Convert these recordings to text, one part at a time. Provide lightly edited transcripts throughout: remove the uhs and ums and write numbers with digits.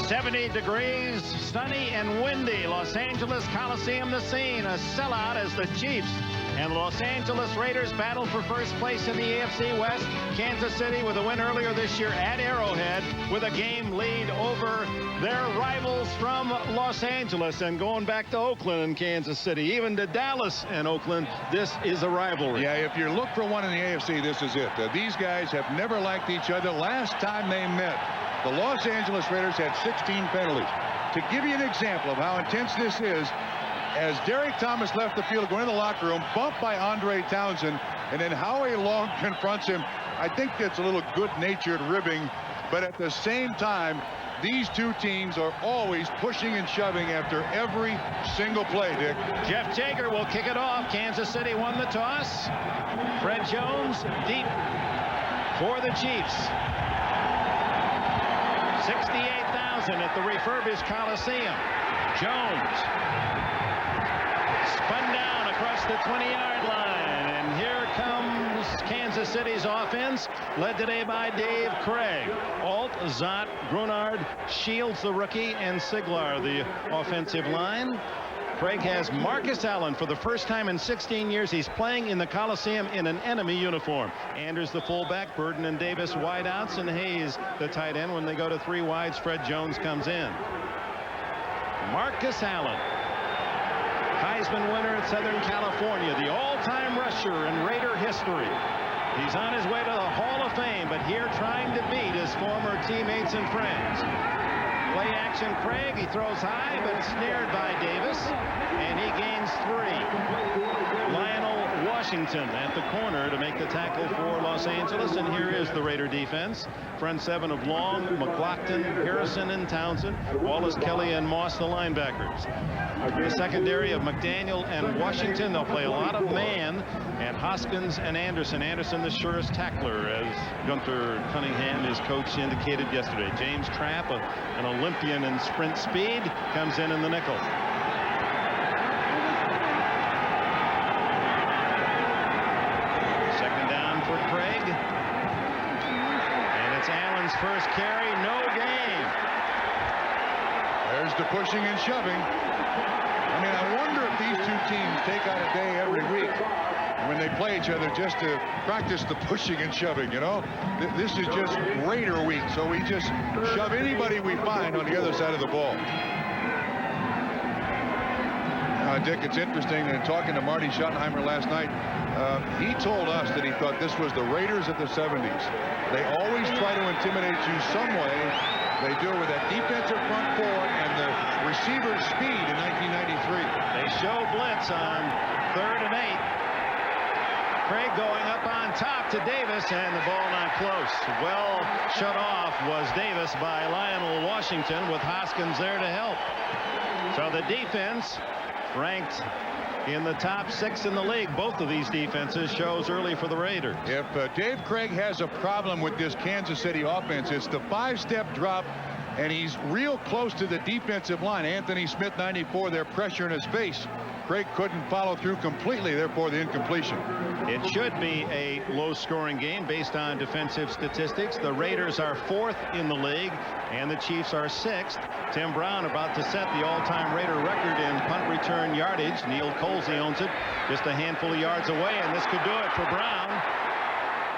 70 degrees, sunny and windy. Los Angeles Coliseum the scene. A sellout as the Chiefs and Los Angeles Raiders battle for first place in the AFC West. Kansas City with a win earlier this year at Arrowhead with a game lead over their rivals from Los Angeles. And going back to Oakland and Kansas City, even to Dallas and Oakland, this is a rivalry. Yeah, if you look for one in the AFC, this is it. These guys have never liked each other. Last time they met, the Los Angeles Raiders had 16 penalties. To give you an example of how intense this is, as Derek Thomas left the field going in the locker room, bumped by Andre Townsend, and then Howie Long confronts him. I think that's a little good-natured ribbing, but at the same time, these two teams are always pushing and shoving after every single play, Dick. Jeff Jager will kick it off. Kansas City won the toss. Fred Jones deep for the Chiefs. 68,000 at the refurbished Coliseum. Jones spun down across the 20-yard line, and here comes Kansas City's offense, led today by Dave Craig. Alt, Zott, Grunard, Shields, the rookie, and Siglar, the offensive line. Craig has Marcus Allen for the first time in 16 years. He's playing in the Coliseum in an enemy uniform. Anders the fullback, Burden and Davis wideouts, and Hayes the tight end. When they go to three wides, Fred Jones comes in. Marcus Allen, Heisman winner at Southern California, the all-time rusher in Raider history. He's on his way to the Hall of Fame, but here trying to beat his former teammates and friends. Play action Craig, he throws high, but snared by Davis, and he gains 3. Lionel Washington at the corner to make the tackle for Los Angeles, and here is the Raider defense. Front seven of Long, McLaughlin, Harrison, and Townsend. Wallace, Kelly, and Moss, the linebackers. The secondary of McDaniel and Washington. They'll play a lot of man, and Hoskins and Anderson. Anderson the surest tackler, as Gunther Cunningham, his coach, indicated yesterday. James Trapp, an Olympian in sprint speed, comes in the nickel. Second down for Craig. And it's Allen's first carry, no gain. There's the pushing and shoving. I mean, I wonder if these two teams take out a day every week when they play each other just to practice the pushing and shoving, you know? This is just Raider week, so we just shove anybody we find on the other side of the ball. Dick, it's interesting, and talking to Marty Schottenheimer last night, he told us that he thought this was the Raiders of the 70s. They always try to intimidate you some way. They do it with that defensive front four and the receiver speed in 1993. They show blitz on 3rd and 8. Craig going up on top to Davis, and the ball not close. Well shut off was Davis by Lionel Washington, with Hoskins there to help. So the defense ranked in the top 6 in the league. Both of these defenses shows early for the Raiders. If Dave Craig has a problem with this Kansas City offense, it's the 5-step drop, and he's real close to the defensive line. Anthony Smith, 94, their pressure in his face. Craig couldn't follow through completely, therefore the incompletion. It should be a low-scoring game based on defensive statistics. The Raiders are 4th in the league, and the Chiefs are 6th. Tim Brown about to set the all-time Raider record in punt return yardage. Neil Colsey owns it, just a handful of yards away, and this could do it for Brown.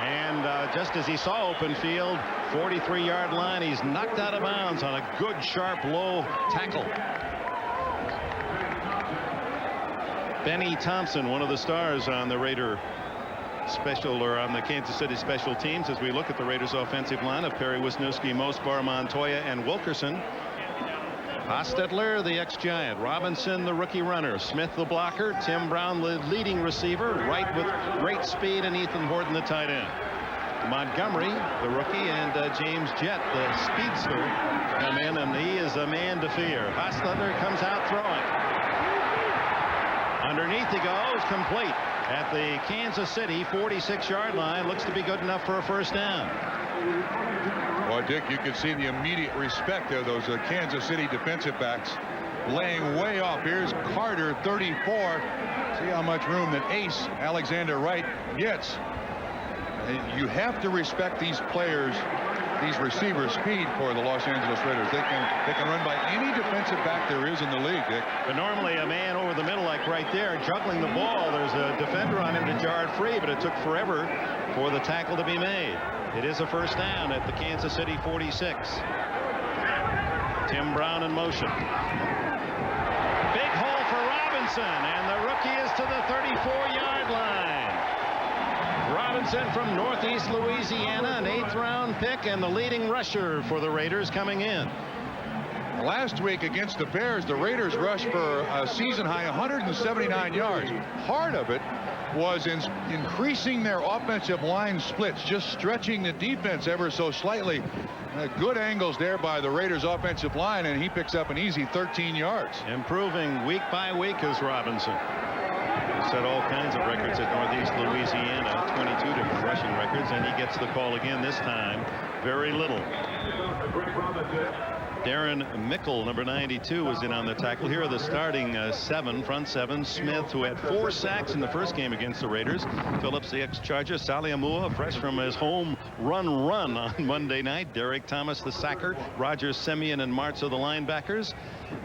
And just as he saw open field, 43-yard line, he's knocked out of bounds on a good, sharp, low tackle. Benny Thompson, one of the stars on the Raider special, or on the Kansas City special teams, as we look at the Raiders offensive line of Perry Wisniewski, Mosbar, Montoya, and Wilkerson. Hostetler, the ex-Giant. Robinson, the rookie runner. Smith, the blocker. Tim Brown, the leading receiver. Wright with great speed, and Ethan Horton, the tight end. Montgomery, the rookie, and James Jett, the speedster, come in, and he is a man to fear. Hostetler comes out throwing. Underneath he goes, complete at the Kansas City 46-yard line. Looks to be good enough for a first down. Well, Dick, you can see the immediate respect of those Kansas City defensive backs laying way off. Here's Carter, 34. See how much room that ace Alexander Wright gets. You have to respect these players these receivers speed for the Los Angeles Raiders. They can run by any defensive back there is in the league, Dick. But normally a man over the middle, like right there, juggling the ball, there's a defender on him to jar it free, but it took forever for the tackle to be made. It is a first down at the Kansas City 46. Tim Brown in motion. Big hole for Robinson, and the rookie is to the 34-yard line. Robinson from Northeast Louisiana, an 8th-round pick and the leading rusher for the Raiders coming in. Last week against the Bears, the Raiders rushed for a season-high 179 yards. Part of it was in increasing their offensive line splits, just stretching the defense ever so slightly. Good angles there by the Raiders offensive line, and he picks up an easy 13 yards. Improving week by week is Robinson. He set all kinds of records at Northeast Louisiana, 22 different rushing records, and he gets the call again this time. Very little. Darren Mickle, number 92, was in on the tackle. Here are the starting front seven. Smith, who had 4 sacks in the first game against the Raiders. Phillips, the ex-Charger. Sally Amua, fresh from his home run on Monday night. Derek Thomas, the sacker. Rogers, Simeon, and Marts are the linebackers.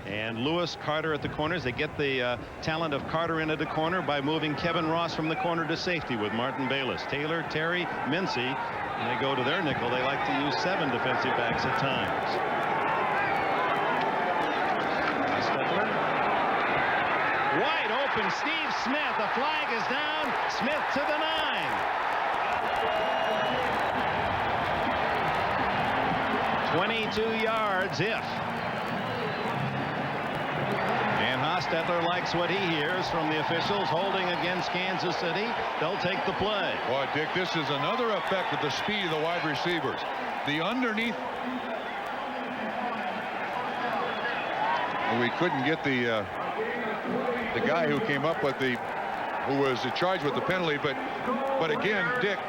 And Lewis, Carter at the corners. They get the talent of Carter into the corner by moving Kevin Ross from the corner to safety with Martin Bayless. Taylor, Terry, Mincy. When they go to their nickel, they like to use 7 defensive backs at times. Wide open, Steve Smith. The flag is down. Smith to the 9. "22 yards if." And Hostetler likes what he hears from the officials. Holding against Kansas City. They'll take the play. Boy, Dick, this is another effect of the speed of the wide receivers. The underneath. We couldn't get the guy who came up with who was charged with the penalty, but again, Dick,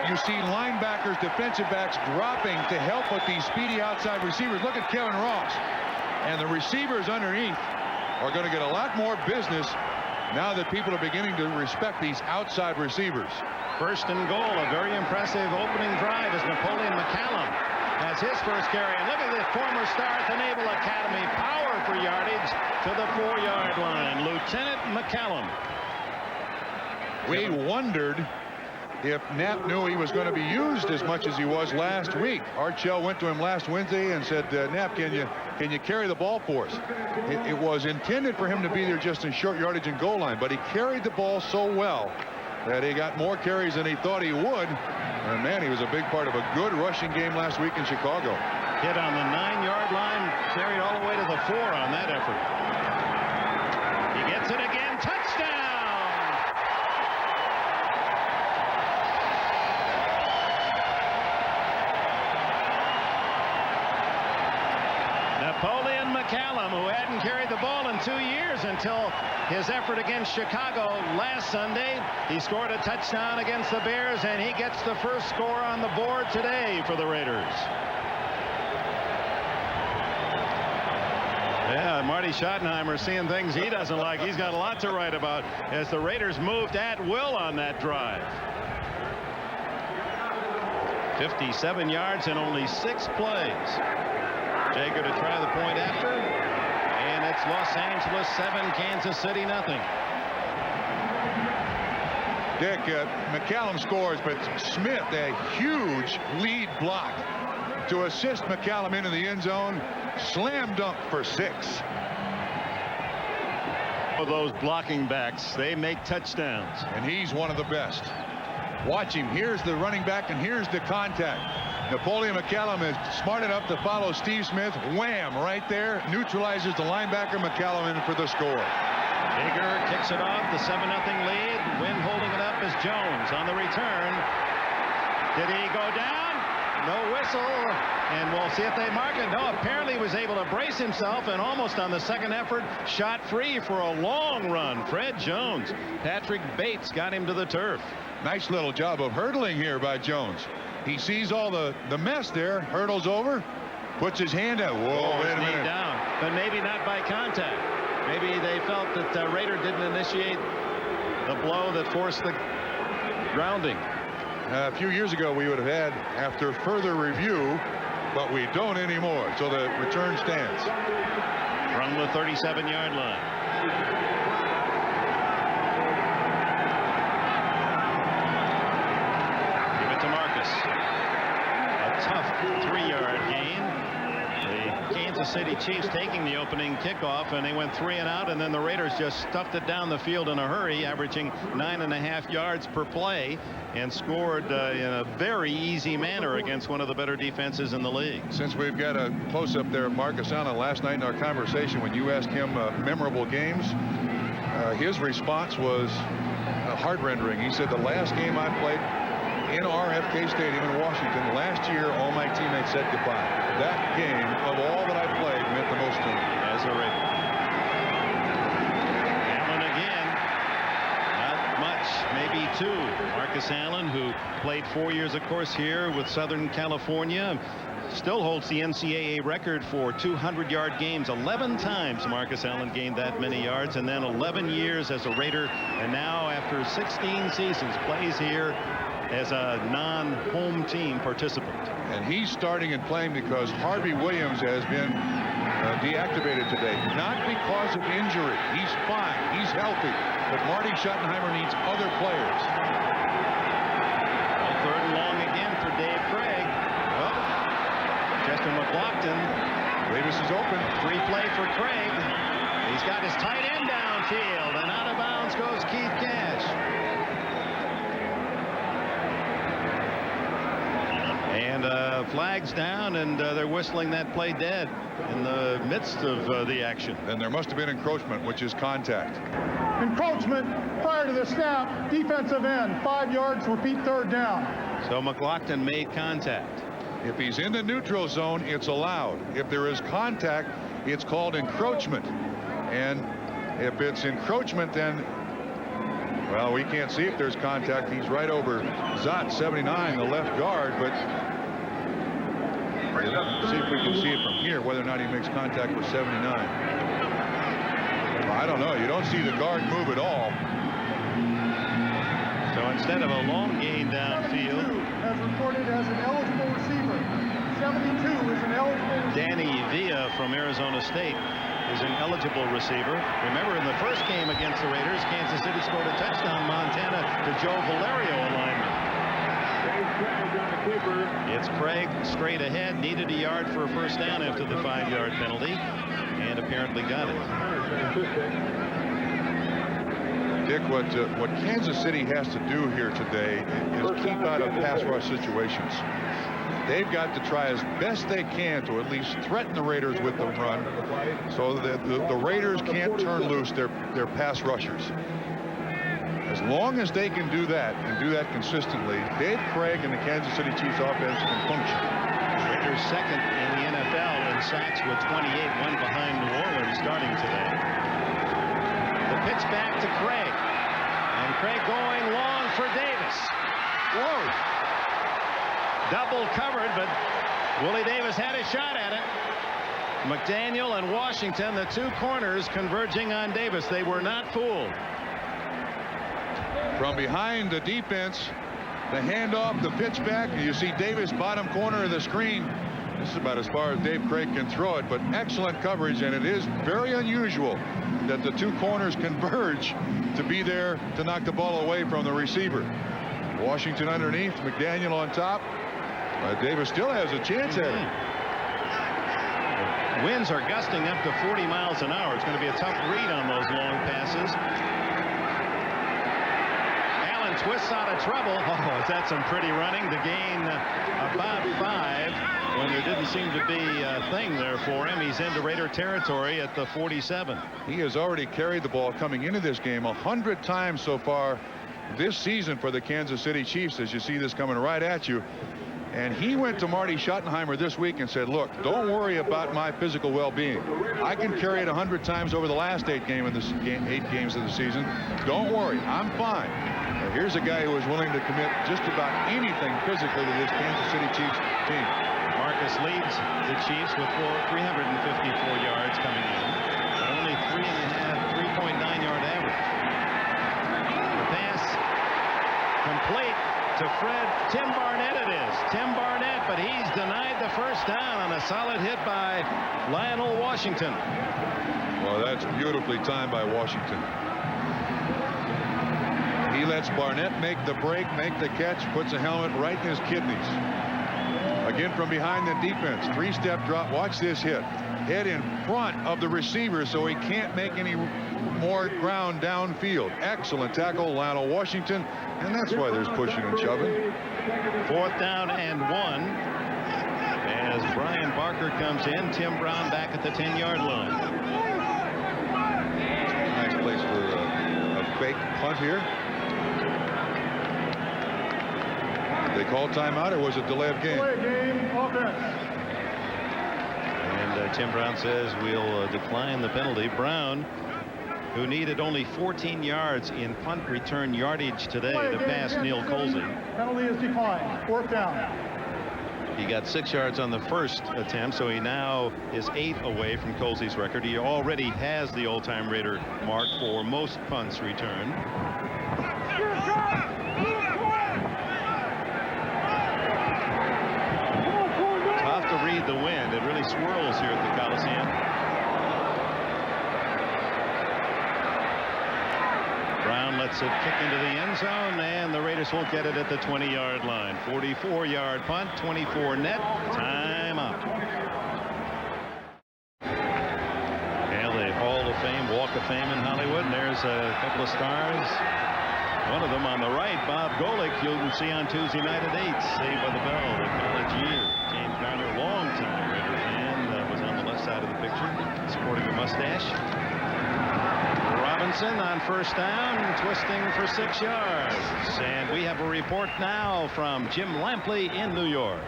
you see linebackers, defensive backs dropping to help with these speedy outside receivers. Look at Kevin Ross, and the receivers underneath are going to get a lot more business now that people are beginning to respect these outside receivers. First and goal, a very impressive opening drive as Napoleon McCallum has his first carry. And look at the former star at the Naval Academy. Power for yardage to the 4-yard line. Lieutenant McCallum. We wondered if Knapp knew he was going to be used as much as he was last week. Art Shell went to him last Wednesday and said, Knapp, can you carry the ball for us? It was intended for him to be there just in short yardage and goal line, but he carried the ball so well that he got more carries than he thought he would. And man, he was a big part of a good rushing game last week in Chicago. Hit on the 9-yard line, carried all the way to the 4 on that effort. He gets it again. Touchdown! Napoleon McCallum, who hadn't carried the ball in 2 years until his effort against Chicago last Sunday. He scored a touchdown against the Bears, and he gets the first score on the board today for the Raiders. Yeah, Marty Schottenheimer seeing things he doesn't like. He's got a lot to write about as the Raiders moved at will on that drive. 57 yards in only 6 plays. Jager to try the point after, and it's Los Angeles 7, Kansas City nothing. Dick, McCallum scores, but Smith, a huge lead block to assist McCallum into the end zone. Slam dunk for 6. For those blocking backs, they make touchdowns. And he's one of the best. Watch him. Here's the running back, and here's the contact. Napoleon McCallum is smart enough to follow Steve Smith. Wham! Right there. Neutralizes the linebacker. McCallum in for the score. Jager kicks it off. The 7-0 lead. Wynn holding it up is Jones on the return. Did he go down? No whistle. And we'll see if they mark it. No, apparently he was able to brace himself and almost on the second effort shot free for a long run. Fred Jones. Patrick Bates got him to the turf. Nice little job of hurdling here by Jones. He sees all the mess there, hurdles over, puts his hand out. Whoa, wait a minute. Down, but maybe not by contact. Maybe they felt that Rader didn't initiate the blow that forced the grounding. A few years ago we would have had after further review, but we don't anymore. So the return stands. From the 37-yard line. Give it to Marcus. A tough 3-yard gain. The Kansas City Chiefs taking the opening kickoff, and they went 3 and out, and then the Raiders just stuffed it down the field in a hurry, averaging 9.5 yards per play, and scored in a very easy manner against one of the better defenses in the league. Since we've got a close-up there of Marcus Allen, last night in our conversation when you asked him memorable games, his response was heart-rendering. He said, the last game I played in RFK Stadium in Washington last year, all my teammates said goodbye. That game of all that I played meant the most to me. As a Raider. Allen again. Not much, maybe 2. Marcus Allen, who played 4 years, of course, here with Southern California, still holds the NCAA record for 200-yard games. 11 times Marcus Allen gained that many yards, and then 11 years as a Raider, and now after 16 seasons plays here as a non-home team participant. And he's starting and playing because Harvey Williams has been deactivated today, not because of injury. He's fine, he's healthy, but Marty Schottenheimer needs other players. Well, 3rd and long again for Dave Craig. Oh, Chester McLaughlin. Davis is open. Free play for Craig. He's got his tight end downfield, and out of bounds goes Keith Cash. And flags down, and they're whistling that play dead in the midst of the action. Then there must have been encroachment, which is contact. Encroachment prior to the snap, defensive end, 5 yards, repeat 3rd down. So McLaughlin made contact. If he's in the neutral zone, it's allowed. If there is contact, it's called encroachment. And if it's encroachment, then, well, we can't see if there's contact. He's right over Zott, 79, the left guard, but see if we can see it from here, whether or not he makes contact with 79. I don't know. You don't see the guard move at all. So instead of a long gain downfield, as reported as an eligible receiver. 72 is an eligible receiver. Danny Villa from Arizona State is an eligible receiver. Remember, in the first game against the Raiders, Kansas City scored a touchdown, Montana to Joe Valerio alignment. It's Craig straight ahead, needed a yard for a 1st down after the 5-yard penalty, and apparently got it. Dick, what Kansas City has to do here today is keep out of pass rush situations. They've got to try as best they can to at least threaten the Raiders with the run, so that the Raiders can't turn loose their pass rushers. As long as they can do that and do that consistently, Dave Craig and the Kansas City Chiefs offense can function. Raiders 2nd in the NFL in sacks with 28, one behind New Orleans starting today. The pitch back to Craig, and Craig going long for Davis. Whoa! Double covered, but Willie Davis had a shot at it. McDaniel and Washington, the 2 corners, converging on Davis. They were not fooled. From behind the defense, the handoff, the pitch back, you see Davis bottom corner of the screen. This is about as far as Dave Craig can throw it, but excellent coverage, and it is very unusual that the 2 corners converge to be there to knock the ball away from the receiver. Washington underneath, McDaniel on top. Davis still has a chance at it. Winds are gusting up to 40 miles an hour. It's going to be a tough read on those long passes. Allen twists out of trouble. Oh, is that some pretty running to gain about 5 when there didn't seem to be a thing there for him. He's into Raider territory at the 47. He has already carried the ball coming into this game 100 times so far this season for the Kansas City Chiefs, as you see this coming right at you. And he went to Marty Schottenheimer this week and said, look, don't worry about my physical well-being. I can carry it 100 times over the last 8 games of the season. Don't worry, I'm fine. Now, here's a guy who is willing to commit just about anything physically to this Kansas City Chiefs team. Marcus leads the Chiefs with 354 yards coming in, but only 3.9 yard average. The pass complete. to Fred. Tim Barnett it is. Tim Barnett, but he's denied the first down on a solid hit by Lionel Washington. Well, that's beautifully timed by Washington. He lets Barnett make the break, make the catch, puts a helmet right in his kidneys. Again from behind the defense. 3-step drop. Watch this hit. Head in front of the receiver so he can't make any more ground downfield. Excellent tackle, Lionel Washington, and that's why there's pushing and shoving. 4th down and 1 as Brian Barker comes in. Tim Brown back at the 10-yard line. Nice place for a fake punt here. Did they call timeout or was it delay of game? Delay game, offense. And Tim Brown says we'll decline the penalty. Brown, who needed only 14 yards in punt return yardage today to pass Neil Colsey. Penalty is declined. 4th down. He got 6 yards on the first attempt, so he now is 8 away from Colsey's record. He already has the all-time Raider mark for most punts returned. Tough to read the wind. It really swirls here at the Coliseum. Brown lets it kick into the end zone, and the Raiders won't get it at the 20-yard line. 44-yard punt, 24 net. Time out. And the Hall of Fame, Walk of Fame in Hollywood. And there's a couple of stars. One of them on the right, Bob Golick, you can see on Tuesday night at 8. Saved by the Bell, the college year. James Garner, long-time Raider fan, was on the left side of the picture, sporting a mustache. Robinson on first down, twisting for 6 yards. And we have a report now from Jim Lampley in New York.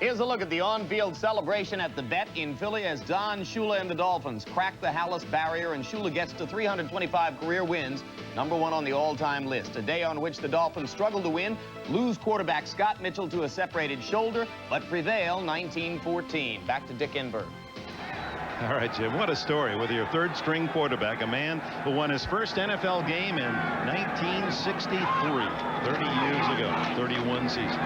Here's a look at the on-field celebration at the Bet in Philly as Don Shula and the Dolphins crack the Hallis barrier, and Shula gets to 325 career wins, #1 on the all-time list. A day on which the Dolphins struggle to win, lose quarterback Scott Mitchell to a separated shoulder, but prevail 19-14. Back to Dick Enberg. All right, Jim, what a story with your third-string quarterback, a man who won his first NFL game in 1963, 30 years ago, 31 seasons.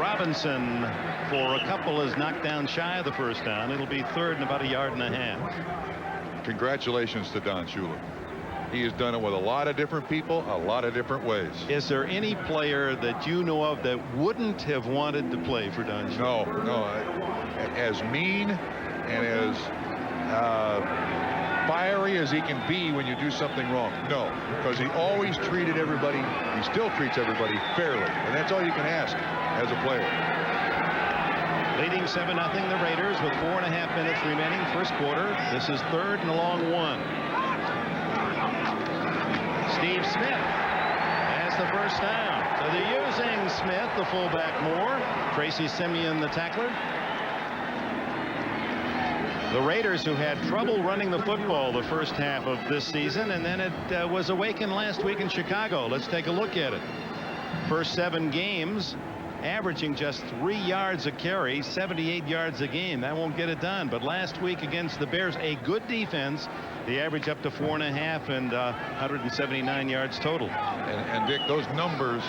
Robinson, for a couple, is knocked down shy of the first down. It'll be third and about 1.5 yards. Congratulations to Don Shula. He has done it with a lot of different people, a lot of different ways. Is there any player that you know of that wouldn't have wanted to play for Don Shula? No. As mean and as fiery as he can be when you do something wrong. No, because he always treated everybody, he still treats everybody fairly. And that's all you can ask as a player. Leading 7-0 the Raiders with 4.5 minutes remaining, first quarter. This is third and a long one. Steve Smith has the first down. So they're using Smith, the fullback, more. Tracy Simeon, the tackler. The Raiders, who had trouble running the football the first half of this season, and then it was awakened last week in Chicago. Let's take a look at it. First 7 games, averaging just 3 yards a carry, 78 yards a game. That won't get it done. But last week against the Bears, a good defense, the average up to 4.5 and 179 yards total. And Dick, those numbers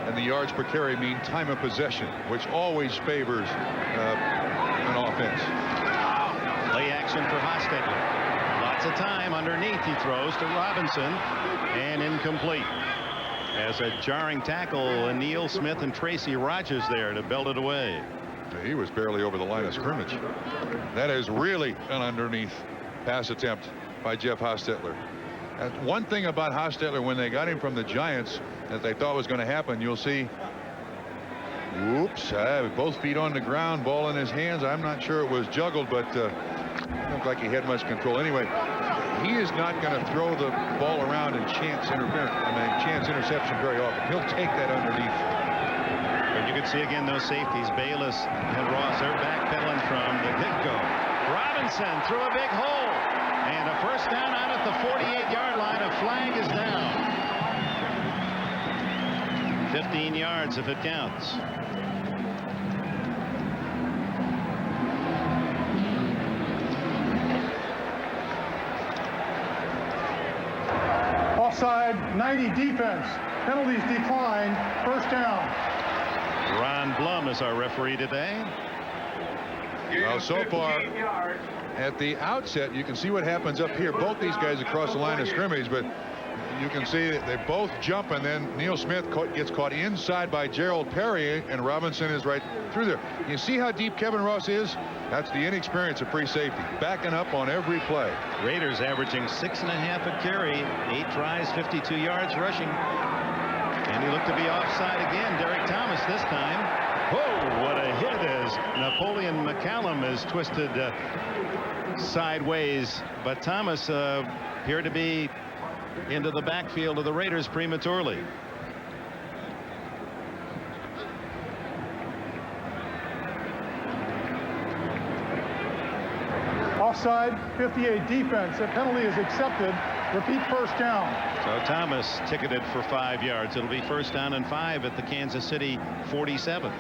and the yards per carry mean time of possession, which always favors an offense. Play action for Hostetler. Lots of time underneath. He throws to Robinson, and incomplete. As a jarring tackle, Neil Smith and Tracy Rogers there to belt it away. He was barely over the line of scrimmage. That is really an underneath pass attempt by Jeff Hostetler. And one thing about Hostetler, when they got him from the Giants that they thought was going to happen, you'll see, whoops, both feet on the ground, ball in his hands. I'm not sure it was juggled, but looked like he had much control. Anyway, he is not going to throw the ball around and chance interception very often. He'll take that underneath. But you can see again those safeties, Bayless and Ross, they're backpedaling from the get-go. Robinson through a big hole, and a first down out at the 48-yard line. A flag is down. 15 yards if it counts. Offside, 90 defense. Penalties declined. First down. Ron Blum is our referee today. Well, so far at the outset, you can see what happens up here. Both these guys across the line of scrimmage, but you can see that they both jump, and then Neil Smith gets caught inside by Gerald Perry, and Robinson is right through there. You see how deep Kevin Ross is? That's the inexperience of free safety, backing up on every play. Raiders averaging 6.5 a carry, 8 tries, 52 yards rushing. And he looked to be offside again. Derek Thomas this time. Whoa, what a hit as Napoleon McCallum is twisted sideways. But Thomas appeared to be into the backfield of the Raiders prematurely. Offside, 58 defense. The penalty is accepted. Repeat first down. So Thomas ticketed for 5 yards. It'll be first down and 5 at the Kansas City 47.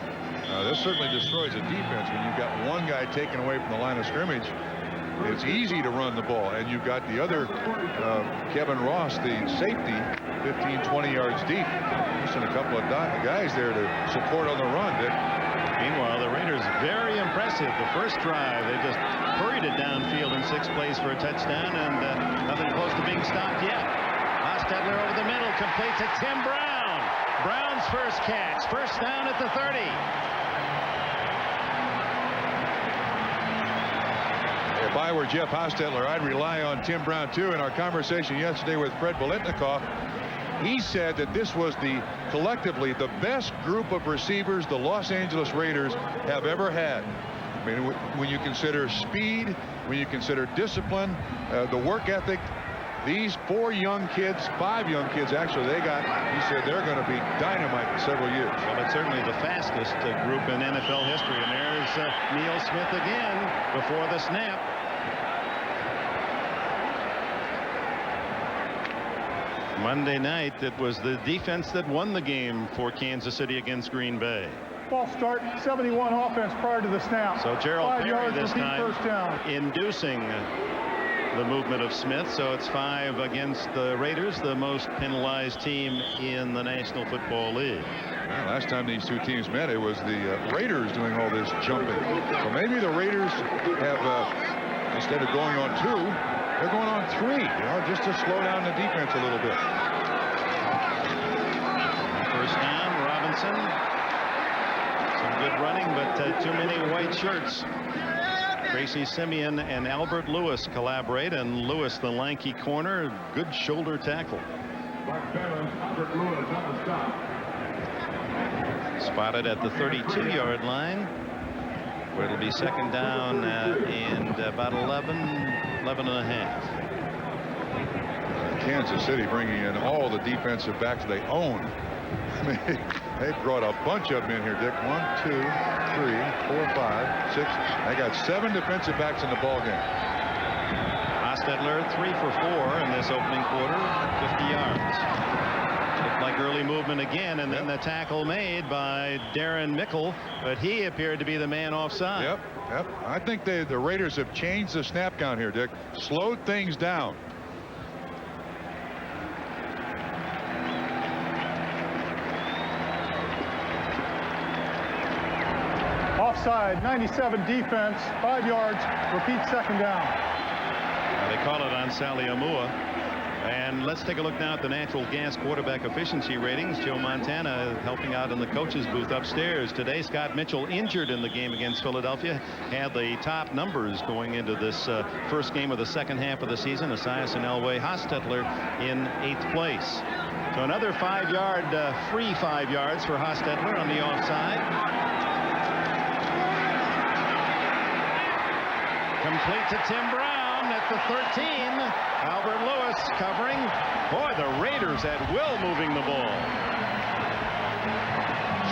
This certainly destroys a defense when you've got one guy taken away from the line of scrimmage. It's easy to run the ball, and you've got the other Kevin Ross, the safety, 15-20 yards deep. Missing a couple of guys there to support on the run. Meanwhile, the Raiders very impressive. The first drive, they just hurried it downfield in 6 plays for a touchdown, and nothing close to being stopped yet. Hostetler over the middle, complete to Tim Brown. Brown's first catch, first down at the 30. If I were Jeff Hostetler, I'd rely on Tim Brown too. In our conversation yesterday with Fred Biletnikoff, he said that this was collectively the best group of receivers the Los Angeles Raiders have ever had. I mean, when you consider speed, when you consider discipline, the work ethic, these 5 young kids actually, he said they're going to be dynamite in several years. Well, it's certainly the fastest group in NFL history. And there's Neil Smith again before the snap. Monday night, it was the defense that won the game for Kansas City against Green Bay. False start, 71 offense prior to the snap. So Gerald 5 Perry yards, this repeat time first down. inducing the movement of Smith. So it's 5 against the Raiders, the most penalized team in the National Football League. Well, last time these two teams met, it was the Raiders doing all this jumping. So maybe the Raiders have, instead of going on 2, they're going on 3, just to slow down the defense a little bit. First down, Robinson. Some good running, but too many white shirts. Tracy Simeon and Albert Lewis collaborate, and Lewis, the lanky corner, good shoulder tackle. Spotted at the 32-yard line, where it'll be second down and about 11 and a half. Kansas City bringing in all the defensive backs they own. I mean, they brought a bunch of them in here, Dick. 1, 2, 3, 4, 5, 6. They got 7 defensive backs in the ball game. Hostetler 3 for 4 in this opening quarter, 50 yards. Looked like early movement again, and then the tackle made by Darren Mickle, but he appeared to be the man offside. Yep. I think the Raiders have changed the snap count here, Dick. Slowed things down. Offside, 97 defense, 5 yards, repeat second down. They call it on Sally Amua. And let's take a look now at the natural gas quarterback efficiency ratings. Joe Montana helping out in the coach's booth upstairs. Today, Scott Mitchell, injured in the game against Philadelphia, had the top numbers going into this first game of the second half of the season. Asias and Elway. Hostetler in 8th place. So another 5-yard, free 5 yards for Hostetler on the offside. Complete to Tim Brown at the 13. Albert Lewis covering. Boy, the Raiders at will moving the ball.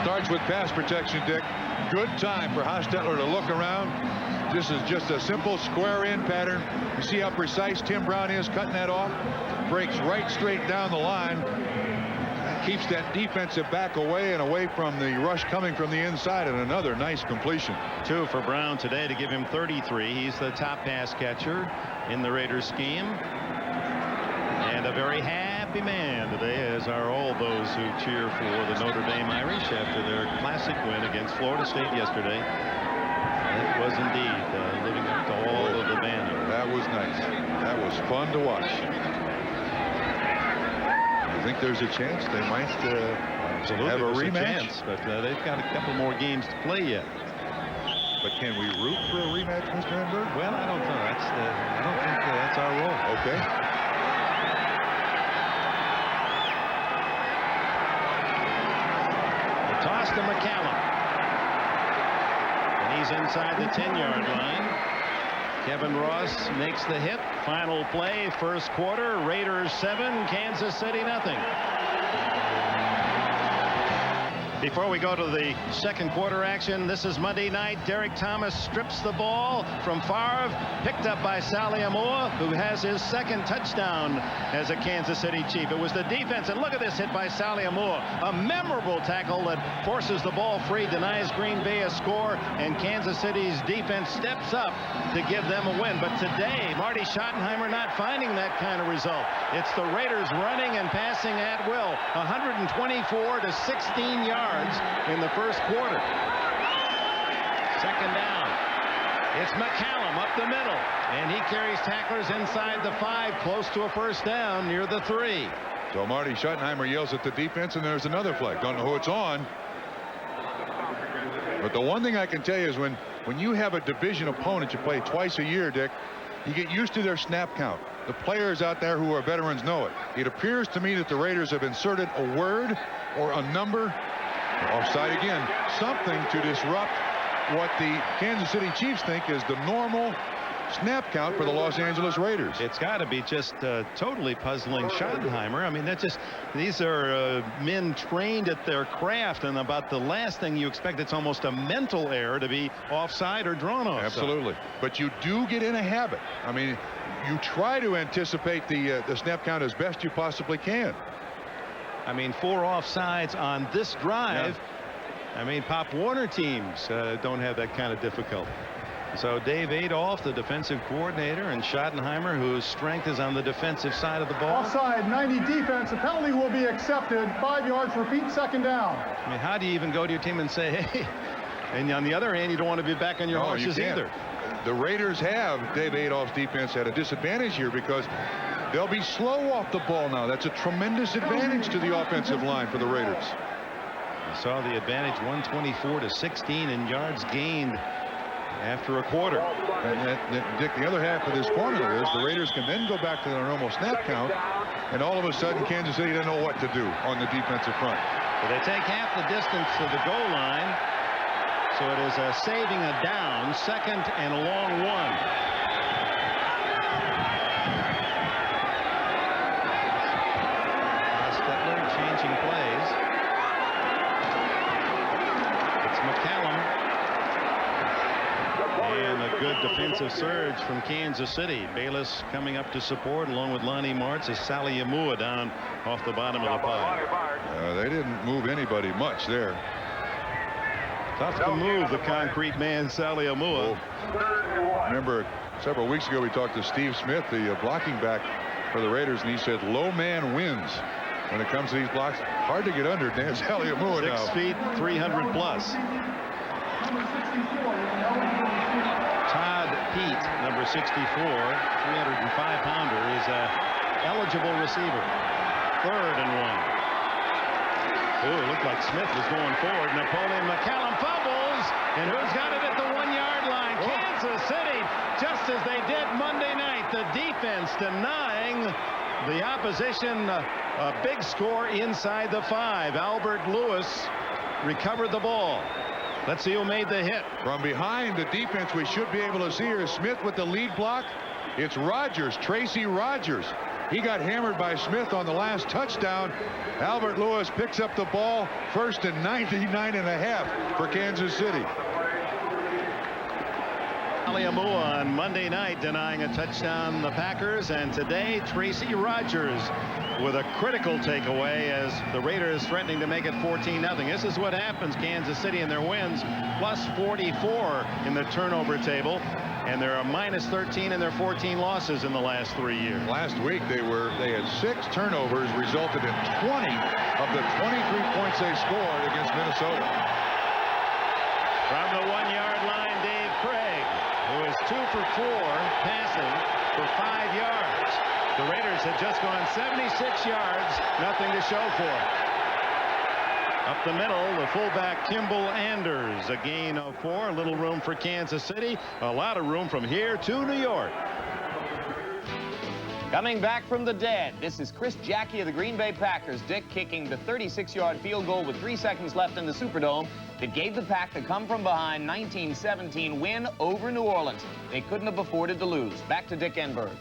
Starts with pass protection, Dick. Good time for Hostetler to look around. This is just a simple square in pattern. You see how precise Tim Brown is cutting that off. Breaks right straight down the line. Keeps that defensive back away and away from the rush coming from the inside, and another nice completion. 2 for Brown today to give him 33. He's the top pass catcher in the Raiders scheme. And a very happy happy man today, as are all those who cheer for the Notre Dame Irish after their classic win against Florida State yesterday. It was indeed living up to all of the banner. That was nice. That was fun to watch. I think there's a chance they might have a rematch. But they've got a couple more games to play yet. But can we root for a rematch, Mr. Enberg? Well, I don't know. I don't think that's our role. Okay. The toss to McCallum. And he's inside the 10-yard line. Kevin Ross makes the hit. Final play, first quarter. Raiders 7, Kansas City nothing. Before we go to the second quarter action, this is Monday night. Derek Thomas strips the ball from Favre, picked up by Saliamoa, who has his second touchdown as a Kansas City Chief. It was the defense, and look at this hit by Saliamoa. A memorable tackle that forces the ball free, denies Green Bay a score, and Kansas City's defense steps up to give them a win. But today, Marty Schottenheimer not finding that kind of result. It's the Raiders running and passing at will. 124 to 16 yards in the first quarter. Second down. It's McCallum up the middle, and he carries tacklers inside the 5, close to a first down near the 3. So Marty Schottenheimer yells at the defense, and there's another flag. Don't know who it's on. But the one thing I can tell you is when you have a division opponent you play twice a year, Dick, you get used to their snap count. The players out there who are veterans know it. It appears to me that the Raiders have inserted a word or a number, offside again, something to disrupt what the Kansas City Chiefs think is the normal snap count for the Los Angeles Raiders. It's got to be just totally puzzling Schottenheimer. I mean, that's just, these are men trained at their craft, and about the last thing you expect, it's almost a mental error to be offside or drawn offside. Absolutely. But you do get in a habit. I mean, you try to anticipate the snap count as best you possibly can. I mean, 4 offsides on this drive. Yeah. I mean, Pop Warner teams don't have that kind of difficulty. So Dave Adolph, the defensive coordinator, and Schottenheimer, whose strength is on the defensive side of the ball. Offside, 90 defense. The penalty will be accepted. 5 yards, repeat, second down. I mean, how do you even go to your team and say, hey, and on the other hand, you don't want to be back on your horses either. The Raiders have Dave Adolph's defense at a disadvantage here because they'll be slow off the ball now. That's a tremendous advantage to the offensive line for the Raiders. You saw the advantage, 124 to 16 in yards gained after a quarter. And Dick, the other half of this formula is the Raiders can then go back to their normal snap count, and all of a sudden Kansas City doesn't know what to do on the defensive front. But they take half the distance to the goal line, so it is saving a down, second and a long 1. Stetler changing plays. It's McCallum. And a good defensive surge from Kansas City. Bayless coming up to support along with Lonnie Marts as Saliamoa down off the bottom of the pile. They didn't move anybody much there. Tough to move the concrete man Saliamoa. Remember several weeks ago we talked to Steve Smith, the blocking back for the Raiders, and he said low man wins when it comes to these blocks. Hard to get under Dan Saliamoa now. 6 feet 300 plus. Todd Pete, number 64, 305-pounder, is a eligible receiver. 3rd and 1. Oh, it looked like Smith was going forward. Napoleon McCallum fumbles, and who's got it at the 1-yard line? Kansas City, just as they did Monday night. The defense denying the opposition a big score inside the 5. Albert Lewis recovered the ball. Let's see who made the hit. From behind the defense, we should be able to see here Smith with the lead block. It's Rogers, Tracy Rogers. He got hammered by Smith on the last touchdown. Albert Lewis picks up the ball, 1st and 99.5 for Kansas City. Saliamoa on Monday night denying a touchdown the Packers, and today Tracy Rogers with a critical takeaway as the Raiders threatening to make it 14-0. This is what happens. Kansas City in their wins, plus 44 in the turnover table, and they're a -13 in their 14 losses in the last 3 years. Last week they had 6 turnovers, resulted in 20 of the 23 points they scored against Minnesota. From the 1-yard line, Dave Craig, who is 2 for 4 passing for 5 yards. The Raiders had just gone 76 yards, nothing to show for it. Up the middle, the fullback Kimball Anders, a gain of 4, a little room for Kansas City, a lot of room from here to New York. Coming back from the dead, this is Chris Jackie of the Green Bay Packers. Dick kicking the 36-yard field goal with 3 seconds left in the Superdome that gave the Pack the come-from-behind 1917 win over New Orleans. They couldn't have afforded to lose. Back to Dick Enberg.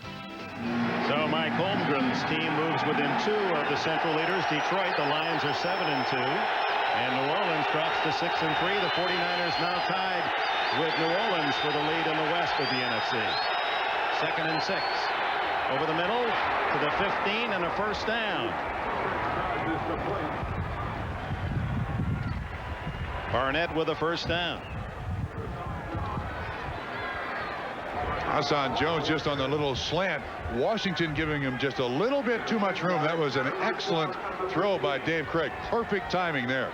So Mike Holmgren's team moves within 2 of the Central leaders. Detroit, the Lions are 7-2. And New Orleans drops to 6-3. The 49ers now tied with New Orleans for the lead in the West of the NFC. 2nd and 6. Over the middle to the 15 and a first down. Barnett with a first down. Hassan Jones just on the little slant. Washington giving him just a little bit too much room. That was an excellent throw by Dave Craig. Perfect timing there.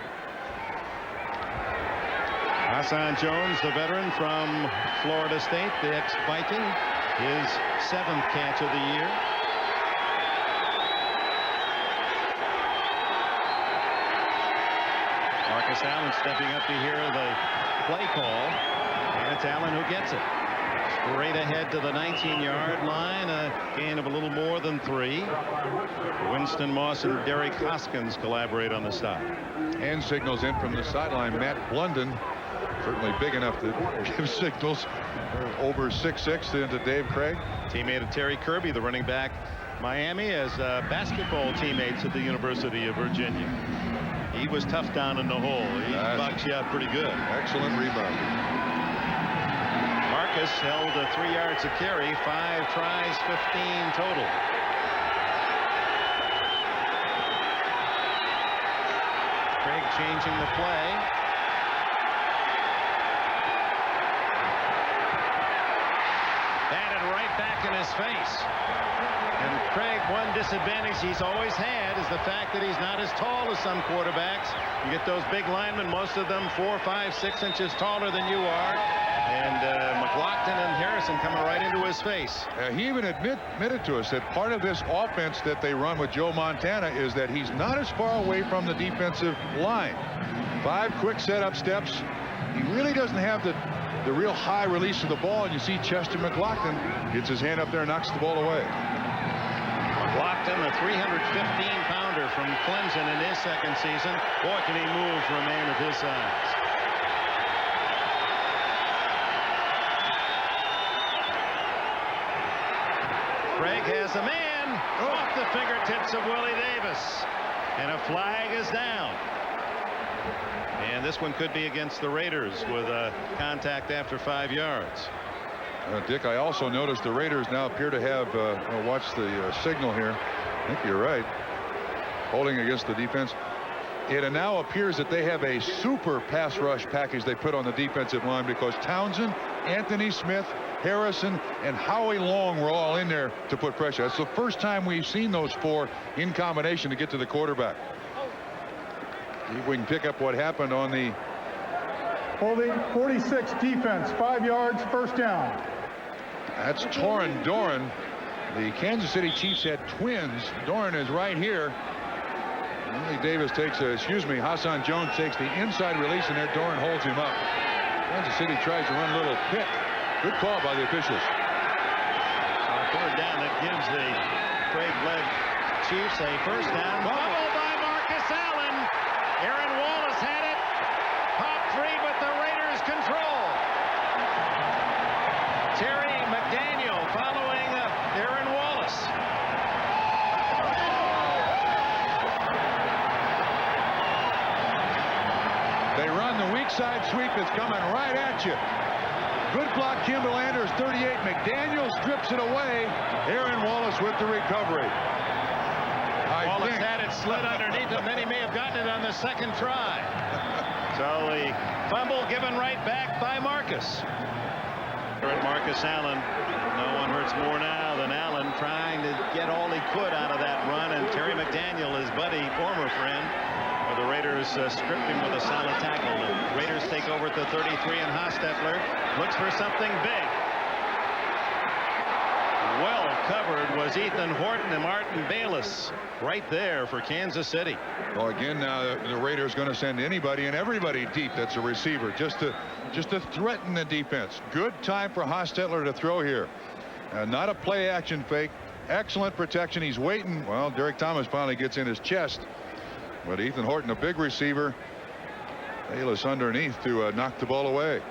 Hassan Jones, the veteran from Florida State, the ex-Viking, his 7th catch of the year. Marcus Allen stepping up to hear the play call, and it's Allen who gets it. Straight ahead to the 19-yard line, a gain of a little more than 3. Winston Moss and Derek Hoskins collaborate on the stop. And signals in from the sideline. Matt Blunden, certainly big enough to give signals. Over 6'6" into Dave Craig. Teammate of Terry Kirby, the running back, Miami, as basketball teammates at the University of Virginia. He was tough down in the hole. He boxed you out pretty good. Excellent rebound. Marcus held 3 yards a carry, 5 tries, 15 total. Craig changing the play. Batted right back in his face. And Craig, one disadvantage he's always had is the fact that he's not as tall as some quarterbacks. You get those big linemen, most of them 4, 5, 6 inches taller than you are. And McLaughlin and Harrison coming right into his face. He even admitted to us that part of this offense that they run with Joe Montana is that he's not as far away from the defensive line. 5 quick setup steps. He really doesn't have the real high release of the ball. And you see Chester McLaughlin gets his hand up there and knocks the ball away. McLaughlin, a 315-pounder from Clemson in his 2nd season. Boy, can he move for a man of his size. Craig has a man off the fingertips of Willie Davis, and a flag is down. And this one could be against the Raiders with a contact after 5 yards. Dick, I also noticed the Raiders now appear to have, watch the signal here. I think you're right. Holding against the defense. It now appears that they have a super pass rush package they put on the defensive line because Townsend, Anthony Smith, Harrison, and Howie Long were all in there to put pressure. That's the first time we've seen those 4 in combination to get to the quarterback. See if we can pick up what happened on the holding 46 defense, 5 yards, first down. That's Torrin Doran. The Kansas City Chiefs had twins. Doran is right here. Willie Davis takes Hassan Jones takes the inside release, and there Doran holds him up. Kansas City tries to run a little pick. Good call by the officials. Third down, that gives the Craig-led Chiefs a first down. Fumble by Marcus Allen. Aaron Wallace had it. Pop free, but the Raiders control. Terry McDaniel following Aaron Wallace. They run the weak side sweep. It's coming right at you. Good block, Kimball Anders, 38. McDaniel strips it away. Aaron Wallace with the recovery. Wallace had it slid underneath him, then he may have gotten it on the 2nd try. So the fumble given right back by Marcus. Marcus Allen. No one hurts more now than Allen, trying to get all he could out of that run. And Terry McDaniel, his buddy, former friend, the Raiders stripped him with a solid tackle. The Raiders take over at the 33, and Hostetler looks for something big. Well covered was Ethan Horton and Martin Bayless right there for Kansas City. Well, again, now the Raiders going to send anybody and everybody deep that's a receiver just to threaten the defense. Good time for Hostetler to throw here. Not a play action fake. Excellent protection. He's waiting. Well, Derek Thomas finally gets in his chest. But Ethan Horton, a big receiver. Bayless underneath to knock the ball away.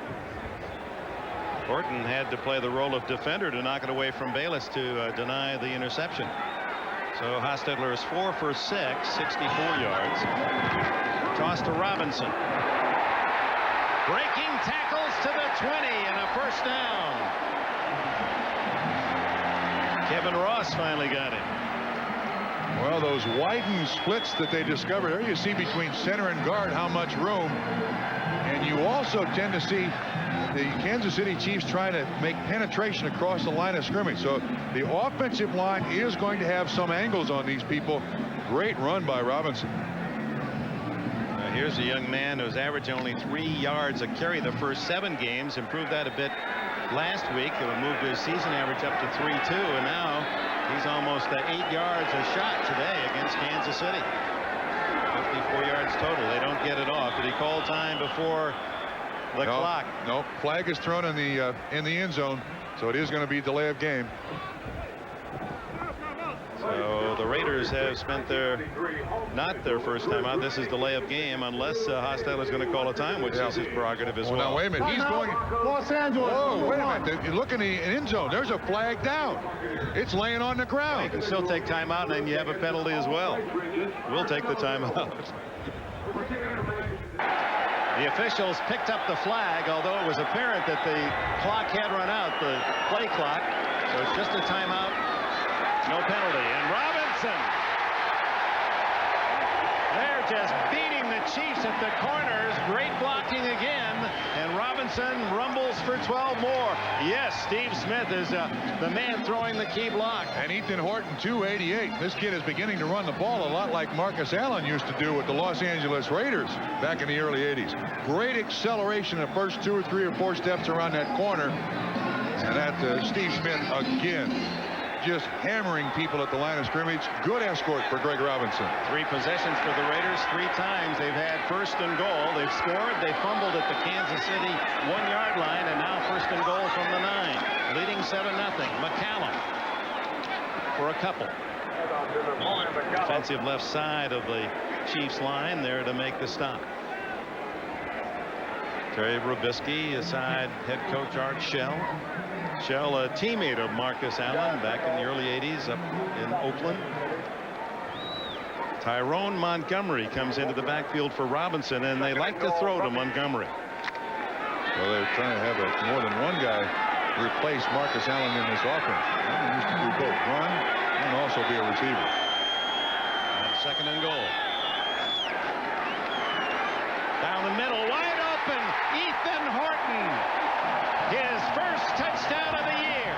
Horton had to play the role of defender to knock it away from Bayless to deny the interception. So Hostetler is 4 for 6, 64 yards. Toss to Robinson. Breaking tackles to the 20 and a first down. Kevin Ross finally got him. Well, those widened splits that they discovered there, you see between center and guard how much room. And you also tend to see the Kansas City Chiefs trying to make penetration across the line of scrimmage. So the offensive line is going to have some angles on these people. Great run by Robinson. Here's a young man who's averaged only 3 yards a carry the first 7 games. Improved that a bit last week. It would move his season average up to 3.2, and now he's almost 8 yards a shot today against Kansas City. 54 yards total. They don't get it off. Did he call time before the clock? No, flag is thrown in the end zone, so it is going to be delay of game. So the Raiders have spent not their first time out. This is delay of game unless Hostetler is going to call a time, which is his prerogative as well. Now wait a minute, he's going. Los Angeles. Oh, wait a minute. Look in the end zone. There's a flag down. It's laying on the ground. You can still take time out, and then you have a penalty as well. We'll take the time out. The officials picked up the flag, although it was apparent that the clock had run out, the play clock. So it's just a timeout. No penalty. And Robinson. They're just beating the Chiefs at the corners. Great blocking again. And Robinson rumbles for 12 more. Yes, Steve Smith is the man throwing the key block. And Ethan Horton, 288. This kid is beginning to run the ball a lot like Marcus Allen used to do with the Los Angeles Raiders back in the early 80s. Great acceleration in the first 2 or 3 or 4 steps around that corner. And that Steve Smith again, just hammering people at the line of scrimmage. Good escort for Greg Robinson. 3 possessions for the Raiders. 3 times they've had first and goal. They've scored. They fumbled at the Kansas City 1-yard line, and now first and goal from the 9. Leading 7-0. McCallum for a couple. Defensive left side of the Chiefs line there to make the stop. Terry Robisky aside head coach Art Shell. Shell, a teammate of Marcus Allen back in the early 80s up in Oakland. Tyrone Montgomery comes into the backfield for Robinson, and they like to throw to Montgomery. Well, they're trying to have more than one guy replace Marcus Allen in this offense. He used to do both, run and also be a receiver. And second and goal. Down the middle, wide open, Ethan Horton. His first touchdown of the year.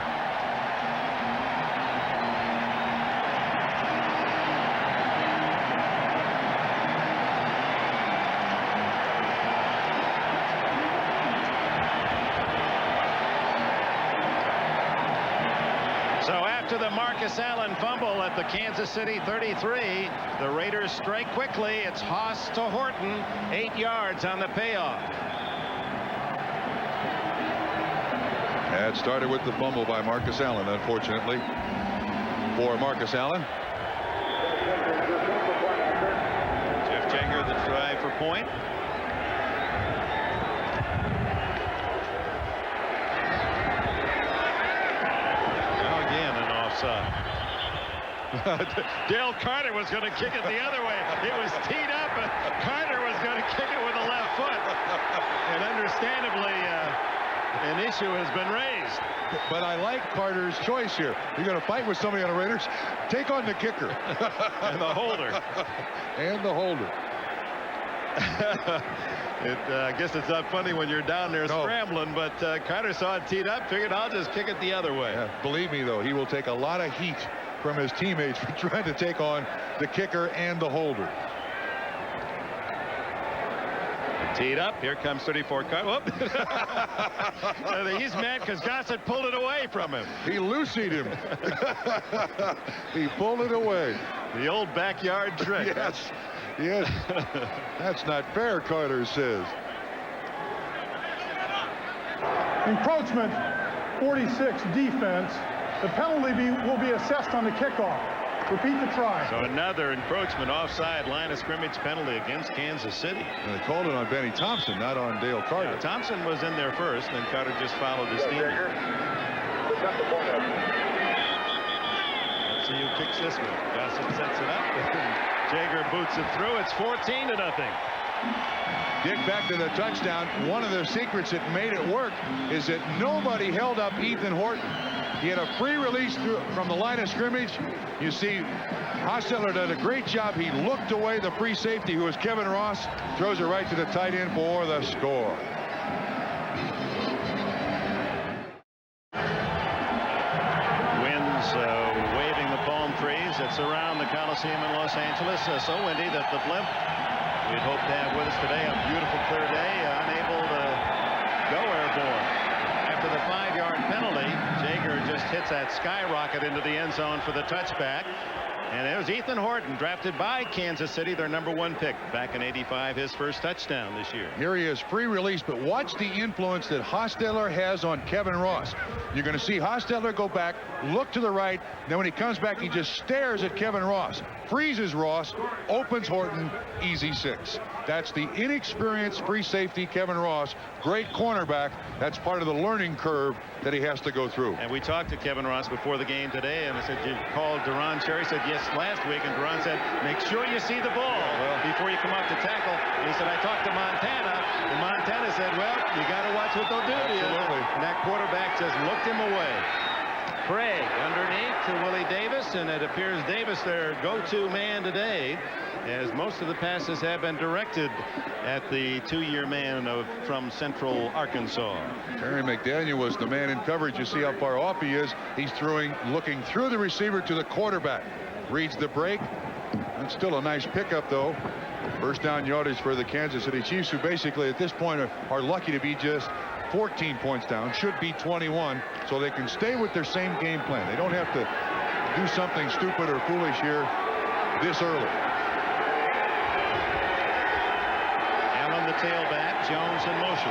So after the Marcus Allen fumble at the Kansas City 33, the Raiders strike quickly. It's Haas to Horton, 8 yards on the payoff. It started with the fumble by Marcus Allen, unfortunately, for Marcus Allen. Jeff Jager, the try for point. Now again, an offside. Dale Carter was going to kick it the other way. It was teed up, and Carter was going to kick it with the left foot. And understandably, an issue has been raised. But I like Carter's choice here. You're going to fight with somebody on the Raiders, take on the kicker. And the holder. And the holder. I guess it's not funny when you're down there scrambling, but Carter saw it teed up, figured I'll just kick it the other way. Yeah, believe me, though, he will take a lot of heat from his teammates for trying to take on the kicker and the holder. Teed up. Here comes 34 Carter. He's mad because Gossett pulled it away from him. He loosied him. He pulled it away. The old backyard trick. Yes. Yes. That's not fair, Carter says. Encroachment 46 defense. The penalty will be assessed on the kickoff. Repeat the try. So another encroachment offside line of scrimmage penalty against Kansas City. And they called it on Benny Thompson, not on Dale Carter. Yeah, Thompson was in there first, and Carter just followed his team. Let's see who kicks this one. Gossett sets it up. Jaeger boots it through. It's 14-0. Dig back to the touchdown. One of the secrets that made it work is that nobody held up Ethan Horton. He had a free release from the line of scrimmage. You see, Hostetler did a great job. He looked away the free safety, who was Kevin Ross, throws it right to the tight end for the score. Winds waving the palm trees that surround the Coliseum in Los Angeles. So windy that the blimp we'd hope to have with us today, a beautiful clear day, unable to go airborne. After the 5-yard penalty, Jaeger just hits that skyrocket into the end zone for the touchback. And it was Ethan Horton, drafted by Kansas City, their #1 pick back in '85, his first touchdown this year. Here he is, free release, but watch the influence that Hostetler has on Kevin Ross. You're going to see Hostetler go back, look to the right, then when he comes back, he just stares at Kevin Ross, freezes Ross, opens Horton, easy 6. That's the inexperienced free safety Kevin Ross, great cornerback. That's part of the learning curve that he has to go through. And we talked to Kevin Ross before the game today, and I said, you called Duran Cherry? He said, yes, last week. And Duran said, make sure you see the ball before you come up to tackle. And he said, I talked to Montana, and Montana said, well, you got to watch what they'll do to you. And that quarterback just looked him away. Craig underneath to Willie Davis, and it appears Davis their go-to man today, as most of the passes have been directed at the 2-year man from Central Arkansas. Terry McDaniel was the man in coverage. You see how far off he is. He's looking through the receiver to the quarterback. Reads the break. That's still a nice pickup, though. First down yardage for the Kansas City Chiefs, who basically at this point are lucky to be just 14 points down, should be 21, so they can stay with their same game plan. They don't have to do something stupid or foolish here this early. Allen the tailback, Jones in motion.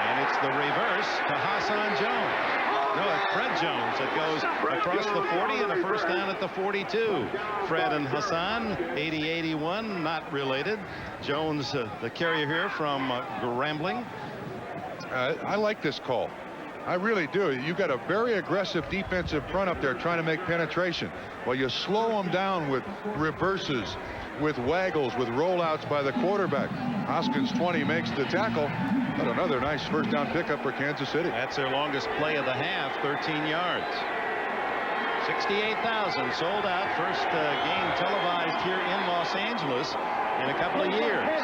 And it's the reverse to Hassan Jones. No, it's Fred Jones that goes across the 40 and a first down at the 42. Fred and Hassan, 80-81, not related. Jones, the carrier here from Grambling. I like this call. I really do. You've got a very aggressive defensive front up there trying to make penetration. Well, you slow them down with reverses, with waggles, with rollouts by the quarterback. Hoskins 20 makes the tackle. But another nice first down pickup for Kansas City. That's their longest play of the half, 13 yards. 68,000 sold out. First game televised here in Los Angeles in a couple of years.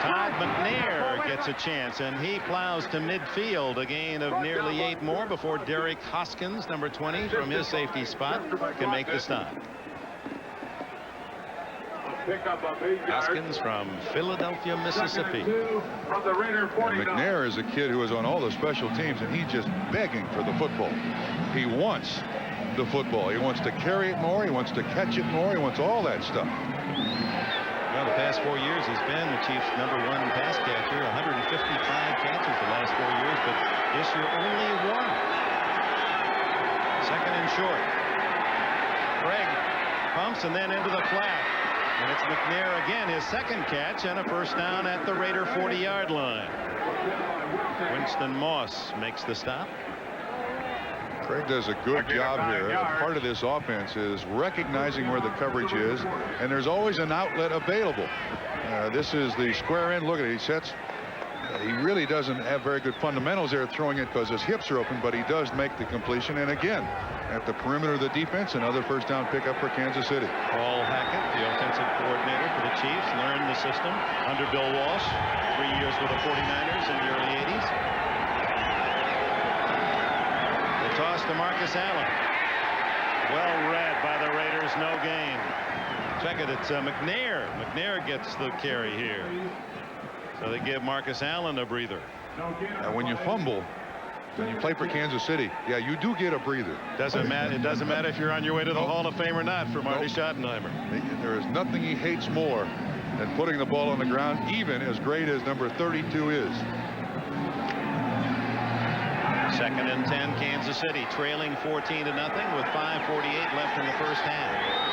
Todd McNair gets a chance, and he plows to midfield, a gain of nearly 8 more before Derek Hoskins, number 20, from his safety spot, can make the stop. Hoskins from Philadelphia, Mississippi. And McNair is a kid who is on all the special teams, and he's just begging for the football. He wants the football. He wants to carry it more. He wants to catch it more. He wants all that stuff. Well, the past 4 years he's been the Chiefs' #1 pass catcher, 155 catches the last 4 years, but this year only 1. Second and short. Craig pumps and then into the flat. And it's McNair again, his second catch, and a first down at the Raider 40-yard line. Winston Moss makes the stop. Craig does a good job here. Part of this offense is recognizing where the coverage is, and there's always an outlet available. This is the square end. Look at it. He sets He really doesn't have very good fundamentals there throwing it because his hips are open, but he does make the completion. And again, at the perimeter of the defense, another first down pickup for Kansas City. Paul Hackett, the offensive coordinator for the Chiefs, learned the system under Bill Walsh. 3 years with the 49ers in the early 80s. The toss to Marcus Allen. Well read by the Raiders. No gain. Check it. It's McNair. McNair gets the carry here. So they give Marcus Allen a breather. And when you fumble, when you play for Kansas City, yeah, you do get a breather. Doesn't matter. It doesn't matter if you're on your way to the Hall of Fame or not for Marty Schottenheimer. There is nothing he hates more than putting the ball on the ground, even as great as number 32 is. 2nd and 10, Kansas City trailing 14-0 with 5:48 left in the first half.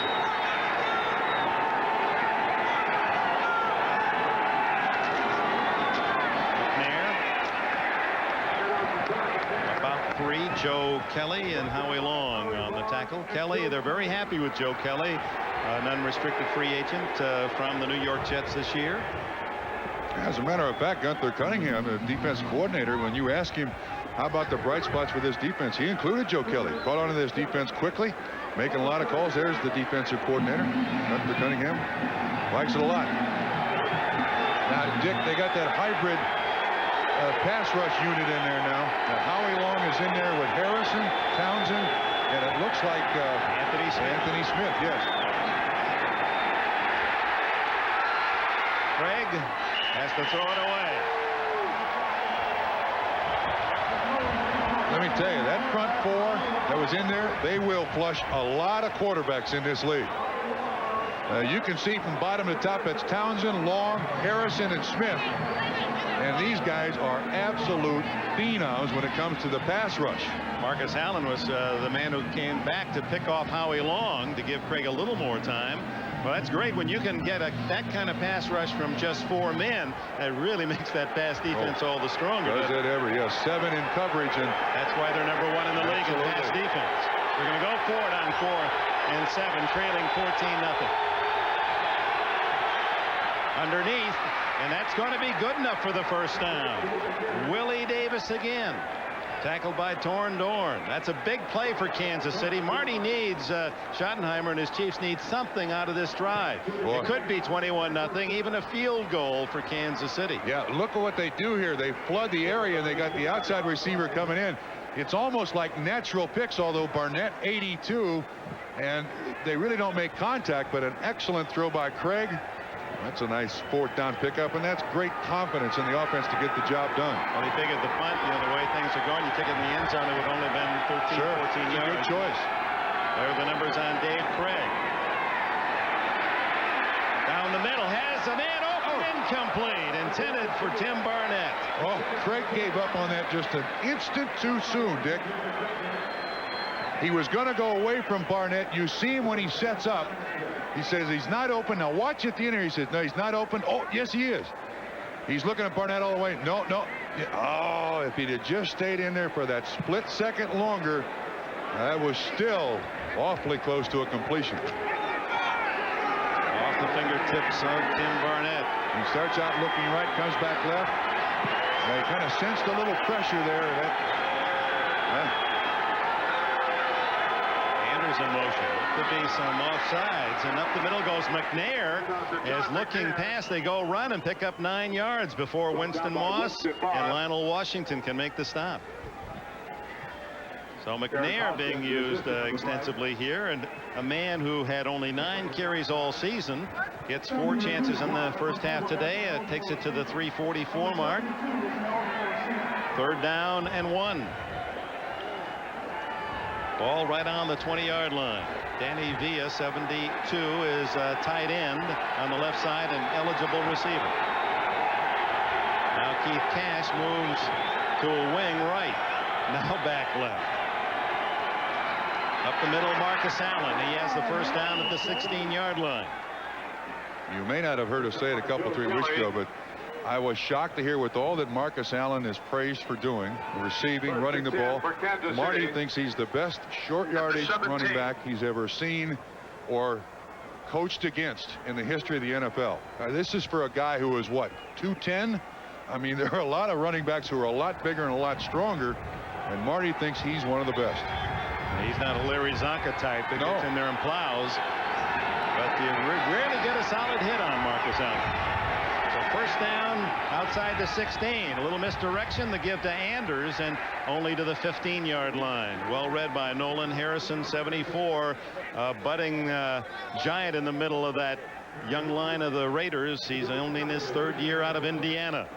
Joe Kelly and Howie Long on the tackle. Kelly, they're very happy with Joe Kelly, an unrestricted free agent from the New York Jets this year. As a matter of fact, Gunther Cunningham, the defense coordinator, when you ask him how about the bright spots for this defense, he included Joe Kelly. Caught on to this defense quickly, making a lot of calls. There's the defensive coordinator. Gunther Cunningham likes it a lot. Now, Dick, they got that hybrid pass rush unit in there now. Howie Long is in there with Harrison, Townsend, and it looks like Anthony Smith, yes. Craig has to throw it away. Let me tell you, that front four that was in there, they will flush a lot of quarterbacks in this league. You can see from bottom to top, it's Townsend, Long, Harrison, and Smith. And these guys are absolute phenoms when it comes to the pass rush. Marcus Allen was the man who came back to pick off Howie Long to give Craig a little more time. Well, that's great when you can get that kind of pass rush from just 4 men. That really makes that pass defense all the stronger. Does it ever? Yes, 7 in coverage, and that's why they're number 1 in the league in pass defense. They're going to go for it on 4th and 7, trailing 14-0. Underneath, and that's going to be good enough for the first down. Willie Davis again. Tackled by Torn Dorn. That's a big play for Kansas City. Marty needs, Schottenheimer and his Chiefs need something out of this drive. Boy. It could be 21-0, even a field goal for Kansas City. Yeah, look at what they do here. They flood the area, and they got the outside receiver coming in. It's almost like natural picks, although Barnett 82, and they really don't make contact, but an excellent throw by Craig. That's a nice 4th down pickup, and that's great confidence in the offense to get the job done. Well, he figured the punt, the way things are going, you take it in the end zone, it would only been 13, 14 yards. Good choice. There are the numbers on Dave Craig. Down the middle, has a man open, incomplete, intended for Tim Barnett. Oh, Craig gave up on that just an instant too soon, Dick. He was going to go away from Barnett. You see him when he sets up. He says he's not open. Now watch at the end here. He says, no, he's not open. Oh, yes, he is. He's looking at Barnett all the way. No. Oh, if he'd have just stayed in there for that split second longer, that was still awfully close to a completion. Off the fingertips of Tim Barnett. He starts out looking right, comes back left. They kind of sensed a little pressure there. In motion. Could be some offsides, and up the middle goes McNair. As looking past, they go run and pick up 9 yards before Winston Moss and Lionel Washington can make the stop. So McNair being used extensively here, and a man who had only 9 carries all season gets 4 chances in the first half today. Takes it to the 3:44 mark. 3rd down and 1. Ball right on the 20-yard line. Danny Villa, 72, is tight end on the left side and eligible receiver. Now Keith Cash moves to a wing right. Now back left. Up the middle, Marcus Allen. He has the first down at the 16-yard line. You may not have heard us say it a couple, 3 weeks ago, but I was shocked to hear with all that Marcus Allen is praised for doing, receiving, running the ball. Marty thinks he's the best short yardage running back he's ever seen or coached against in the history of the NFL. This is for a guy who was, what, 210? I mean, there are a lot of running backs who are a lot bigger and a lot stronger, and Marty thinks he's one of the best. He's not a Larry Zonka type that gets in there and plows, but you rarely get a solid hit on Marcus Allen. So first down outside the 16. A little misdirection, the give to Anders, and only to the 15-yard line. Well read by Nolan Harrison, 74, budding giant in the middle of that young line of the Raiders. He's only in his 3rd year out of Indiana.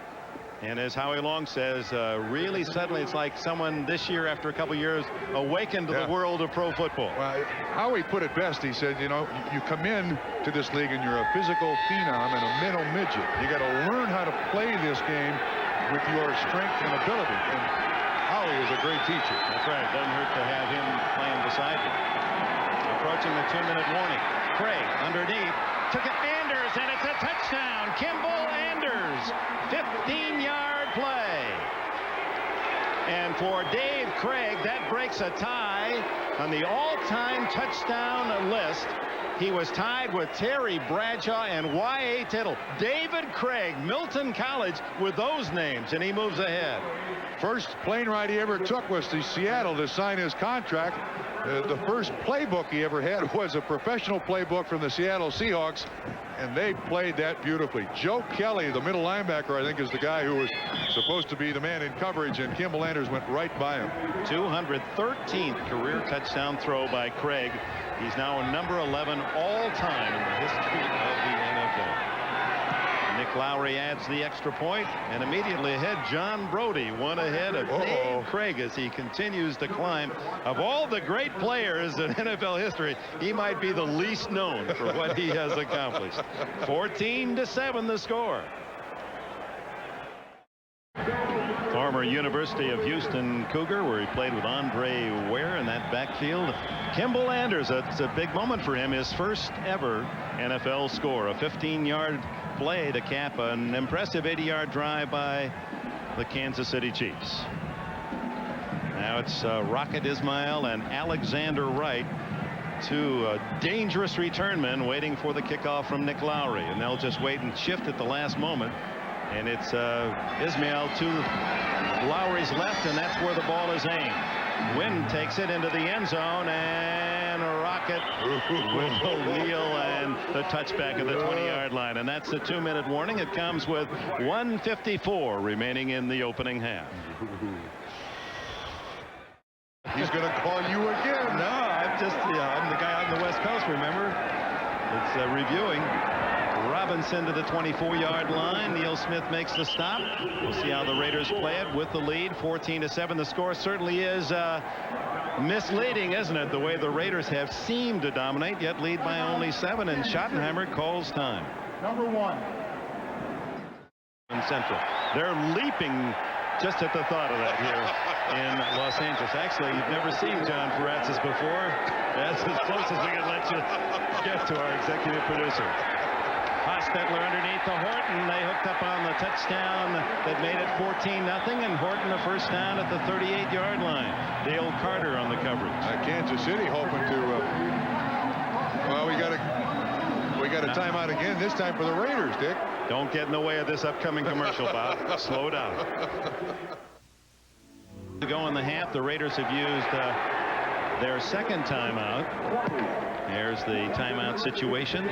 And as Howie Long says, really suddenly it's like someone this year, after a couple years, awakened to the world of pro football. Well, Howie put it best. He said, you know, you come in to this league and you're a physical phenom and a mental midget. You got to learn how to play this game with your strength and ability. And Howie is a great teacher. That's right. It doesn't hurt to have him playing beside you. Approaching the 2-minute warning. Craig underneath. Took it Anders, and it's a touchdown. Kimball Anders, 15-yard play. And for Dave Craig, that breaks a tie on the all-time touchdown list. He was tied with Terry Bradshaw and Y.A. Tittle. David Craig, Milton College, with those names, and he moves ahead. First plane ride he ever took was to Seattle to sign his contract. The first playbook he ever had was a professional playbook from the Seattle Seahawks, and they played that beautifully. Joe Kelly, the middle linebacker, I think is the guy who was supposed to be the man in coverage, and Kimball Anders went right by him. 213th career touchdown throw by Craig. He's now a number 11 all-time in the history of the NFL. Nick Lowry adds the extra point, and immediately ahead, John Brody, one ahead of Dave Craig as he continues to climb. Of all the great players in NFL history, he might be the least known for what he has accomplished. 14-7 the score. Former University of Houston Cougar, where he played with Andre Ware in that backfield. Kimball Anders, it's a big moment for him, his first ever NFL score, a 15-yard play to cap an impressive 80-yard drive by the Kansas City Chiefs. Now it's Rocket Ismail and Alexander Wright, two dangerous return men waiting for the kickoff from Nick Lowry, and they'll just wait and shift at the last moment. And it's Ismail to Lowry's left, and that's where the ball is aimed. Wynn takes it into the end zone, and Rocket will kneel, and the touchback at the 20-yard line. And that's the 2-minute warning. It comes with 1:54 remaining in the opening half. He's going to call you again. No, I'm the guy out on the West Coast, remember? It's reviewing. Robinson to the 24-yard line. Neil Smith makes the stop. We'll see how the Raiders play it with the lead. 14-7. The score certainly is misleading, isn't it? The way the Raiders have seemed to dominate, yet lead by only 7. And Schottenheimer calls time. Number 1. In Central. They're leaping just at the thought of that here in Los Angeles. Actually, you've never seen John Faratzis before. That's as close as we can let you get to our executive producer. Hostetler underneath to Horton. They hooked up on the touchdown that made it 14-0, and Horton a first down at the 38-yard line. Dale Carter on the coverage. Kansas City hoping to. Well, we got a timeout again. This time for the Raiders, Dick. Don't get in the way of this upcoming commercial, Bob. Slow down. To go in the half, the Raiders have used their second timeout. There's the timeout situation.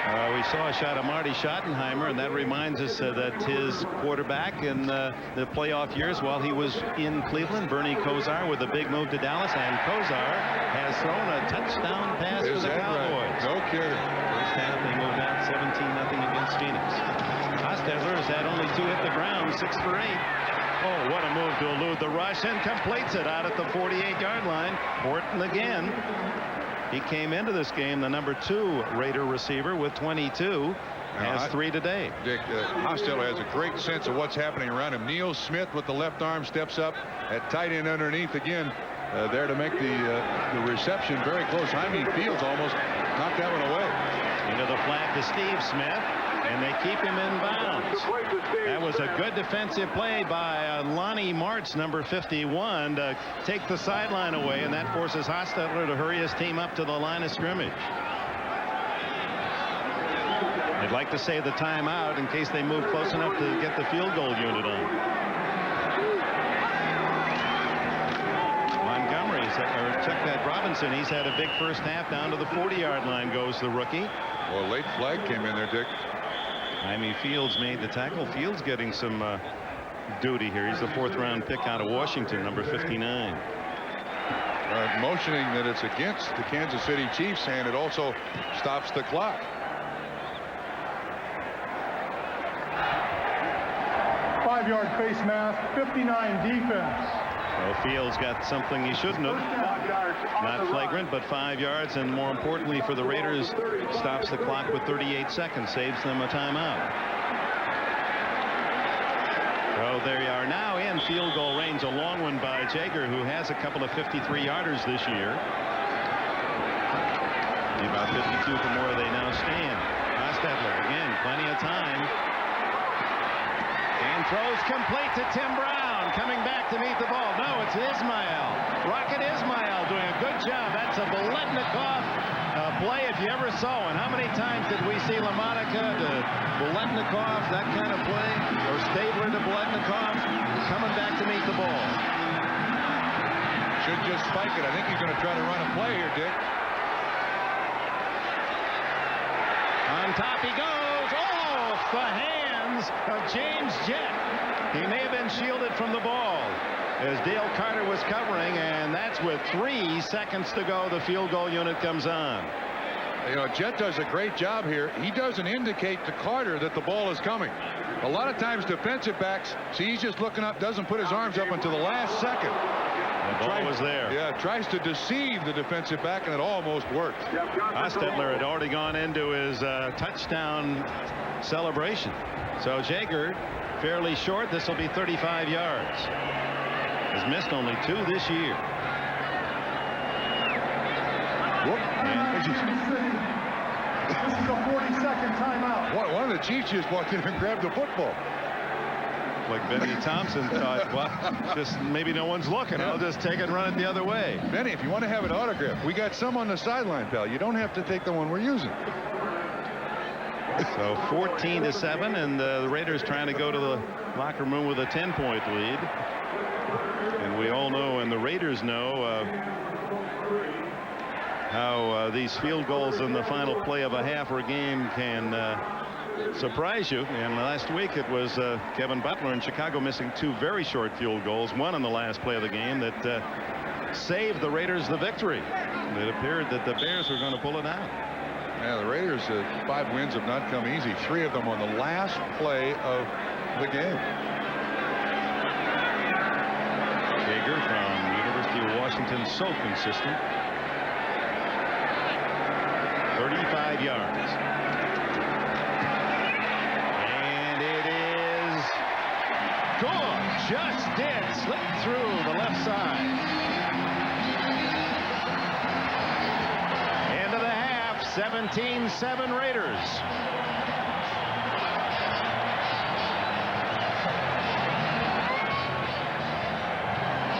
We saw a shot of Marty Schottenheimer, and that reminds us that his quarterback in the playoff years while he was in Cleveland, Bernie Kosar, with a big move to Dallas, and Kosar has thrown a touchdown pass to the Cowboys. No kidding. First half, they moved out 17-0 against Phoenix. Hostetler has had only 2 hit the ground, 6 for 8. Oh, what a move to elude the rush, and completes it out at the 48-yard line. Horton again. He came into this game the number 2 Raider receiver with 22. Has 3 today. Dick, Hostetler has a great sense of what's happening around him. Neil Smith with the left arm steps up at tight end underneath again. There to make the reception very close. Jaime Fields almost knocked that one away. Into the flat to Steve Smith, and they keep him in bounds. That was a good defensive play by Lonnie Marts, number 51, to take the sideline away, and that forces Hostetler to hurry his team up to the line of scrimmage. They'd like to save the timeout in case they move close enough to get the field goal unit on. Check that Robinson. He's had a big first half. Down to the 40-yard line goes the rookie. Well, late flag came in there, Dick. Jaime Fields made the tackle. Fields getting some duty here. He's the 4th-round pick out of Washington, number 59. Motioning that it's against the Kansas City Chiefs, and it also stops the clock. Five-yard face mask, 59 defense. Well, Fields got something he shouldn't have. Not flagrant, but 5 yards, and more importantly for the Raiders, stops the clock with 38 seconds, saves them a timeout. So there you are now in field goal range. A long one by Jaeger, who has a couple of 53-yarders this year. About 52 from where they now stand. Hostetler again, plenty of time. And throws complete to Tim Brown, coming back to meet the ball. No, it's Ismail. Rocket Ismail doing a good job. That's a Biletnikoff play if you ever saw one. How many times did we see LaMonica to Biletnikoff, that kind of play? Or Stabler to Biletnikoff, coming back to meet the ball. Should just spike it. I think he's going to try to run a play here, Dick. On top he goes. Oh, it's the hands of James Jett. He may have been shielded from the ball as Dale Carter was covering, and that's with 3 seconds to go. The field goal unit comes on. You know, Jett does a great job here. He doesn't indicate to Carter that the ball is coming. A lot of times defensive backs, see, he's just looking up, doesn't put his arms up until the last second. The ball was there. Yeah, tries to deceive the defensive back, and it almost worked. Hostetler had already gone into his touchdown celebration. So Jaeger fairly short. This will be 35 yards. Has missed only 2 this year. Whoop. This is a 40-second timeout. One of the Chiefs just walked in and grabbed the football. Like Benny Thompson thought, well, just maybe no one's looking. I'll just take it and run it the other way. Benny, if you want to have an autograph, we got some on the sideline, pal. You don't have to take the one we're using. So 14-7, and the Raiders trying to go to the locker room with a 10-point lead. And we all know, and the Raiders know, how these field goals in the final play of a half or a game can surprise you. And last week it was Kevin Butler in Chicago missing 2 very short field goals, one on the last play of the game that saved the Raiders the victory. It appeared that the Bears were going to pull it out. Yeah, the Raiders' 5 wins have not come easy. 3 of them on the last play of the game. Jaeger from the University of Washington, so consistent. 35 yards. And it is good. Just did slip through the left side. End of the half, 17-7 Raiders.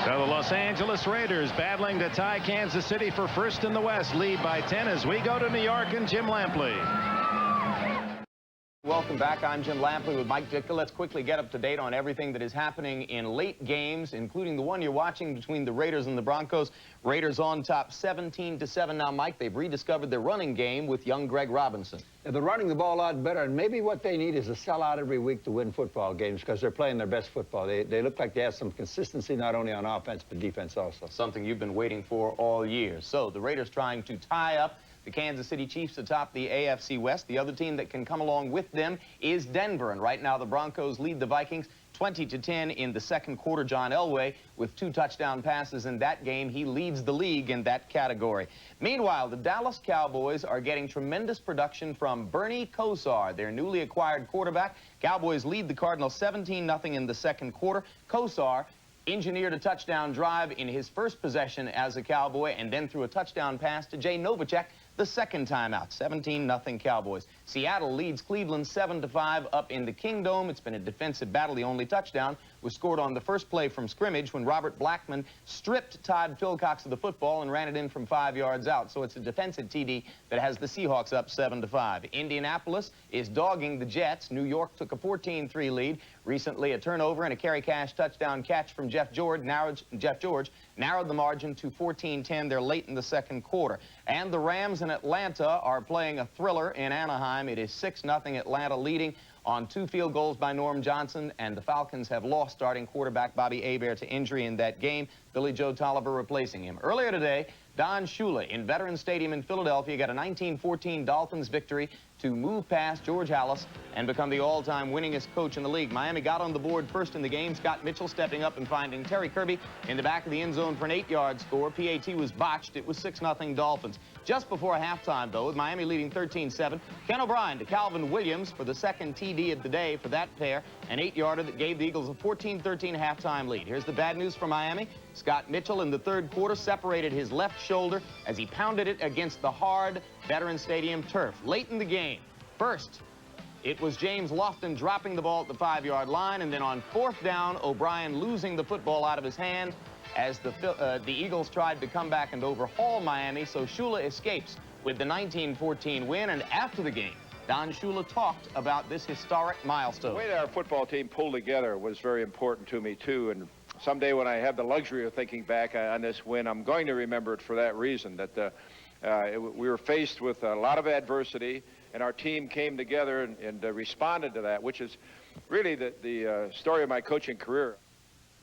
So the Los Angeles Raiders battling to tie Kansas City for first in the West, lead by 10 as we go to New York and Jim Lampley. Welcome back. I'm Jim Lampley with Mike Ditka. Let's quickly get up to date on everything that is happening in late games, including the one you're watching between the Raiders and the Broncos. Raiders on top 17-7 now, Mike. They've rediscovered their running game with young Greg Robinson. Yeah, they're running the ball a lot better, and maybe what they need is a sellout every week to win football games because they're playing their best football. They look like they have some consistency not only on offense but defense also. Something you've been waiting for all year. So the Raiders trying to tie up the Kansas City Chiefs atop the AFC West. The other team that can come along with them is Denver. And right now the Broncos lead the Vikings 20-10 in the second quarter. John Elway with 2 touchdown passes in that game. He leads the league in that category. Meanwhile, the Dallas Cowboys are getting tremendous production from Bernie Kosar, their newly acquired quarterback. Cowboys lead the Cardinals 17-0 in the second quarter. Kosar engineered a touchdown drive in his first possession as a Cowboy and then threw a touchdown pass to Jay Novacek the second time out. 17-0 Cowboys. Seattle leads Cleveland 7-5 up in the Kingdome. It's been a defensive battle. The only touchdown was scored on the first play from scrimmage when Robert Blackman stripped Todd Philcox of the football and ran it in from 5 yards out. So it's a defensive TD that has the Seahawks up 7-5. Indianapolis is dogging the Jets. New York took a 14-3 lead. Recently, a turnover and a Kerry Cash touchdown catch from Jeff George narrowed the margin to 14-10. They're late in the second quarter. And the Rams in Atlanta are playing a thriller in Anaheim. It is 6-0 Atlanta, leading on 2 field goals by Norm Johnson, and the Falcons have lost starting quarterback Bobby Hebert to injury in that game. Billy Joe Tolliver replacing him. Earlier today, Don Shula in Veterans Stadium in Philadelphia got a 19-14 Dolphins victory to move past George Halas and become the all-time winningest coach in the league. Miami got on the board first in the game. Scott Mitchell stepping up and finding Terry Kirby in the back of the end zone for an 8-yard score. PAT was botched. It was 6-0 Dolphins. Just before halftime, though, with Miami leading 13-7, Ken O'Brien to Calvin Williams for the second TD of the day for that pair, an 8-yarder that gave the Eagles a 14-13 halftime lead. Here's the bad news for Miami. Scott Mitchell in the third quarter separated his left shoulder as he pounded it against the hard Veterans Stadium turf. Late in the game, first, it was James Lofton dropping the ball at the 5-yard line, and then on 4th down, O'Brien losing the football out of his hand as the Eagles tried to come back and overhaul Miami. So Shula escapes with the 19-14 win, and after the game, Don Shula talked about this historic milestone. The way that our football team pulled together was very important to me, too, and someday when I have the luxury of thinking back on this win, I'm going to remember it for that reason, that we were faced with a lot of adversity, and our team came together and responded to that, which is really the story of my coaching career.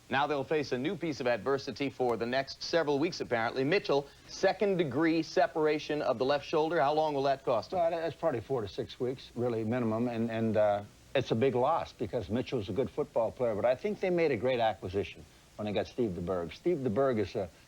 Now they'll face a new piece of adversity for the next several weeks, apparently. Mitchell, second-degree separation of the left shoulder. How long will that cost him? Well, that's probably 4 to 6 weeks, really, minimum, and it's a big loss because Mitchell's a good football player, but I think they made a great acquisition when they got Steve DeBerg. Steve DeBerg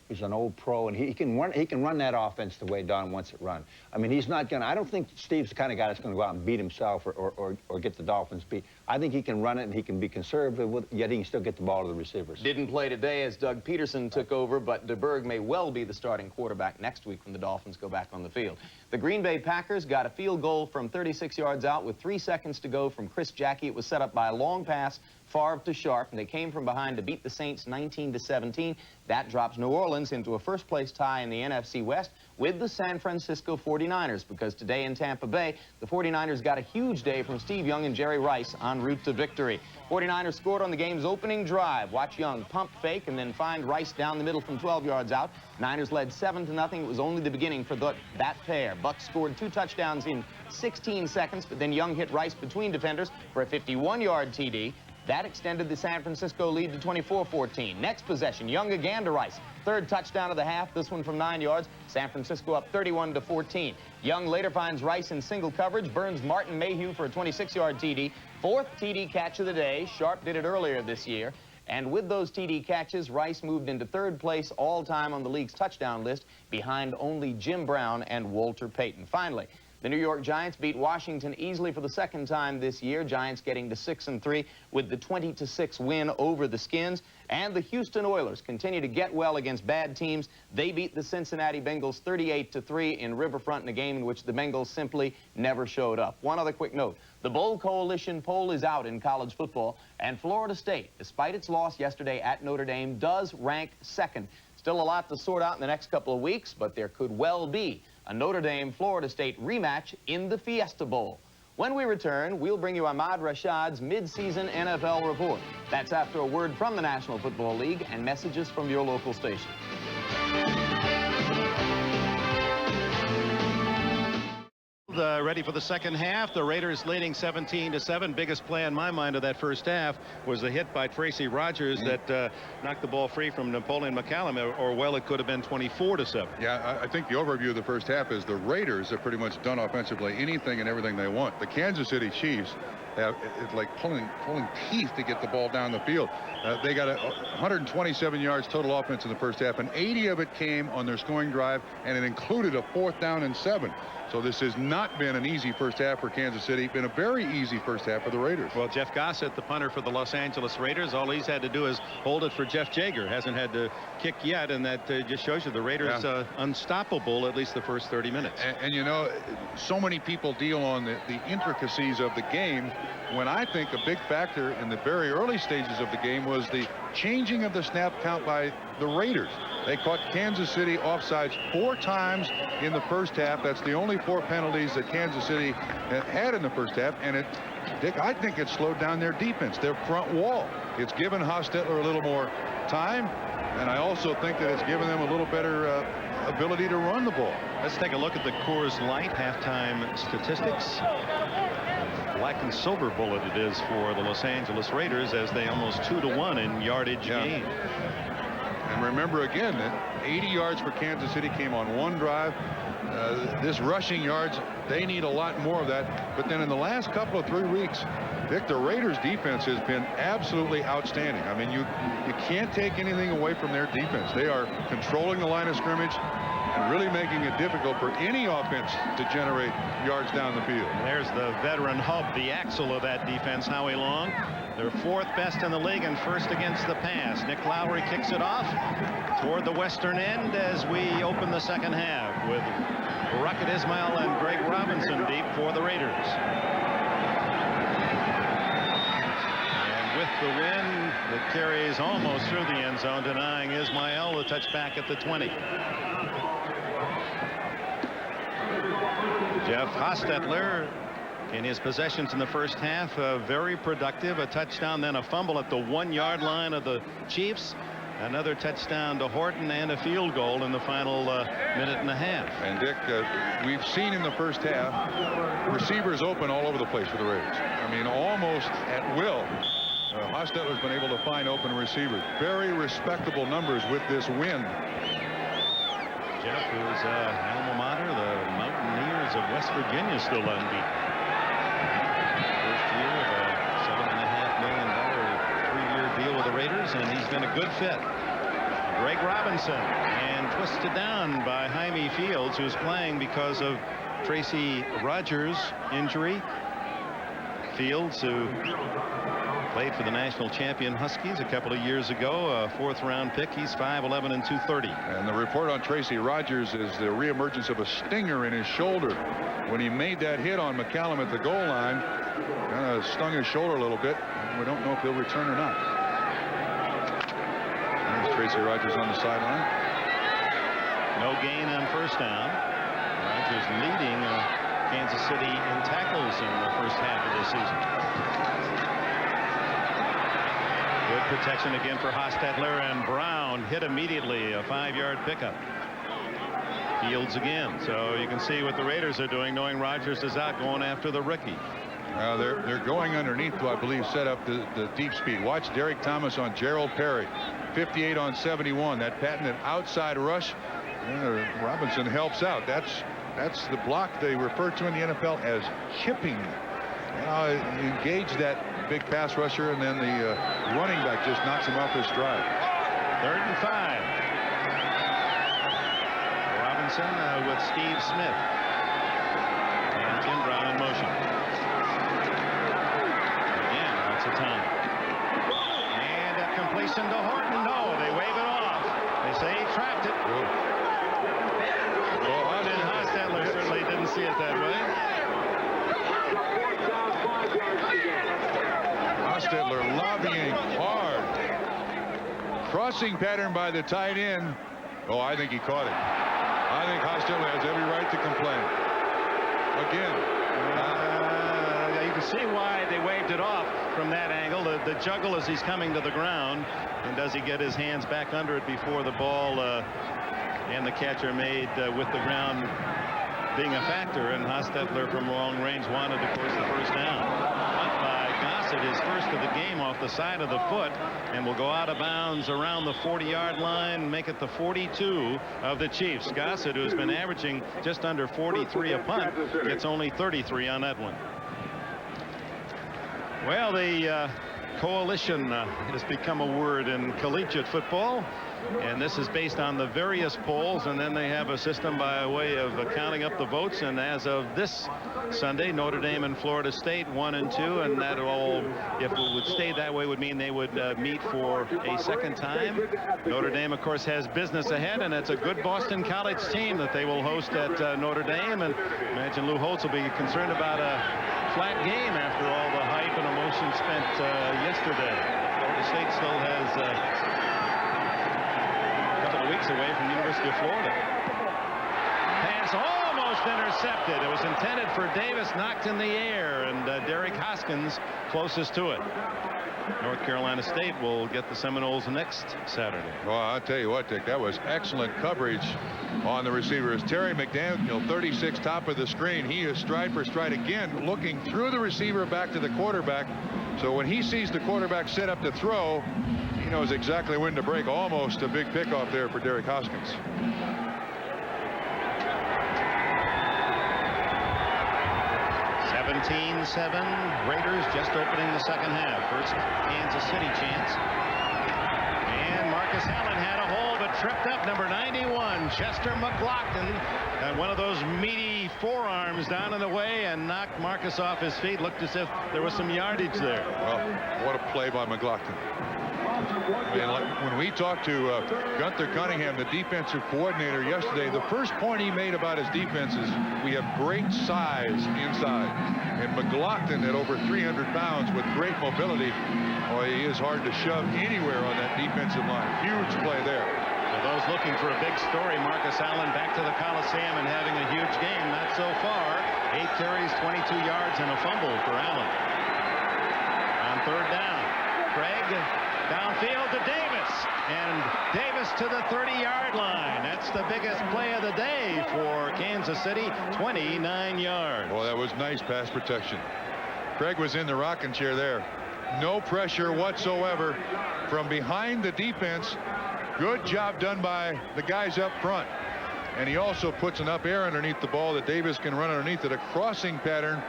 is an old pro, and he can run that offense the way Don wants it run. I mean, he's not gonna. I don't think Steve's the kind of guy that's going to go out and beat himself or get the Dolphins beat. I think he can run it and he can be conservative, yet he can still get the ball to the receivers. Didn't play today as Doug Peterson took over, but DeBerg may well be the starting quarterback next week when the Dolphins go back on the field. The Green Bay Packers got a field goal from 36 yards out with 3 seconds to go from Chris Jackie. It was set up by a long pass, Favre to Sharp, and they came from behind to beat the Saints 19-17. That drops New Orleans into a first-place tie in the NFC West with the San Francisco 49ers, because today in Tampa Bay, the 49ers got a huge day from Steve Young and Jerry Rice en route to victory. 49ers scored on the game's opening drive. Watch Young pump fake and then find Rice down the middle from 12 yards out. Niners led 7-0. It was only the beginning for that pair. Bucks scored 2 touchdowns in 16 seconds, but then Young hit Rice between defenders for a 51-yard TD. That extended the San Francisco lead to 24-14. Next possession, Young again to Rice. Third touchdown of the half, this one from 9 yards. San Francisco up 31-14. Young later finds Rice in single coverage, burns Martin Mayhew for a 26-yard TD. 4th TD catch of the day. Sharp did it earlier this year. And with those TD catches, Rice moved into 3rd place all-time on the league's touchdown list, behind only Jim Brown and Walter Payton. Finally, the New York Giants beat Washington easily for the 2nd time this year. Giants getting to 6-3 with the 20-6 win over the Skins. And the Houston Oilers continue to get well against bad teams. They beat the Cincinnati Bengals 38-3 in Riverfront in a game in which the Bengals simply never showed up. One other quick note. The Bowl Coalition poll is out in college football, and Florida State, despite its loss yesterday at Notre Dame, does rank 2nd. Still a lot to sort out in the next couple of weeks, but there could well be a Notre Dame-Florida State rematch in the Fiesta Bowl. When we return, we'll bring you Ahmad Rashad's mid-season NFL report. That's after a word from the National Football League and messages from your local station. Ready for the second half. The Raiders leading 17-7. Biggest play in my mind of that first half was the hit by Tracy Rogers that knocked the ball free from Napoleon McCallum, or well, it could have been 24-7. Yeah, I think the overview of the first half is the Raiders have pretty much done offensively anything and everything they want. The Kansas City Chiefs it's like pulling teeth to get the ball down the field. They got 127 yards total offense in the first half, and 80 of it came on their scoring drive, and it included a 4th down and 7. So this has not been an easy first half for Kansas City. Been a very easy first half for the Raiders. Well, Jeff Gossett, the punter for the Los Angeles Raiders, all he's had to do is hold it for Jeff Jager. Hasn't had to kick yet, and that just shows you the Raiders unstoppable at least the first 30 minutes. And you know, so many people deal on the intricacies of the game. when I think a big factor in the very early stages of the game was the changing of the snap count by the Raiders. They caught Kansas City offsides 4 times in the first half. That's the only 4 penalties that Kansas City had in the first half. And Dick, I think it slowed down their defense, their front wall. It's given Hostetler a little more time. And I also think that it's given them a little better ability to run the ball. Let's take a look at the Coors Light halftime statistics. Black and silver bullet it is for the Los Angeles Raiders as they almost 2-to-1 in yardage gain. And remember again that 80 yards for Kansas City came on 1 drive. This rushing yards, they need a lot more of that. But then in the last couple of 3 weeks, Vic, the Raiders defense has been absolutely outstanding. I mean, you can't take anything away from their defense. They are controlling the line of scrimmage and really making it difficult for any offense to generate yards down the field. There's the veteran hub, the axle of that defense, Howie Long. They're 4th best in the league and 1st against the pass. Nick Lowry kicks it off toward the western end as we open the second half with Rocket Ismail and Greg Robinson deep for the Raiders. And with the wind that carries almost through the end zone, denying Ismail the touchback at the 20. Jeff Hostetler in his possessions in the first half, very productive. A touchdown, then a fumble at the 1-yard line of the Chiefs. Another touchdown to Horton and a field goal in the final minute and a half. And Dick, we've seen in the first half receivers open all over the place for the Raiders. I mean, almost at will. Hostetler's been able to find open receivers. Very respectable numbers with this wind. Jeff, whose alma mater, the Mountaineers of West Virginia, still unbeaten. First year of a $7.5 million 3-year deal with the Raiders, and he's been a good fit. Greg Robinson, and twisted down by Jaime Fields, who's playing because of Tracy Rogers' injury. Fields, who played for the national champion Huskies a couple of years ago, a 4th-round pick. He's 5'11" and 230. And the report on Tracy Rogers is the reemergence of a stinger in his shoulder. When he made that hit on McCallum at the goal line, kind of stung his shoulder a little bit. We don't know if he'll return or not. There's Tracy Rogers on the sideline. No gain on first down. Rogers leading Kansas City in tackles in the first half of the season. Good protection again for Hostetler, and Brown hit immediately, a 5-yard pickup. Fields again. So you can see what the Raiders are doing, knowing Rogers is out, going after the rookie. They're going underneath to, I believe, set up the deep speed. Watch Derek Thomas on Gerald Perry. 58 on 71. That patented outside rush. Robinson helps out. That's the block they refer to in the NFL as chipping. You engage that big pass rusher, and then the running back just knocks him off his stride. 3rd and 5. Robinson with Steve Smith. And Tim Brown in motion. Again, lots of time. And a completion to Horton. No, they wave it off. They say he trapped it. And Hostetler certainly didn't see it that way. Hostetler lobbying hard. Crossing pattern by the tight end. Oh, I think he caught it. I think Hostetler has every right to complain. Again. You can see why they waved it off from that angle. The juggle as he's coming to the ground. And does he get his hands back under it before the ball and the catcher made with the ground being a factor? And Hostetler from long range wanted, of course, the first down. Gossett, his first of the game, off the side of the foot, and will go out of bounds around the 40-yard line, make it the 42 of the Chiefs. Gossett, who's been averaging just under 43 a punt, gets only 33 on that one. Well, the coalition has become a word in collegiate football, and this is based on the various polls, and then they have a system by way of counting up the votes. And as of this Sunday, Notre Dame and Florida State 1 and 2, and that all, if it would stay that way, would mean they would meet for a second time. Notre Dame, of course, has business ahead, and it's a good Boston College team that they will host at Notre Dame. And imagine Lou Holtz will be concerned about a flat game after all the hype and emotion spent yesterday. Florida State still has a couple of weeks away from the University of Florida. Pass almost intercepted. It was intended for Davis, knocked in the air, and Derek Hoskins closest to it. North Carolina State will get the Seminoles next Saturday. Well, I'll tell you what, Dick, that was excellent coverage on the receivers. Terry McDaniel, 36, top of the screen. He is stride for stride again, looking through the receiver back to the quarterback. So when he sees the quarterback set up to throw, he knows exactly when to break. Almost a big pickoff there for Derek Hoskins. 17-7. Raiders just opening the second half. First Kansas City chance. And Marcus Allen had a hole but tripped up. Number 91, Chester McLaughlin, and one of those meaty forearms down in the way and knocked Marcus off his feet. Looked as if there was some yardage there. Well, what a play by McLaughlin. And when we talked to Gunther Cunningham, the defensive coordinator, yesterday, the first point he made about his defense is we have great size inside. And McLaughlin at over 300 pounds with great mobility, boy, he is hard to shove anywhere on that defensive line. Huge play there. For those looking for a big story, Marcus Allen back to the Coliseum and having a huge game. Not so far. 8 carries, 22 yards, and a fumble for Allen. On third down, Craig downfield to Davis, and Davis to the 30-yard line. That's the biggest play of the day for Kansas City, 29 yards. Well, that was nice pass protection. Craig was in the rocking chair there. No pressure whatsoever from behind the defense. Good job done by the guys up front. And he also puts enough air underneath the ball that Davis can run underneath it. A crossing pattern.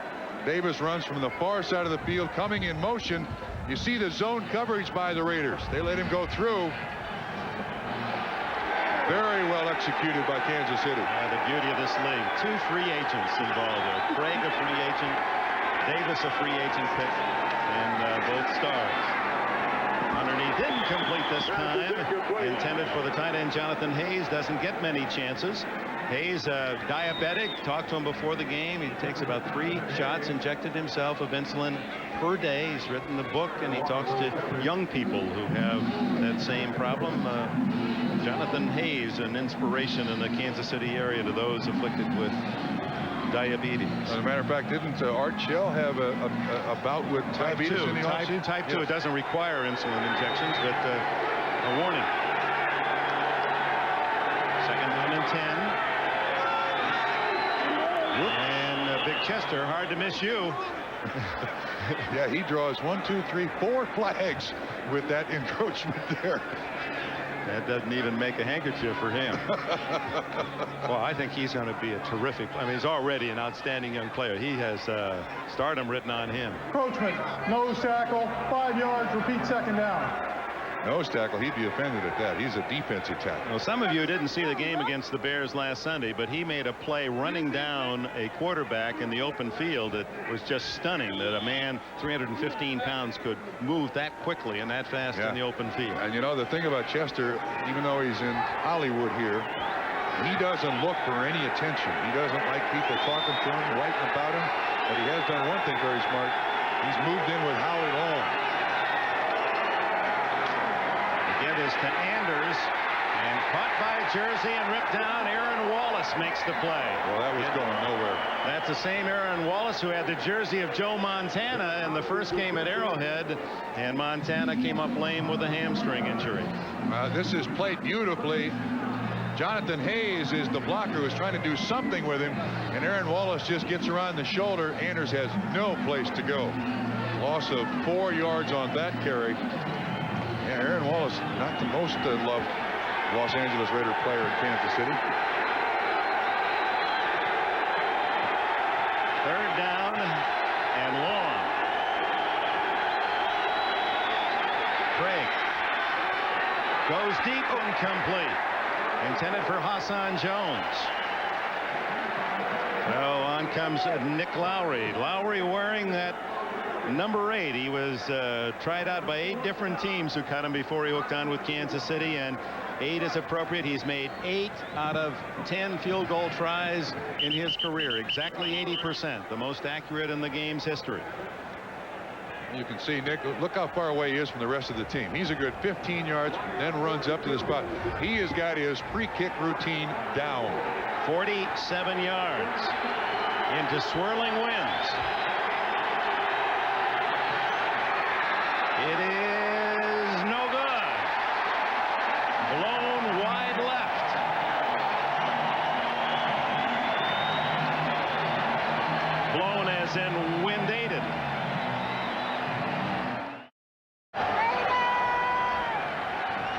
Davis runs from the far side of the field, coming in motion. You see the zone coverage by the Raiders. They let him go through. Very well executed by Kansas City. The beauty of this league. 2 free agents involved there. Craig a free agent, Davis a free agent pick, and both stars. Underneath, incomplete this time. Intended for the tight end Jonathan Hayes. Doesn't get many chances. Hayes, diabetic. Talked to him before the game. He takes about 3 shots, injected himself of insulin per day. He's written the book, and he talks to young people who have that same problem. Jonathan Hayes, an inspiration in the Kansas City area to those afflicted with diabetes. As a matter of fact, didn't Art Shell have a bout with diabetes in the offseason? Type 2. Yes. It doesn't require insulin injections, but a warning. Second down and 10. And Big Chester, hard to miss you. Yeah, he draws 1, 2, 3, 4 flags with that encroachment there. That doesn't even make a handkerchief for him. Well, I think he's going to be a terrific. I mean, he's already an outstanding young player. He has stardom written on him. Encroachment, nose tackle, 5 yards, repeat second down. Nose tackle, he'd be offended at that. He's a defensive tackle. Well, some of you didn't see the game against the Bears last Sunday, but he made a play running down a quarterback in the open field. It was just stunning that a man 315 pounds could move that quickly and that fast in the open field. And you know, the thing about Chester, even though he's in Hollywood here, he doesn't look for any attention. He doesn't like people talking to him, writing about him, but he has done one thing very smart. He's moved in with Howie Long. Give is to Anders, and caught by Jersey and ripped down. Aaron Wallace makes the play. Well, that was going nowhere. That's the same Aaron Wallace who had the jersey of Joe Montana in the first game at Arrowhead, and Montana came up lame with a hamstring injury. This is played beautifully. Jonathan Hayes is the blocker who's trying to do something with him, and Aaron Wallace just gets around the shoulder. Anders has no place to go. Loss of 4 yards on that carry. Yeah, Aaron Wallace, not the most loved Los Angeles Raider player in Kansas City. Third down and long. Craig goes deep, incomplete. Intended for Hassan Jones. So on comes Nick Lowry. Lowry wearing that number 8. He was tried out by 8 different teams who cut him before he hooked on with Kansas City, and 8 is appropriate. He's made 8 out of 10 field goal tries in his career, exactly 80%, the most accurate in the game's history. You can see, Nick, look how far away he is from the rest of the team. He's a good 15 yards, then runs up to the spot. He has got his pre-kick routine down. 47 yards into swirling winds. It is no good. Blown wide left. Blown as in wind aided.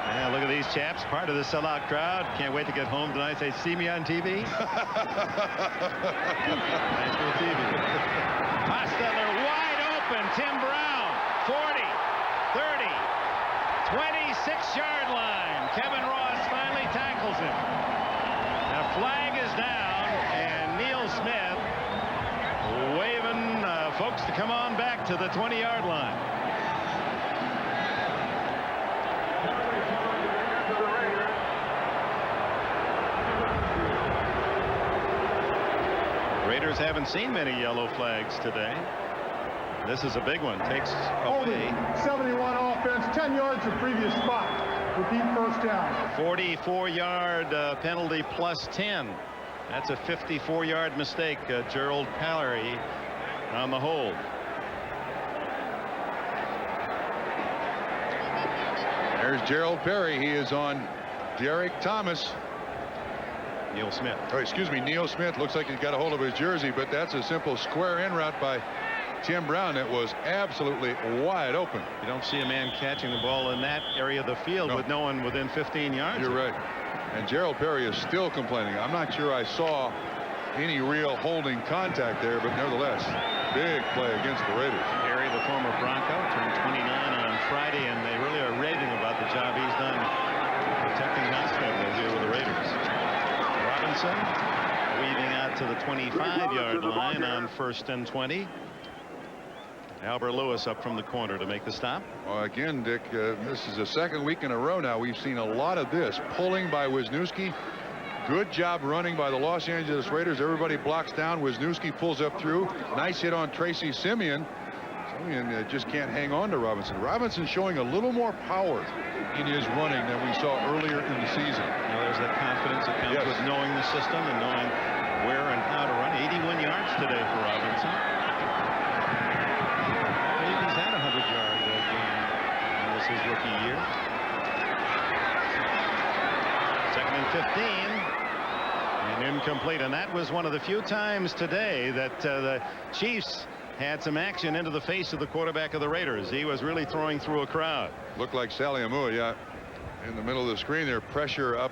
Yeah, look at these chaps, part of the sellout crowd. Can't wait to get home tonight. Say, see me on TV. Nice little TV. Hostetler wide open. Tim Brown, 40, 30, 26-yard line. Kevin Ross finally tackles him. The flag is down, and Neil Smith waving folks to come on back to the 20-yard line. Raiders haven't seen many yellow flags today. This is a big one. Takes away 71 offense, 10 yards of previous spot. Repeat first down. 44-yard penalty plus 10. That's a 54-yard mistake. Gerald Pallery on the hold. There's Gerald Perry. He is on Derek Thomas. Neil Smith. Oh, excuse me, Neil Smith. Looks like he's got a hold of his jersey, but that's a simple square in route by Tim Brown that was absolutely wide open. You don't see a man catching the ball in that area of the field with no one within 15 yards. You're right. And Gerald Perry is still complaining. I'm not sure I saw any real holding contact there, but nevertheless, big play against the Raiders. Perry, the former Bronco, turned 29 on Friday, and they really are raving about the job he's done protecting Hostetler here with the Raiders. Robinson weaving out to the 25-yard line on 1st and 20. Albert Lewis up from the corner to make the stop. Well, again, Dick, this is the second week in a row now we've seen a lot of this. Pulling by Wisniewski. Good job running by the Los Angeles Raiders. Everybody blocks down. Wisniewski pulls up through. Nice hit on Tracy Simeon. Simeon just can't hang on to Robinson. Robinson showing a little more power in his running than we saw earlier in the season. There's that confidence that comes with knowing the system and knowing where and how to run. 81 yards today for Robinson. He's had a 100-yard game in this his rookie year. 2nd and 15. And incomplete. And that was one of the few times today that the Chiefs had some action into the face of the quarterback of the Raiders. He was really throwing through a crowd. Looked like Sally Amua, yeah, in the middle of the screen there. Pressure up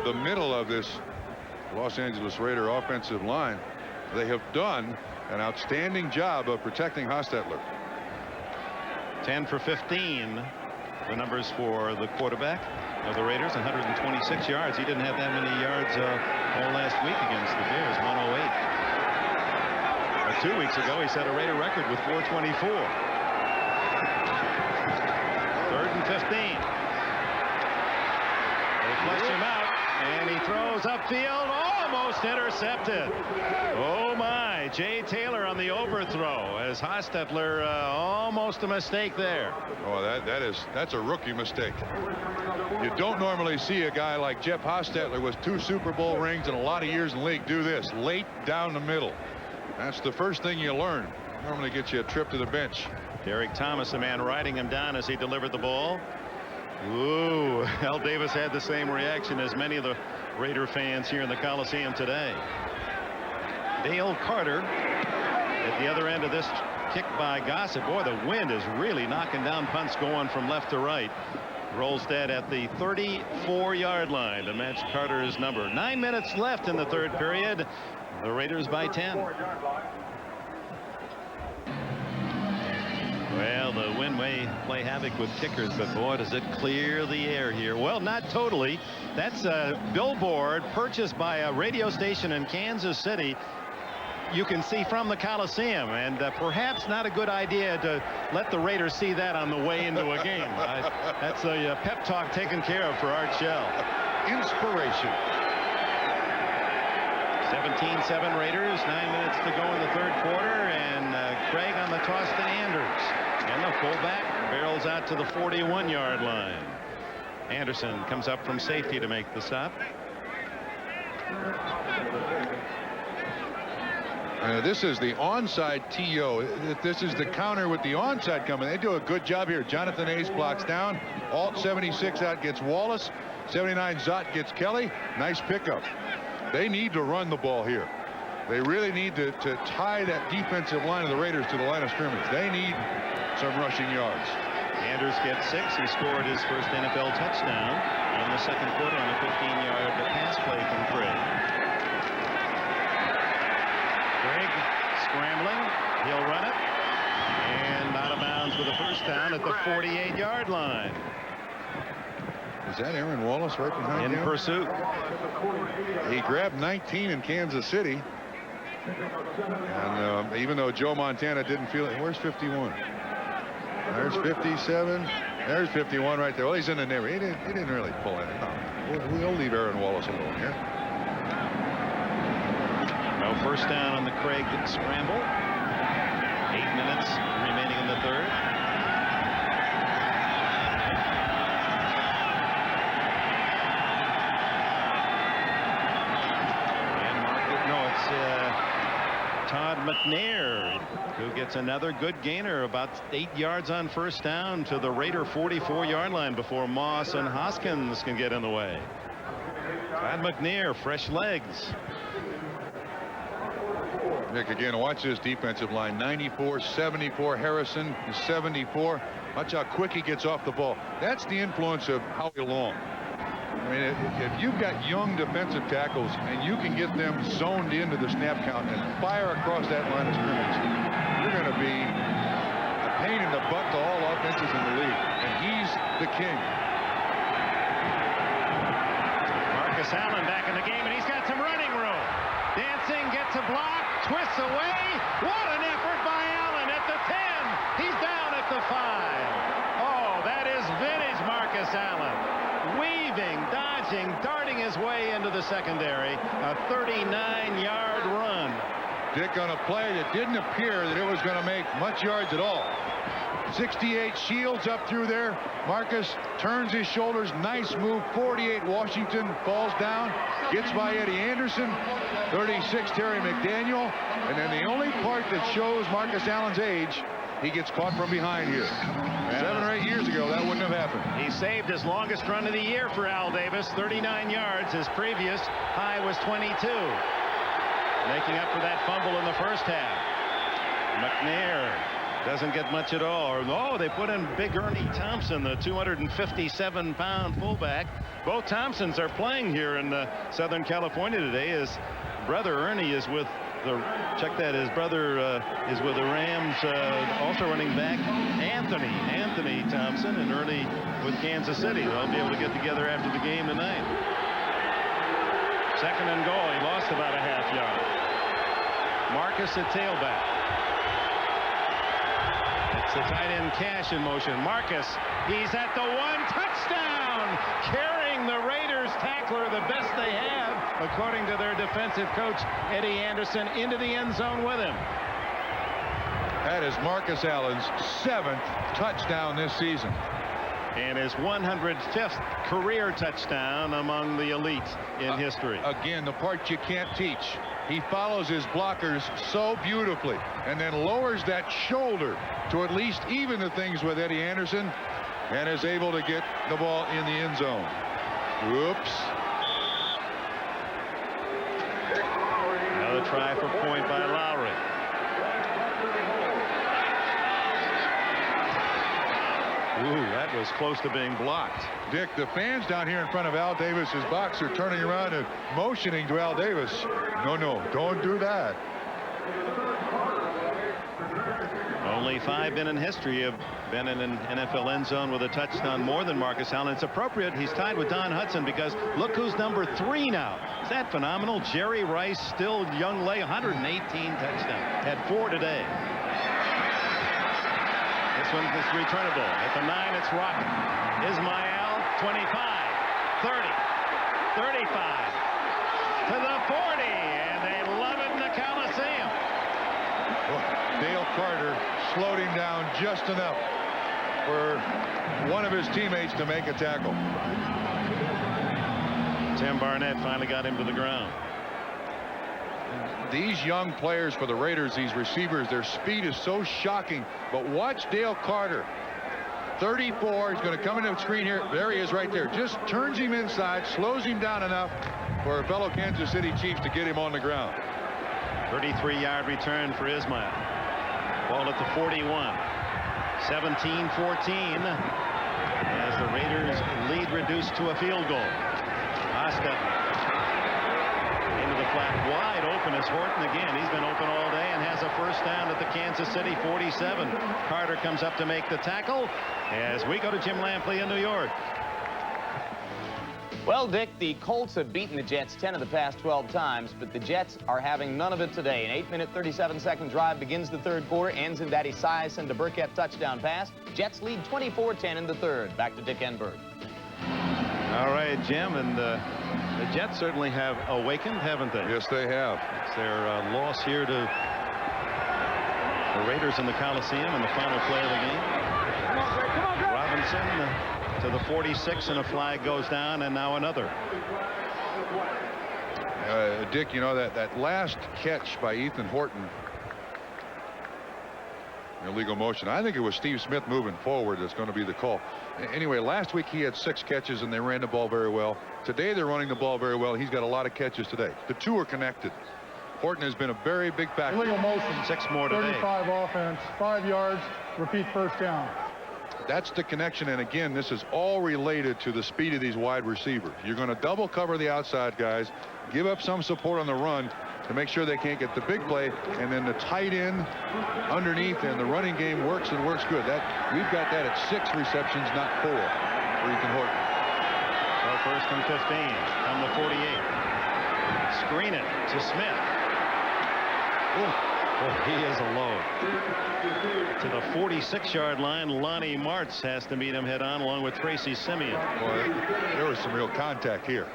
the middle of this Los Angeles Raider offensive line. They have done an outstanding job of protecting Hostetler. 10 for 15. The numbers for the quarterback of the Raiders, 126 yards. He didn't have that many yards all last week against the Bears, 108. 2 weeks ago, he set a Raider record with 424. 3rd and 15. They flush him out, and he throws upfield, almost intercepted. Oh my, Jay Taylor on the overthrow as Hostetler almost a mistake there. Oh, that's a rookie mistake. You don't normally see a guy like Jeff Hostetler with 2 Super Bowl rings and a lot of years in the league do this, late down the middle. That's the first thing you learn. Normally gets you a trip to the bench. Derek Thomas, the man riding him down as he delivered the ball. Ooh, Al Davis had the same reaction as many of the Raider fans here in the Coliseum today. Dale Carter at the other end of this kick by Gossett. Boy, the wind is really knocking down punts going from left to right. Rolls dead at the 34-yard line to match Carter's number. 9 minutes left in the 3rd period. The Raiders by 10. Well, the wind may play havoc with kickers, but boy, does it clear the air here. Well, not totally. That's a billboard purchased by a radio station in Kansas City. you can see from the Coliseum, and perhaps not a good idea to let the Raiders see that on the way into a game. That's a pep talk taken care of for Art Shell. Inspiration. 17-7 Raiders, 9 minutes to go in the third quarter, and Craig on the toss to Anders. And the fullback barrels out to the 41-yard line. Anderson comes up from safety to make the stop. This is the onside TO. This is the counter with the onside coming. They do a good job here. Jonathan Hayes blocks down. Alt 76 out gets Wallace. 79 Zott gets Kelly. Nice pickup. They need to run the ball here. They really need to tie that defensive line of the Raiders to the line of scrimmage. They need some rushing yards. Anders gets 6. He scored his first NFL touchdown in the second quarter on a 15-yard pass play from Craig. Craig scrambling. He'll run it. And out of bounds with a first down at the 48-yard line. Is that Aaron Wallace right behind him? In pursuit. He grabbed 19 in Kansas City. And even though Joe Montana didn't feel it, where's 51? There's 57. There's 51 right there. Well, he's in the neighborhood. He didn't really pull in. No. We'll leave Aaron Wallace alone here. No first down on the Craig scramble. 8 minutes remaining in the third. Todd McNair, who gets another good gainer, about 8 yards on first down to the Raider 44-yard line before Moss and Hoskins can get in the way. Todd McNair, fresh legs. Nick, again, watch this defensive line. 94, 74. Harrison is 74. Watch how quick he gets off the ball. That's the influence of Howie Long. I mean, if you've got young defensive tackles and you can get them zoned into the snap count and fire across that line of scrimmage, you're going to be a pain in the butt to all offenses in the league. And he's the king. Marcus Allen back in the game, and he's got some running room. Dancing, gets a block, twists away. What an effort by Allen at the 10. He's down at the 5. Oh, that is vintage Marcus Allen. Weaving, dodging, darting his way into the secondary. A 39-yard run. Dick on a play that didn't appear that it was going to make much yards at all. 68 Shields up through there. Marcus turns his shoulders. Nice move. 48 Washington falls down. Gets by Eddie Anderson. 36 Terry McDaniel. And then the only part that shows Marcus Allen's age, he gets caught from behind here. 7 or 8 years ago, that wouldn't have happened. He saved his longest run of the year for Al Davis, 39 yards. His previous high was 22. Making up for that fumble in the first half. McNair doesn't get much at all. Oh, they put in big Ernie Thompson, the 257-pound fullback. Both Thompsons are playing here in Southern California today. His brother Ernie is with check that, his brother is with the Rams, also running back Anthony Thompson, and Ernie with Kansas City. They'll be able to get together after the game tonight. Second and goal. He lost about a half yard. Marcus at tailback. It's the tight end Cash in motion. Marcus, he's at the 1. Touchdown, carrying the Raiders tackler, the best they have, according to their defensive coach Eddie Anderson, into the end zone with him. That is Marcus Allen's 7th touchdown this season. And his 105th career touchdown among the elite in history. Again, the part you can't teach. He follows his blockers so beautifully and then lowers that shoulder to at least even the things with Eddie Anderson, and is able to get the ball in the end zone. Whoops. Another try for point by Lowry. Ooh, that was close to being blocked. Dick, the fans down here in front of Al Davis's box are turning around and motioning to Al Davis. No, don't do that. Only 5 men in history have been in an NFL end zone with a touchdown more than Marcus Allen. It's appropriate he's tied with Don Hudson, because look who's number 3 now. Is that phenomenal? Jerry Rice, still young lay, 118 touchdowns. Had 4 today. This one is returnable. At the 9, it's Rocket. Ismael, 25, 30, 35, to the 40, and they love it in the Coliseum. Dale Carter slowed him down just enough for one of his teammates to make a tackle. Tim Barnett finally got him to the ground. These young players for the Raiders, these receivers, their speed is so shocking. But watch Dale Carter. 34, he's going to come into the screen here. There he is right there. Just turns him inside, slows him down enough for a fellow Kansas City Chiefs to get him on the ground. 33-yard return for Ismael. Ball at the 41. 17-14 as the Raiders lead reduced to a field goal. Asta into the flat, wide open is Horton again. He's been open all day and has a first down at the Kansas City 47. Carter comes up to make the tackle as we go to Jim Lampley in New York. Well, Dick, the Colts have beaten the Jets 10 of the past 12 times, but the Jets are having none of it today. An 8-minute, 37-second drive begins the third quarter, ends in that Esiason to Burkett touchdown pass. Jets lead 24-10 in the third. Back to Dick Enberg. All right, Jim, and the Jets certainly have awakened, haven't they? Yes, they have. It's their loss here to the Raiders in the Coliseum in the final play of the game. Robinson to the 46, and a flag goes down, and now another. Dick, you know, that last catch by Ethan Horton, illegal motion. I think it was Steve Smith moving forward that's going to be the call. Anyway, last week he had 6 catches and they ran the ball very well. Today they're running the ball very well. He's got a lot of catches today. The two are connected. Horton has been a very big factor. Illegal motion. 6 more today. 35 offense, 5 yards, repeat first down. That's the connection, and again, this is all related to the speed of these wide receivers. You're going to double cover the outside guys, give up some support on the run to make sure they can't get the big play, and then the tight end underneath, and the running game works and works good. We've got that at 6 receptions, not 4 for Ethan Horton. So first and 15 from the 48. Screen it to Smith. Ooh. Well, he is a load. To the 46-yard line, Lonnie Marts has to meet him head-on along with Tracy Simeon. Boy, there was some real contact here.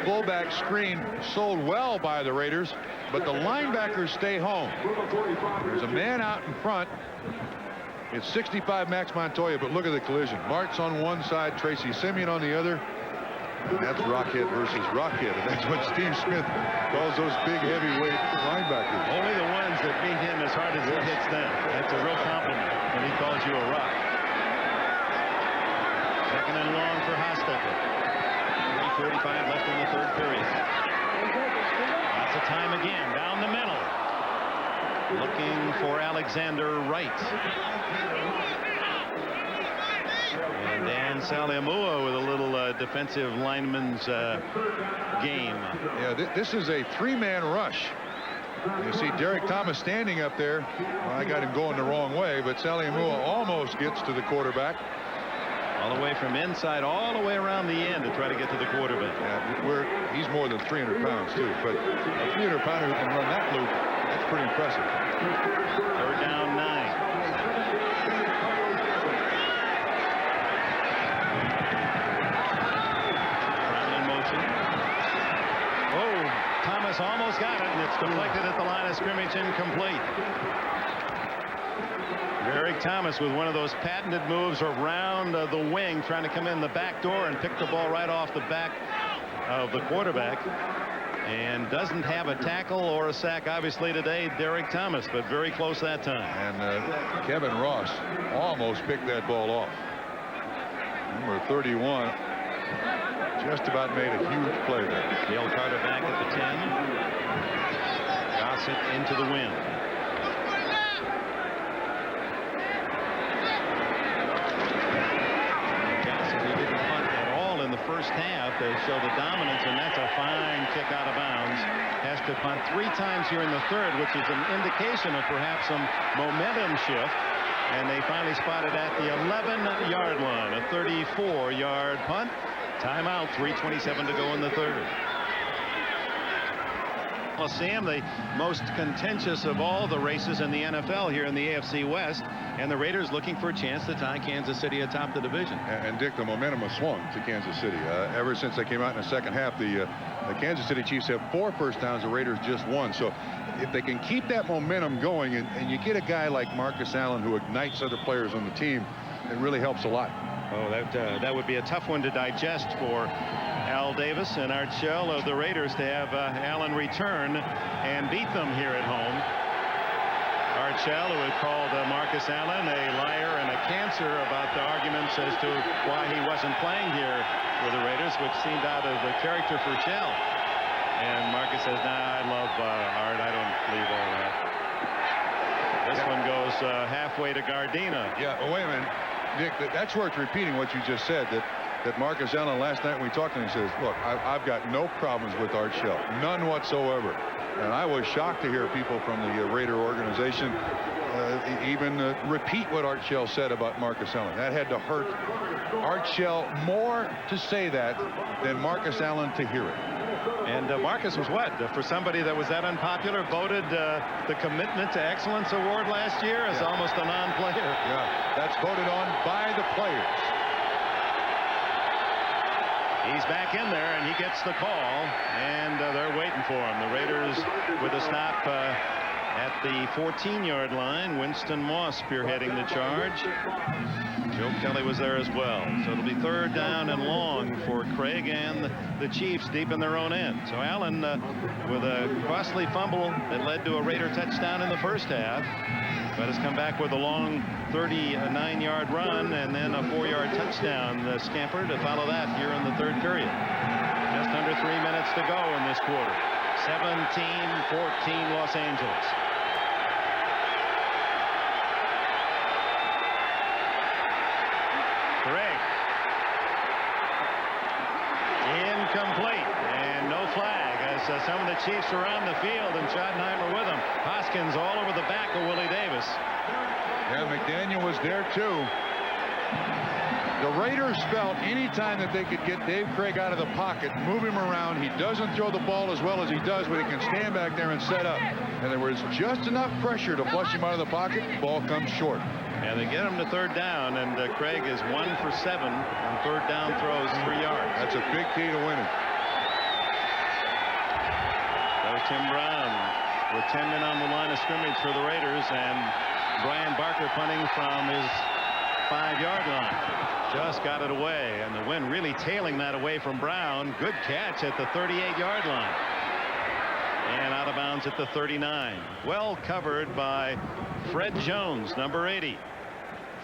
Fullback screen sold well by the Raiders, but the linebackers stay home. There's a man out in front. It's 65 Max Montoya, but look at the collision. Marts on one side, Tracy Simeon on the other. And that's Rockhead versus Rockhead, and that's what Steve Smith calls those big heavyweight linebackers. Only the ones that beat him as hard as he hits them. That's a real compliment when he calls you a rock. Second and long for Hostetler. 3:45 left in the third period. Lots of time again down the middle. Looking for Alexander Wright. And Dan Saliamua with a little defensive lineman's game. Yeah, this is a 3-man rush. You see Derek Thomas standing up there. Well, I got him going the wrong way, but Saliamua almost gets to the quarterback. All the way from inside, all the way around the end to try to get to the quarterback. Yeah, he's more than 300 pounds, too. But a 300-pounder who can run that loop, that's pretty impressive. Third down, 9. Thomas almost got it, and it's deflected at the line of scrimmage, incomplete. Derek Thomas with one of those patented moves around the wing, trying to come in the back door and pick the ball right off the back of the quarterback, and doesn't have a tackle or a sack obviously today, Derek Thomas, but very close that time. And Kevin Ross almost picked that ball off. Number 31 just about made a huge play there. Dale Carter back at the 10. Gossett into the wind. Gossett, he didn't punt at all in the first first half to show the dominance, and that's a fine kick out of bounds. Has to punt 3 times here in the third, which is an indication of perhaps some momentum shift. And they finally spotted at the 11-yard line, a 34-yard punt. Timeout, 3:27 to go in the third. Coliseum, the most contentious of all the races in the NFL here in the AFC West, and the Raiders looking for a chance to tie Kansas City atop the division. And Dick, the momentum has swung to Kansas City. Ever since they came out in the second half, the Kansas City Chiefs have 4 first downs, the Raiders just 1. So if they can keep that momentum going, and you get a guy like Marcus Allen who ignites other players on the team, it really helps a lot. Oh, that would be a tough one to digest for Al Davis and Art Shell of the Raiders to have Allen return and beat them here at home. Art Shell, who had called Marcus Allen a liar and a cancer about the arguments as to why he wasn't playing here with the Raiders, which seemed out of the character for Shell. And Marcus says, nah, I love Art. I don't believe all that. This one goes halfway to Gardena. Yeah, well, wait a minute. Nick, that's worth repeating what you just said, that Marcus Allen last night when we talked to him, he says, look, I've got no problems with Art Shell, none whatsoever. And I was shocked to hear people from the Raider organization even repeat what Art Shell said about Marcus Allen. That had to hurt Art Shell more to say that than Marcus Allen to hear it. And Marcus was what? For somebody that was that unpopular, voted the Commitment to Excellence Award last year as almost a non-player. Yeah, that's voted on by the players. He's back in there, and he gets the call, and they're waiting for him. The Raiders with a stop at the 14-yard line. Winston Moss spearheading the charge. Joe Kelly was there as well. So it'll be 3rd down and long for Craig and the Chiefs deep in their own end. So Allen with a costly fumble that led to a Raider touchdown in the first half, but has come back with a long 39-yard run and then a 4-yard touchdown scamper to follow that here in the third period. Just under 3 minutes to go in this quarter. 17-14 Los Angeles. Craig. Incomplete, and no flag as some of the Chiefs are on the field and Schottenheimer with them. Hoskins all over the back of Willie Davis. Yeah, McDaniel was there too. The Raiders felt anytime that they could get Dave Craig out of the pocket, move him around. He doesn't throw the ball as well as he does, but he can stand back there and set up. And there was just enough pressure to flush him out of the pocket. Ball comes short. And they get him to 3rd down, and Craig is 1 for 7 on 3rd down throws, 3 yards. That's a big key to winning. There's Tim Brown with 10 men on the line of scrimmage for the Raiders, and Brian Barker punting from his 5-yard line. Just got it away, and the wind really tailing that away from Brown. Good catch at the 38-yard line. And out of bounds at the 39. Well covered by Fred Jones, number 80.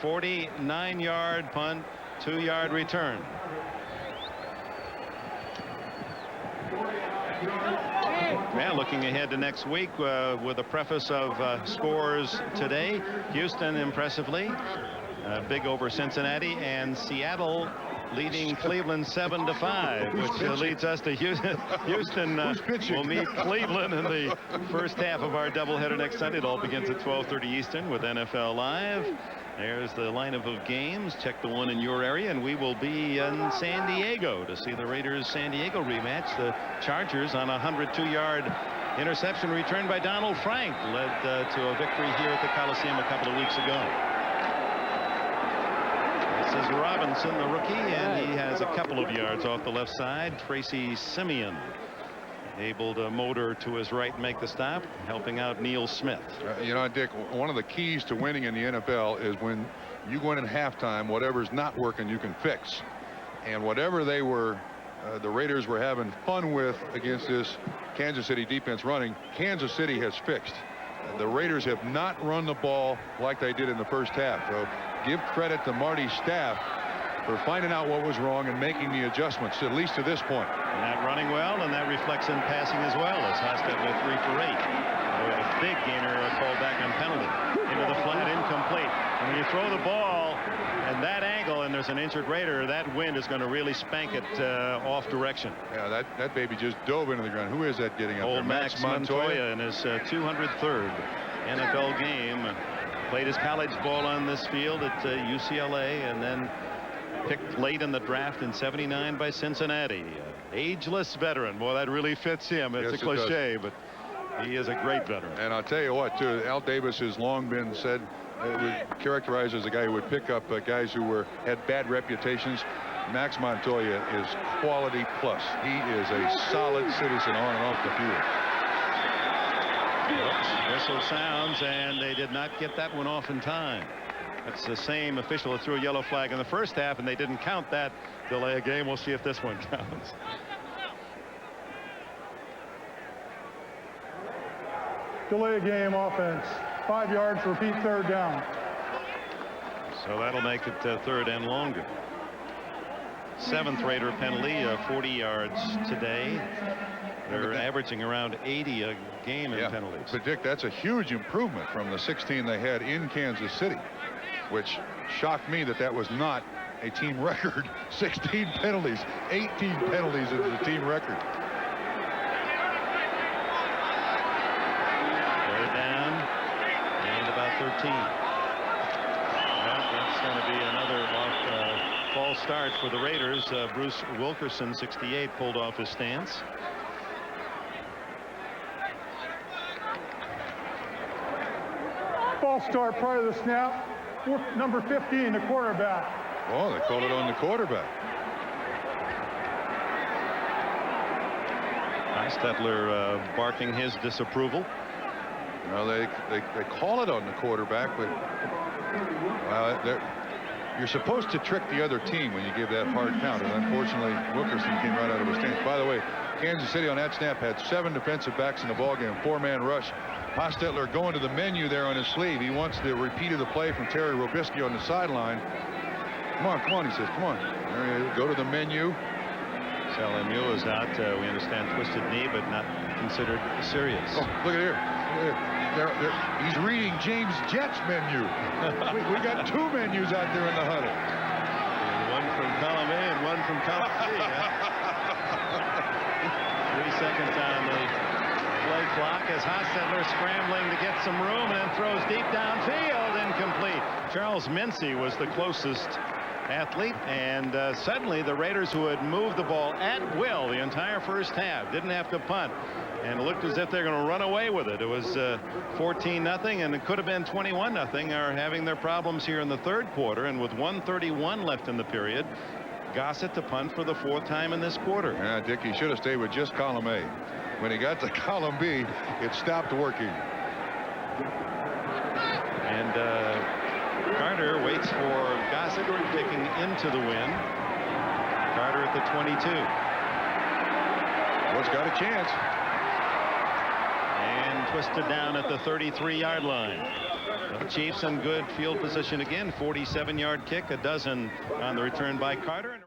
49-yard punt, 2-yard return. Yeah, looking ahead to next week with a preface of scores today. Houston impressively big over Cincinnati, and Seattle leading Cleveland 7-5, which leads us to Houston. Houston will meet Cleveland in the first half of our doubleheader next Sunday. It all begins at 12:30 Eastern with NFL Live. There's the lineup of games. Check the one in your area, and we will be in San Diego to see the Raiders San Diego rematch. The Chargers on a 102-yard interception return by Donald Frank led to a victory here at the Coliseum a couple of weeks ago. This is Robinson, the rookie, and he has a couple of yards off the left side. Tracy Simeon able to motor to his right and make the stop, helping out Neil Smith. You know, Dick, one of the keys to winning in the NFL is when you go in at halftime, whatever's not working, you can fix. And whatever they were, the Raiders were having fun with against this Kansas City defense running, Kansas City has fixed. The Raiders have not run the ball like they did in the first half. So give credit to Marty's staff for finding out what was wrong and making the adjustments, at least to this point. And that running well, and that reflects in passing as well, as Hostetler with 3 for 8. A big gainer called back on penalty. Into the flat, incomplete. And when you throw the ball And that angle, and there's an injured Raider, that wind is going to really spank it off direction. Yeah, that baby just dove into the ground. Who is that getting up there? Old Max Montoya in his 203rd NFL game. Played his college ball on this field at UCLA, and then picked late in the draft in '79 by Cincinnati. Ageless veteran. Boy, that really fits him. It's a cliche, but he is a great veteran. And I'll tell you what, too, Al Davis has long been said, characterized as a guy who would pick up guys who had bad reputations. Max Montoya is quality plus. He is a solid citizen on and off the field. Whistle sounds, and they did not get that one off in time. That's the same official that threw a yellow flag in the first half, and they didn't count that delay of game. We'll see if this one counts. Delay of game offense. 5 yards, repeat third down. So that'll make it third and longer. 7th Raider penalty, 40 yards today. They're averaging around 80 a game in penalties. But Dick, that's a huge improvement from the 16 they had in Kansas City, which shocked me that was not a team record. 16 penalties, 18 penalties is the team record. Third down and about 13. Well, that's going to be another false start for the Raiders. Bruce Wilkerson, 68, pulled off his stance. False start prior to the snap. Number 15, the quarterback. Oh, they called it on the quarterback. Hostetler barking his disapproval. Well, they call it on the quarterback, but you're supposed to trick the other team when you give that hard count, and unfortunately Wilkerson came right out of his stance. By the way, Kansas City on that snap had 7 defensive backs in the ballgame, 4-man rush. Hostetler going to the menu there on his sleeve. He wants the repeat of the play from Terry Robisky on the sideline. Come on, he says, come on. There he is. Go to the menu. Sal Lemieux is out. We understand twisted knee, but not considered serious. Oh, look at here. He's reading James Jett's menu. we got 2 menus out there in the huddle. One from column A and one from column B. 3 seconds on the play clock as Hostetler scrambling to get some room and then throws deep downfield, incomplete. Charles Mincy was the closest athlete, and suddenly the Raiders, who had moved the ball at will the entire first half, didn't have to punt, and it looked as if they're going to run away with it. It was 14-0, and it could have been 21-0, are having their problems here in the third quarter, and with 1:31 left in the period, Gossett to punt for the 4th time in this quarter. Yeah, Dick, he should have stayed with just column A. When he got to column B, it stopped working. And Carter waits for Gossett, kicking into the wind. Carter at the 22. What's got a chance. And twisted down at the 33-yard line. The Chiefs in good field position again. 47-yard kick, a dozen on the return by Carter.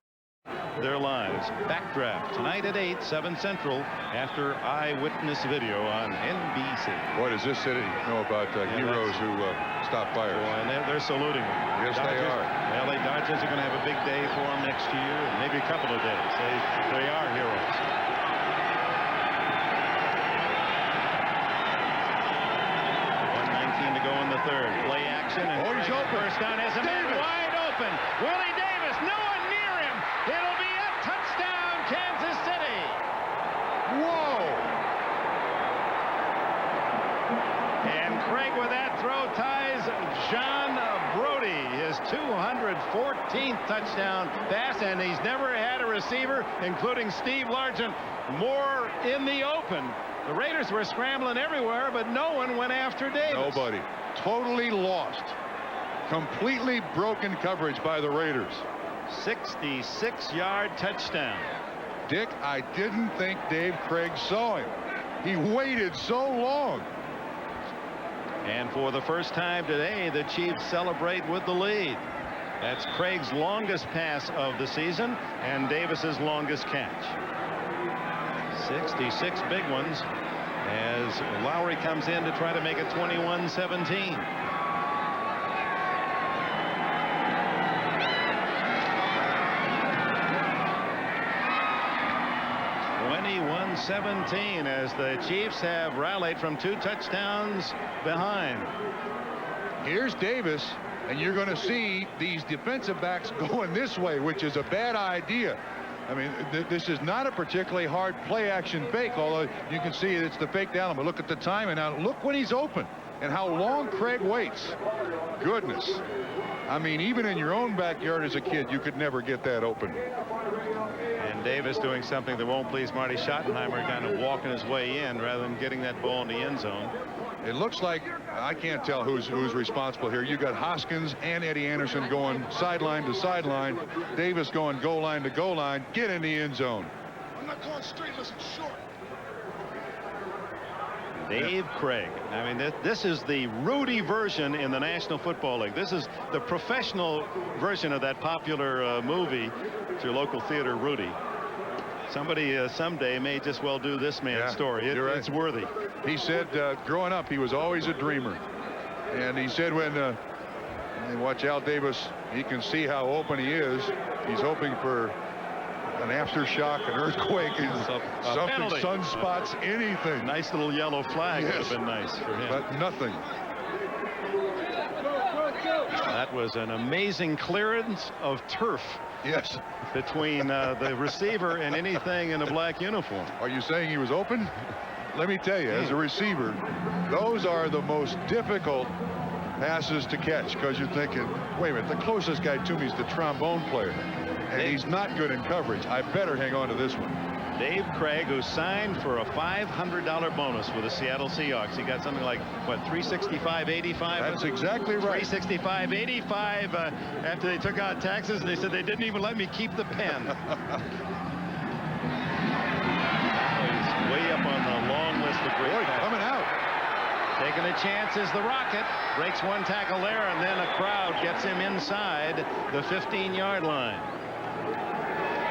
Their lives. Backdraft tonight at 8, 7 Central, after eyewitness video on NBC. What does this city know about heroes who stop fires? Boy, and they're saluting them. Yes, they are. The LA Dodgers are going to have a big day for them next year, and maybe a couple of days. They are heroes. To go in the third. Play action, and he's open. First down has him wide open. Willie Davis, no one near him. It'll be a touchdown, Kansas City. Whoa! And Craig with that throw ties John Brody, his 214th touchdown pass, and he's never had a receiver, including Steve Largent, more in the open. The Raiders were scrambling everywhere, but no one went after Davis. Nobody. Totally lost. Completely broken coverage by the Raiders. 66-yard touchdown. Dick, I didn't think Dave Craig saw him. He waited so long. And for the first time today, the Chiefs celebrate with the lead. That's Craig's longest pass of the season and Davis's longest catch. 66 big ones as Lowry comes in to try to make it 21-17. 21-17 as the Chiefs have rallied from 2 touchdowns behind. Here's Davis, and you're going to see these defensive backs going this way, which is a bad idea. I mean, this is not a particularly hard play action fake, although you can see it's the fake down. But look at the time, and now look when he's open and how long Craig waits. Goodness. I mean, even in your own backyard as a kid, you could never get that open. And Davis doing something that won't please Marty Schottenheimer, kind of walking his way in rather than getting that ball in the end zone. It looks like, I can't tell who's responsible here. You got Hoskins and Eddie Anderson going sideline to sideline. Davis going goal line to goal line. Get in the end zone. I'm not going straight, listen, short. Dave Craig. I mean, this is the Rudy version in the National Football League. This is the professional version of that popular movie to your local theater, Rudy. Somebody someday may just well do this man's story. You're right. It's worthy. He said growing up he was always a dreamer, and he said when watch Al Davis, he can see how open he is. He's hoping for an aftershock, an earthquake, something, sunspots, anything. Nice little yellow flag would have been nice for him. But nothing. That was an amazing clearance of turf. Yes. Between the receiver and anything in a black uniform. Are you saying he was open? Let me tell you, as a receiver, those are the most difficult passes to catch, because you're thinking, wait a minute, the closest guy to me is the trombone player, and he's not good in coverage. I better hang on to this one. Dave Craig, who signed for a $500 bonus with the Seattle Seahawks. He got something like, what, $365.85? That's exactly right. $365.85 after they took out taxes, and they said they didn't even let me keep the pen. He's way up on the long list of great tackles. Coming out. Taking a chance is the Rocket. Breaks one tackle there, and then a crowd gets him inside the 15-yard line.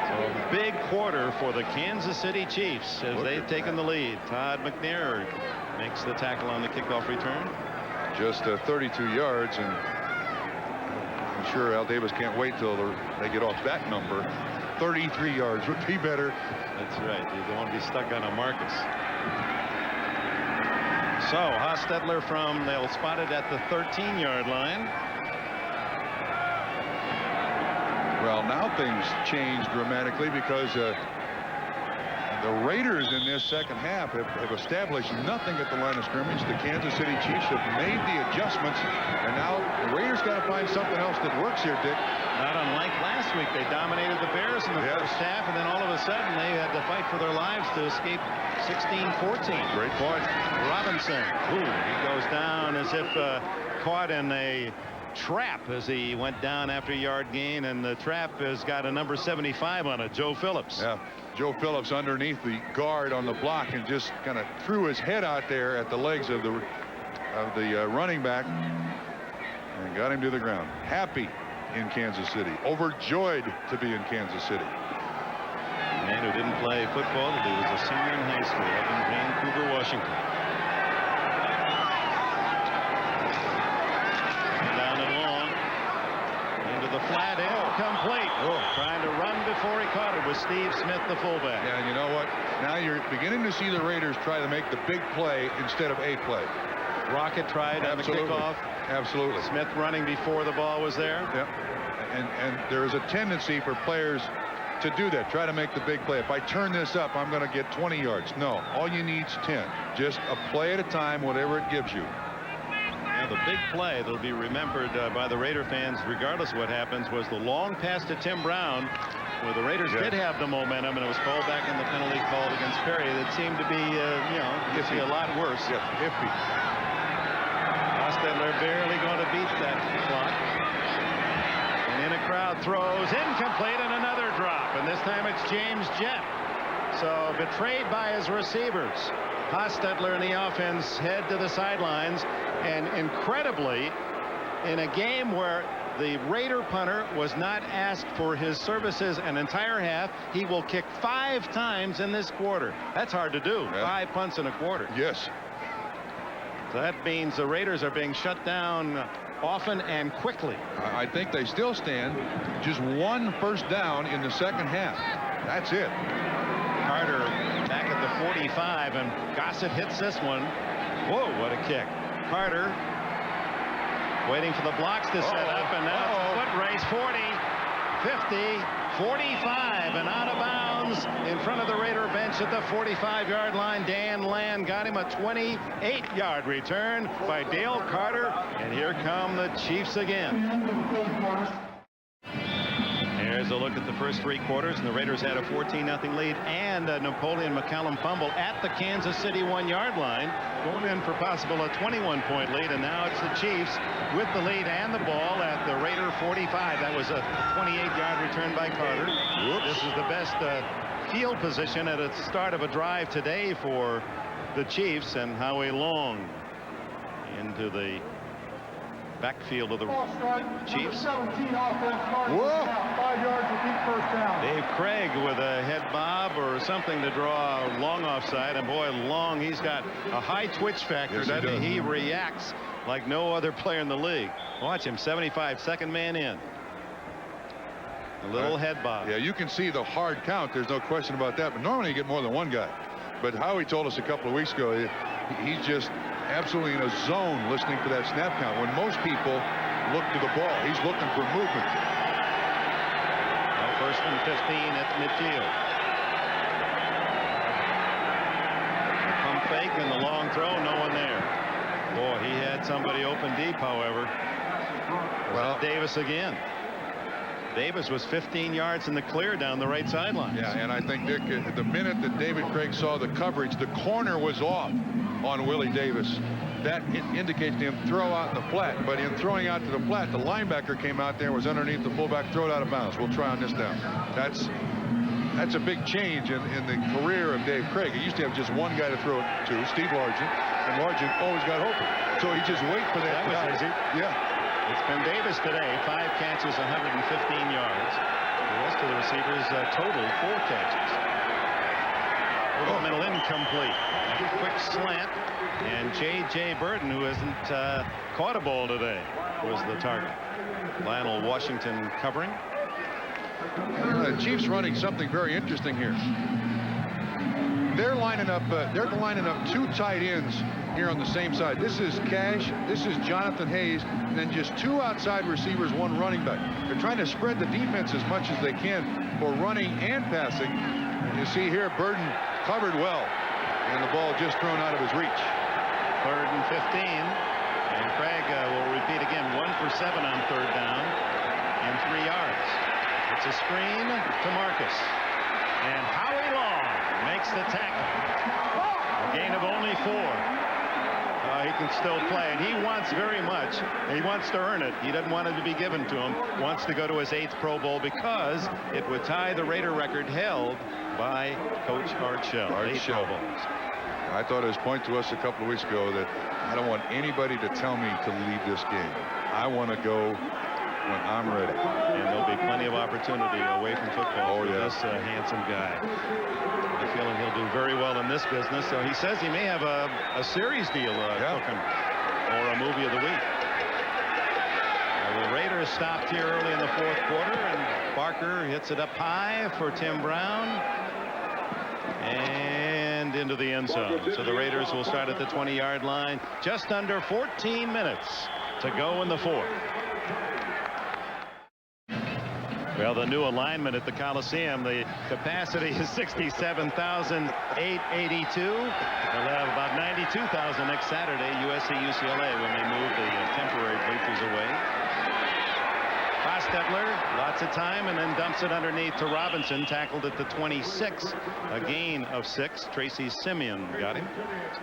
A big quarter for the Kansas City Chiefs as they've taken the lead. Todd McNair makes the tackle on the kickoff return. Just 32 yards, and I'm sure Al Davis can't wait till they get off that number. 33 yards would be better. That's right. You don't want to be stuck on a Marcus. So Hostetler they'll spot it at the 13-yard line. Well, now things change dramatically because the Raiders in this second half have established nothing at the line of scrimmage. The Kansas City Chiefs have made the adjustments, and now the Raiders got to find something else that works here, Dick. Not unlike last week, they dominated the Bears in the first half, and then all of a sudden they had to fight for their lives to escape 16-14. Great point. Robinson, he goes down as if caught in a trap as he went down after a yard gain, and the trap has got a number 75 on it. Joe Phillips. Yeah, Joe Phillips underneath the guard on the block and just kind of threw his head out there at the legs of the running back and got him to the ground. Happy in Kansas City, overjoyed to be in Kansas City. A man who didn't play football, but he was a senior in high school up in Vancouver, Washington. The flat end complete. Trying to run before he caught it was Steve Smith, the fullback. Yeah, and you know what? Now you're beginning to see the Raiders try to make the big play instead of a play. Rocket tried on the kickoff. Absolutely. Smith running before the ball was there. Yep. And there is a tendency for players to do that. Try to make the big play. If I turn this up, I'm going to get 20 yards. No, all you need is 10. Just a play at a time, whatever it gives you. Now, the big play that'll be remembered by the Raider fans, regardless of what happens, was the long pass to Tim Brown, where the Raiders did have the momentum, and it was called back in the penalty called against Perry. That seemed to be, a lot worse. Yes, iffy. Hostetler barely going to beat that clock. And in a crowd throws, incomplete, and another drop. And this time it's James Jett. So betrayed by his receivers. Hostetler and the offense head to the sidelines, and incredibly, in a game where the Raider punter was not asked for his services an entire half, he will kick 5 times in this quarter. That's hard to do. Yeah. 5 punts in a quarter. Yes. So that means the Raiders are being shut down often and quickly. I think they still stand just 1 first down in the second half. That's it. Carter 45, and Gossett hits this one. Whoa, what a kick. Carter waiting for the blocks to set up, and now it's a foot race. 40, 50, 45, and out of bounds in front of the Raider bench at the 45-yard line. Dan Land got him a 28-yard return by Dale Carter, and here come the Chiefs again. Here's a look at the first 3 quarters, and the Raiders had a 14-0 lead and a Napoleon McCallum fumble at the Kansas City 1-yard line, going in for possible a 21-point lead, and now it's the Chiefs with the lead and the ball at the Raider 45. That was a 28-yard return by Carter. This is the best field position at the start of a drive today for the Chiefs, and Howie Long into the backfield of the Chiefs. 17 offense. 5 yards with each first down. Dave Craig with a head bob or something to draw Long offside, and boy, Long, he's got a high twitch factor. Yes, he reacts like no other player in the league. Watch him, 75, second man in. A little head bob. Yeah, you can see the hard count. There's no question about that. But normally you get more than one guy. But Howie told us a couple of weeks ago, he's just absolutely in a zone listening to that snap count. When most people look to the ball, he's looking for movement. Well, first and 15 at midfield. The pump fake and the long throw, no one there. Boy, he had somebody open deep, however. Well, Davis again. Davis was 15 yards in the clear down the right sideline. Yeah, and I think, Dick, the minute that David Craig saw the coverage, the corner was off on Willie Davis. That indicates to him throw out in the flat. But in throwing out to the flat, the linebacker came out there, was underneath the fullback, throw it out of bounds. We'll try on this down. That's a big change in the career of Dave Craig. He used to have just one guy to throw it to, Steve Largent, and Largent always got open. So he just wait for that. That was easy. Yeah. It's been Davis today, 5 catches, 115 yards. The rest of the receivers total 4 catches. Middle incomplete. A quick slant, and J.J. Burton, who hasn't caught a ball today, was the target. Lionel Washington covering. The Chiefs running something very interesting here. They're lining up 2 tight ends here on the same side. This is Cash, this is Jonathan Hayes, and then just 2 outside receivers, 1 running back. They're trying to spread the defense as much as they can for running and passing. You see here, Burton covered well, and the ball just thrown out of his reach. 3rd and 15, and Craig will repeat again, 1 for 7 on 3rd down and 3 yards. It's a screen to Marcus, and Howie Long makes the tackle. A gain of only 4. He can still play, and he wants very much. He wants to earn it. He doesn't want it to be given to him. Wants to go to his 8th Pro Bowl because it would tie the Raider record held by Coach Art Shell. 8 Pro Bowls. I thought his point to us a couple of weeks ago that I don't want anybody to tell me to leave this game. I want to go when I'm ready. And there'll be plenty of opportunity away from football for this handsome guy. I have a feeling he'll do very well in this business. So he says he may have a series deal cooking, or a movie of the week. The Raiders stopped here early in the 4th quarter, and Barker hits it up high for Tim Brown and into the end zone. So the Raiders will start at the 20-yard line. Just under 14 minutes to go in the 4th. Well, the new alignment at the Coliseum, the capacity is 67,882. They'll have about 92,000 next Saturday, USC-UCLA, when they move the temporary bleachers away. Hostetler, lots of time, and then dumps it underneath to Robinson, tackled at the 26. A gain of 6. Tracy Simeon got him.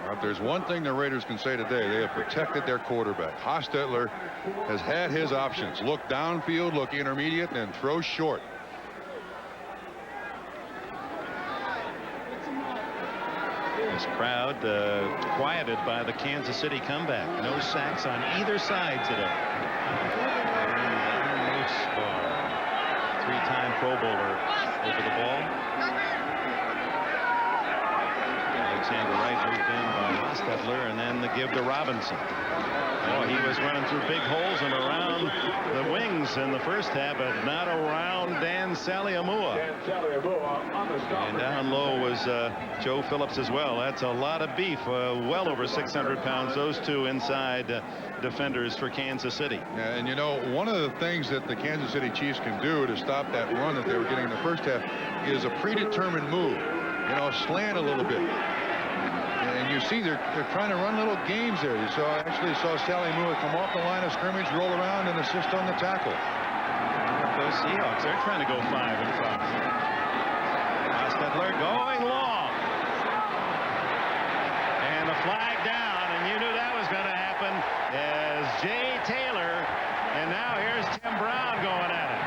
Well, if there's one thing the Raiders can say today, they have protected their quarterback. Hostetler has had his options. Look downfield, look intermediate, and throw short. This crowd quieted by the Kansas City comeback. No sacks on either side today. 3-time Pro Bowler over the ball. Alexander Wright moved in by Hostetler, and then the give to Robinson. Oh, he was running through big holes and around the wings in the first half, but not around Dan Saliamua. And down low was Joe Phillips as well. That's a lot of beef, well over 600 pounds, those two inside defenders for Kansas City. Yeah, and you know, one of the things that the Kansas City Chiefs can do to stop that run that they were getting in the first half is a predetermined move. You know, slant a little bit. And you see they're trying to run little games there. You actually saw Saliamua come off the line of scrimmage, roll around, and assist on the tackle. Those Seahawks, they're trying to go 5 in front. Hostetler going long. And the flag down, and you knew that was going to happen as Jay Taylor. And now here's Tim Brown going at it.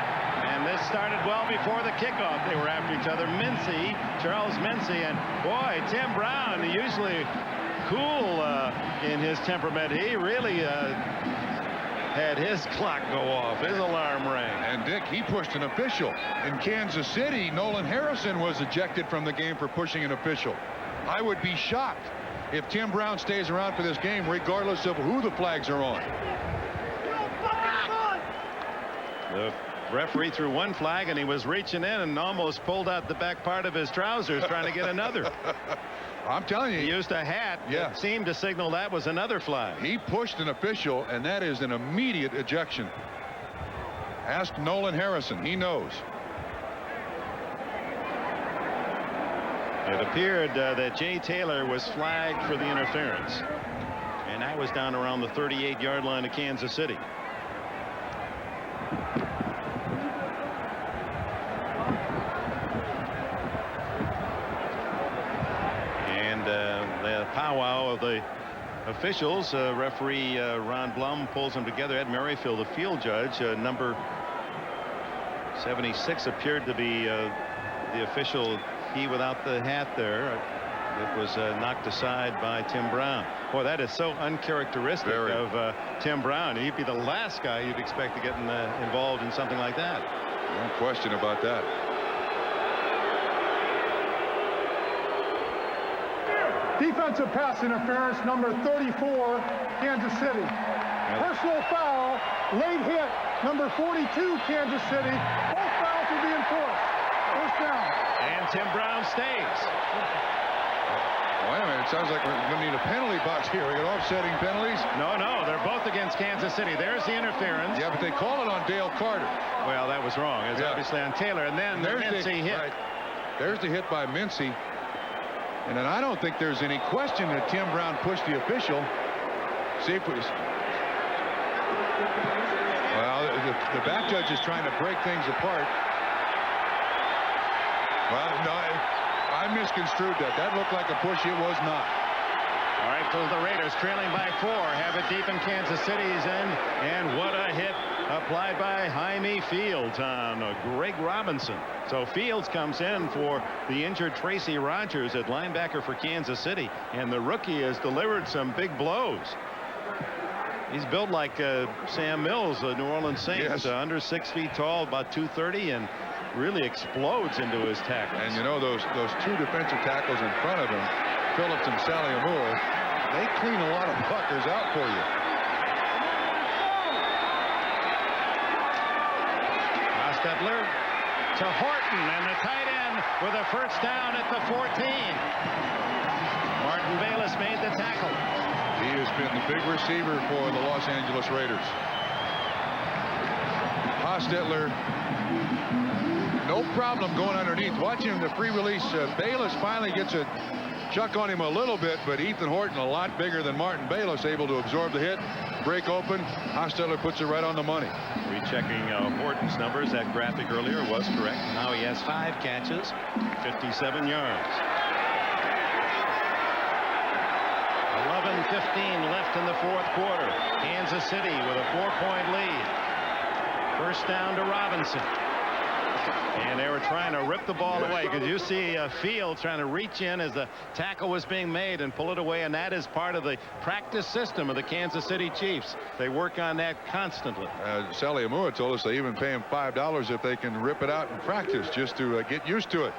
And this started well before the kickoff. They were after each other. Mincy, Charles Mincy, and boy, Tim Brown, usually cool in his temperament. He really had his clock go off. His alarm rang. And Dick, he pushed an official. In Kansas City, Nolan Harrison was ejected from the game for pushing an official. I would be shocked if Tim Brown stays around for this game, regardless of who the flags are on. The referee threw one flag, and he was reaching in and almost pulled out the back part of his trousers trying to get another. I'm telling you. He used a hat that seemed to signal that was another flag. He pushed an official, and that is an immediate ejection. Ask Nolan Harrison. He knows. It appeared that Jay Taylor was flagged for the interference. And that was down around the 38-yard line of Kansas City. The powwow of the officials, referee Ron Blum pulls them together. Ed Merrifield, the field judge, number 76, appeared to be the official, he without the hat there. It was knocked aside by Tim Brown. Boy, that is so uncharacteristic of Tim Brown. He'd be the last guy you'd expect to get involved in something like that. No question about that. Defensive pass interference, number 34, Kansas City. Personal foul, late hit, number 42, Kansas City. Both fouls will be enforced. First down. And Tim Brown stays. Wait a minute, it sounds like we're going to need a penalty box here. We got offsetting penalties. No, they're both against Kansas City. There's the interference. Yeah, but they call it on Dale Carter. Well, that was wrong. It's obviously on Taylor. And then there's the Mincy hit. Right. There's the hit by Mincy. And then I don't think there's any question that Tim Brown pushed the official. See if we... Well, the back judge is trying to break things apart. Well, no, I misconstrued that. That looked like a push. It was not. All right, so the Raiders trailing by 4 have it deep in Kansas City's end, and what a hit applied by Jaime Fields on Greg Robinson. So Fields comes in for the injured Tracy Rogers at linebacker for Kansas City, and the rookie has delivered some big blows. He's built like Sam Mills, New Orleans Saints, under 6 feet tall, about 230, and really explodes into his tackles. And you know, those two defensive tackles in front of him, Phillips and Saliamua, they clean a lot of puckers out for you. Hostetler to Horton, and the tight end with a first down at the 14. Martin Bayless made the tackle. He has been the big receiver for the Los Angeles Raiders. Hostetler, no problem going underneath. Watching the free release, Bayless finally gets a chuck on him a little bit, but Ethan Horton, a lot bigger than Martin Bayless, able to absorb the hit, break open. Hostetler puts it right on the money. Rechecking Horton's numbers. That graphic earlier was correct. Now he has 5 catches, 57 yards. 11:15 left in the 4th quarter. Kansas City with a 4-point lead. First down to Robinson. And they were trying to rip the ball away, because you see Fields trying to reach in as the tackle was being made and pull it away, and that is part of the practice system of the Kansas City Chiefs. They work on that constantly. Saliamua told us they even pay him $5 if they can rip it out in practice, just to get used to it.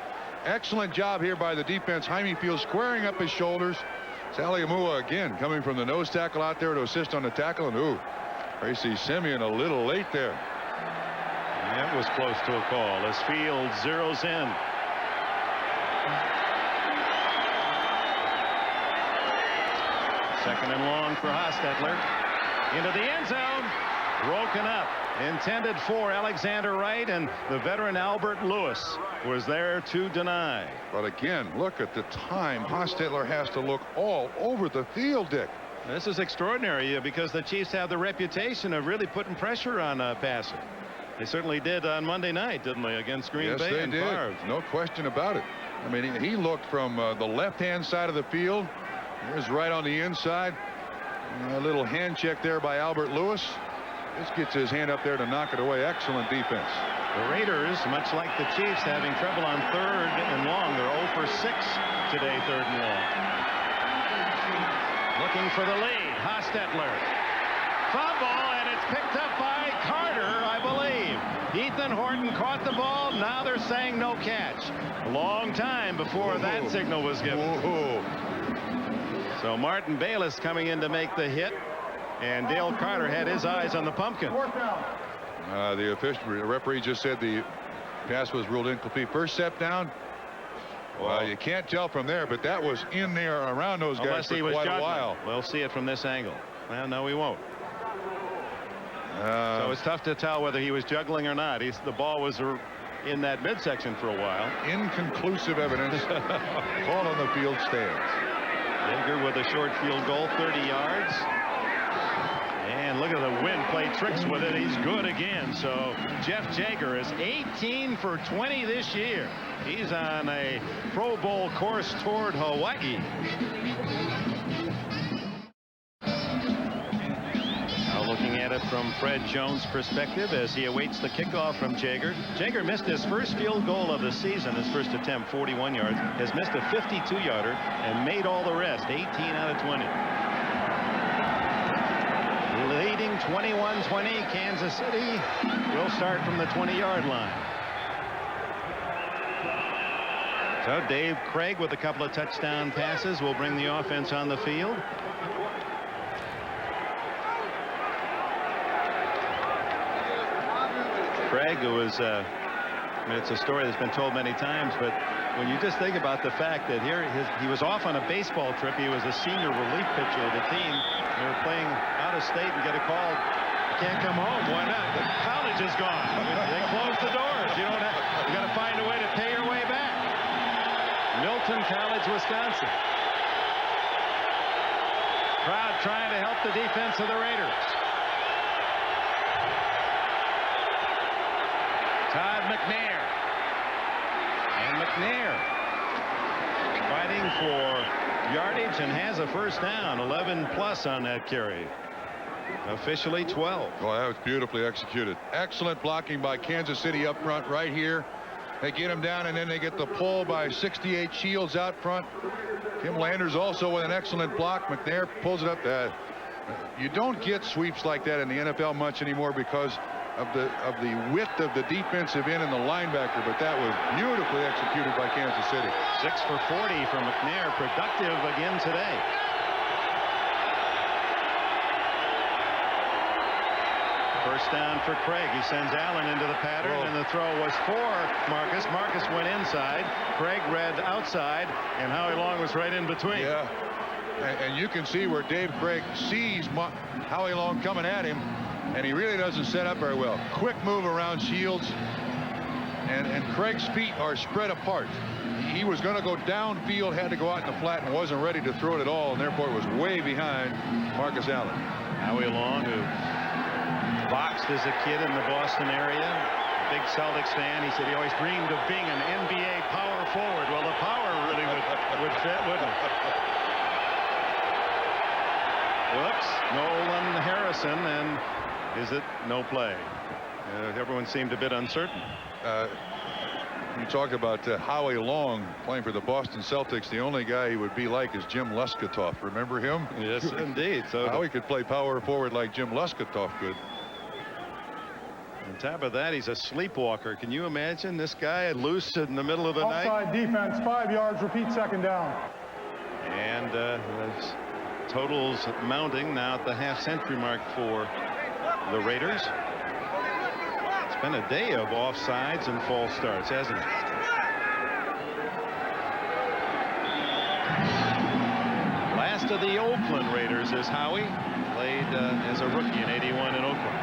Excellent job here by the defense. Jaime Fields squaring up his shoulders. Saliamua again coming from the nose tackle out there to assist on the tackle. And ooh, Tracy Simeon a little late there. That was close to a call as Fields zeroes in. Second and long for Hostetler. Into the end zone. Broken up. Intended for Alexander Wright, and the veteran Albert Lewis was there to deny. But again, look at the time. Hostetler has to look all over the field, Dick. This is extraordinary because the Chiefs have the reputation of really putting pressure on passing. They certainly did on Monday night, didn't they, against Green Bay? Yes, they and did. Favre. No question about it. I mean, he looked from the left-hand side of the field. Here's right on the inside. A little hand check there by Albert Lewis. Just gets his hand up there to knock it away. Excellent defense. The Raiders, much like the Chiefs, having trouble on third and long. They're 0 for 6 today, third and long. Looking for the lead. Hostetler. Fumble, and it's picked up by Carter, I believe. Ethan Horton caught the ball. Now they're saying no catch. A long time before that signal was given. Whoa. So Martin Bayless coming in to make the hit. And Dale Carter had his eyes on the pumpkin. The referee just said the pass was ruled incomplete. First step down. Well, you can't tell from there, but that was in there around those guys for quite a while. We'll see it from this angle. Well, no, we won't. So it's tough to tell whether he was juggling or not. The ball was in that midsection for a while. Inconclusive evidence. Call on the field stands. Jaeger with a short field goal, 30 yards. And look at the wind play tricks with it. He's good again. So Jeff Jaeger is 18 for 20 this year. He's on a Pro Bowl course toward Hawaii. Now looking at it from Fred Jones' perspective as he awaits the kickoff from Jaeger. Jaeger missed his first field goal of the season, his first attempt, 41 yards, has missed a 52-yarder and made all the rest, 18 out of 20. Leading 21-20, Kansas City will start from the 20-yard line. So Dave Craig with a couple of touchdown passes will bring the offense on the field. Craig, who was, it's a story that's been told many times, but when you just think about the fact that here he was off on a baseball trip, he was a senior relief pitcher of the team. They were playing out of state and get a call. You can't come home. Why not? The college is gone. They closed the doors. You got to find a way to pay your way back. Milton College, Wisconsin. Crowd trying to help the defense of the Raiders. Todd McNair. And McNair fighting for yardage and has a first down. 11 plus on that carry. Officially 12. Well, that was beautifully executed. Excellent blocking by Kansas City up front right here. They get him down, and then they get the pull by 68 Shields out front. Tim Landers also with an excellent block. McNair pulls it up. You don't get sweeps like that in the NFL much anymore because of the width of the defensive end and the linebacker, but that was beautifully executed by Kansas City. 6 for 40 from McNair. Productive again today. First down for Craig. He sends Allen into the pattern, and the throw was for Marcus. Marcus went inside. Craig read outside, and Howie Long was right in between. Yeah, and you can see where Dave Craig sees Howie Long coming at him, and he really doesn't set up very well. Quick move around Shields, and Craig's feet are spread apart. He was going to go downfield, had to go out in the flat, and wasn't ready to throw it at all, and therefore was way behind Marcus Allen. Howie Long, who boxed as a kid in the Boston area, big Celtics fan. He said he always dreamed of being an NBA power forward. Well, the power really would fit, wouldn't it? Whoops, Nolan Harrison, and is it no play? Everyone seemed a bit uncertain. You talk about Howie Long playing for the Boston Celtics. The only guy he would be like is Jim Luskatoff. Remember him? Yes, indeed. So Howie could play power forward like Jim Luskatoff could. top of that, he's a sleepwalker. Can you imagine this guy loose in the middle of the night? Offside defense, 5 yards, repeat second down. And the totals mounting now at the half-century mark for the Raiders. It's been a day of offsides and false starts, hasn't it? Last of the Oakland Raiders is Howie. Played as a rookie in '81 in Oakland.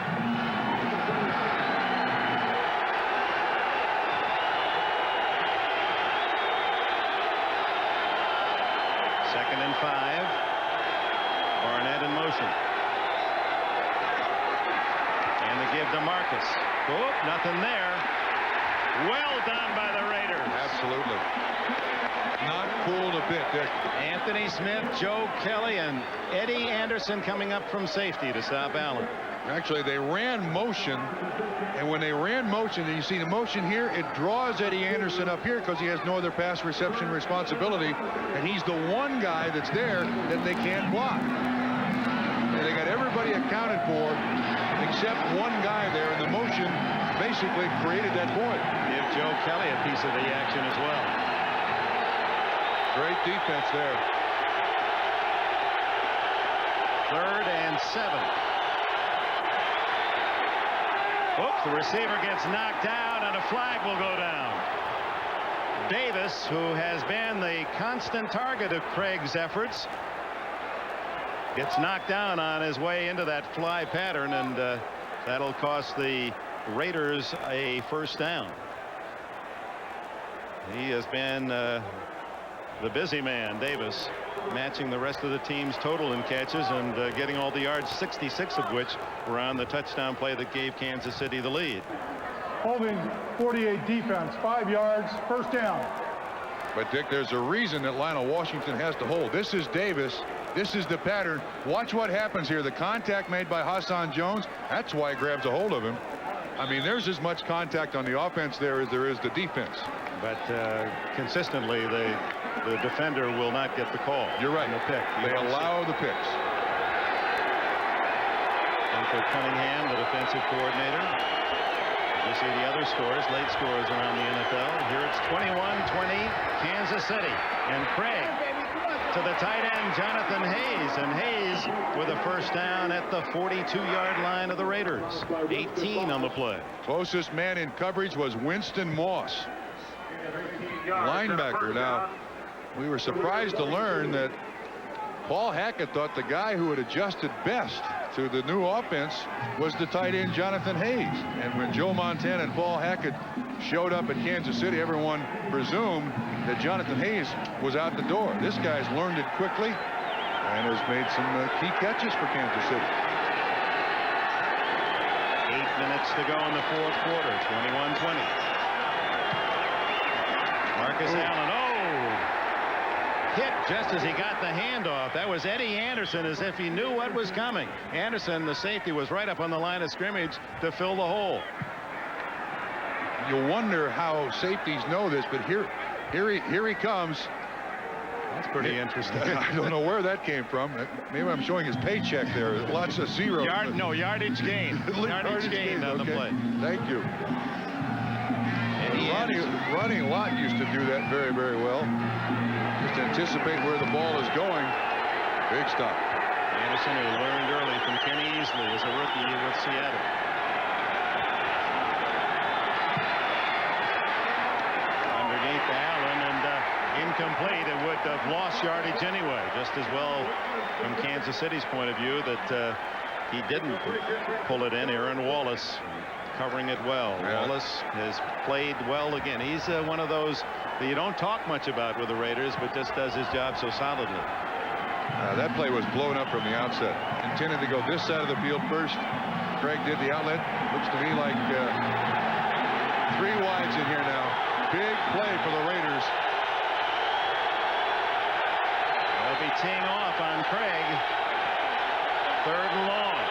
Second and 5. Barnett in motion. And the give to Marcus. Oh, nothing there. Well done by the Raiders. Absolutely. Not cool a bit, Dick. Anthony Smith, Joe Kelly, and Eddie Anderson coming up from safety to stop Allen. Actually, they ran motion, and when they ran motion, and you see the motion here, it draws Eddie Anderson up here because he has no other pass reception responsibility, and he's the one guy that's there that they can't block. And they got everybody accounted for except one guy there, and the motion basically created that void. Give Joe Kelly a piece of the action as well. Great defense there. 3rd and 7. Oops, the receiver gets knocked down, and a flag will go down. Davis, who has been the constant target of Craig's efforts, gets knocked down on his way into that fly pattern, and that'll cost the Raiders a first down. He has been the busy man, Davis, matching the rest of the team's total in catches and getting all the yards, 66 of which were on the touchdown play that gave Kansas City the lead. Holding 48 defense, 5 yards, first down. But, Dick, there's a reason that Lionel Washington has to hold. This is Davis. This is the pattern. Watch what happens here. The contact made by Hassan Jones, that's why he grabs a hold of him. I mean, there's as much contact on the offense there as there is the defense. But consistently, the defender will not get the call. You're right. The pick. They allow the picks. And for Cunningham, the defensive coordinator. You see the other scores, late scores around the NFL. Here it's 21-20, Kansas City. And Craig to the tight end, Jonathan Hayes. And Hayes with a first down at the 42-yard line of the Raiders. 18 on the play. Closest man in coverage was Winston Moss, linebacker. Now, we were surprised to learn that Paul Hackett thought the guy who had adjusted best to the new offense was the tight end Jonathan Hayes. And when Joe Montana and Paul Hackett showed up at Kansas City, everyone presumed that Jonathan Hayes was out the door. This guy's learned it quickly and has made some key catches for Kansas City. 8 minutes to go in the fourth quarter. 21-20. Marcus Allen. Hit just as he got the handoff. That was Eddie Anderson, as if he knew what was coming. Anderson, the safety, was right up on the line of scrimmage to fill the hole. You wonder how safeties know this, but here he comes. That's pretty interesting. I don't know where that came from. Maybe I'm showing his paycheck there. Lots of zeros. Yardage gain. Yardage gain on the play. Thank you. Ronnie Lott used to do that very, very well. Just anticipate where the ball is going. Big stop. Anderson, who learned early from Kenny Easley as a rookie with Seattle. Underneath Allen, and incomplete. It would have lost yardage anyway. Just as well from Kansas City's point of view that he didn't pull it in. Aaron Wallace covering it well. Yeah. Wallace has played well again. He's one of those that you don't talk much about with the Raiders, but just does his job so solidly. That play was blown up from the outset. Intended to go this side of the field first. Craig did the outlet. Looks to me like 3 wides in here now. Big play for the Raiders. They'll be teeing off on Craig. 3rd and long.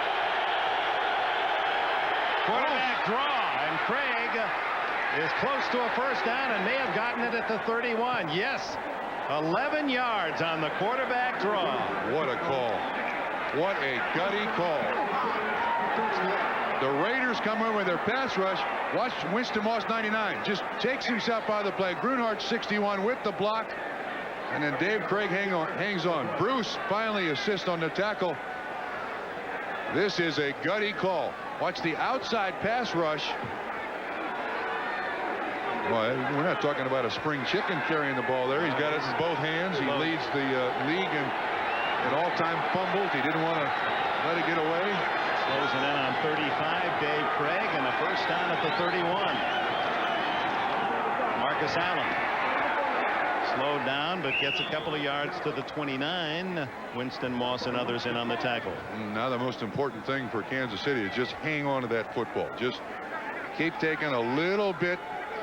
Quarterback draw, and Craig is close to a first down and may have gotten it at the 31. Yes, 11 yards on the quarterback draw. What a call. What a gutty call. The Raiders come in with their pass rush. Watch Winston Moss, 99. Just takes himself out of the play. Grunhardt, 61, with the block. And then Dave Craig hangs on. Bruce finally assists on the tackle. This is a gutty call. Watch the outside pass rush. Well, we're not talking about a spring chicken carrying the ball there. He's got it in both hands. He leads the league in all-time fumbles. He didn't want to let it get away. Closing in on 35, Dave Craig, and a first down at the 31. Marcus Allen slowed down, but gets a couple of yards to the 29. Winston Moss and others in on the tackle. Now the most important thing for Kansas City is just hang on to that football. Just keep taking a little bit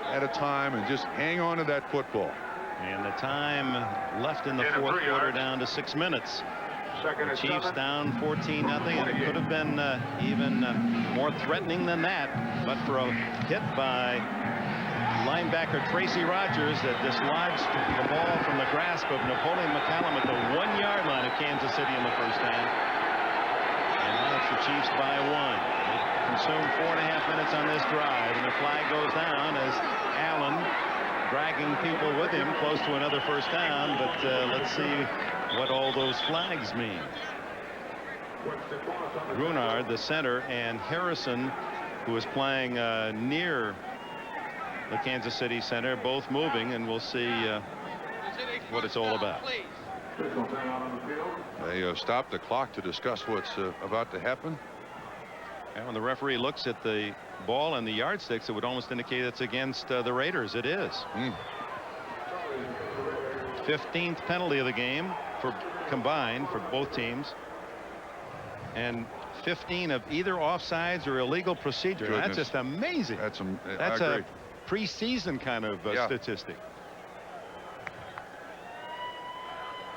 at a time and just hang on to that football. And the time left in the fourth quarter down to 6 minutes. The Chiefs down 14-0, and it could have been even more threatening than that, but for a hit by linebacker Tracy Rogers that dislodged the ball from the grasp of Napoleon McCallum at the 1-yard line of Kansas City in the first half. And now it's the Chiefs by 1. They consumed 4.5 minutes on this drive, and the flag goes down as Allen dragging people with him close to another first down, but let's see what all those flags mean. Grunhardt, the center, and Harrison, who is playing near the Kansas City center, both moving, and we'll see what it's all about. They stopped the clock to discuss what's about to happen. And when the referee looks at the ball and the yardsticks, it would almost indicate it's against the Raiders. It is. 15th penalty of the game for combined for both teams, and 15 of either offsides or illegal procedure. Goodness. That's just amazing. That's a preseason kind of statistic.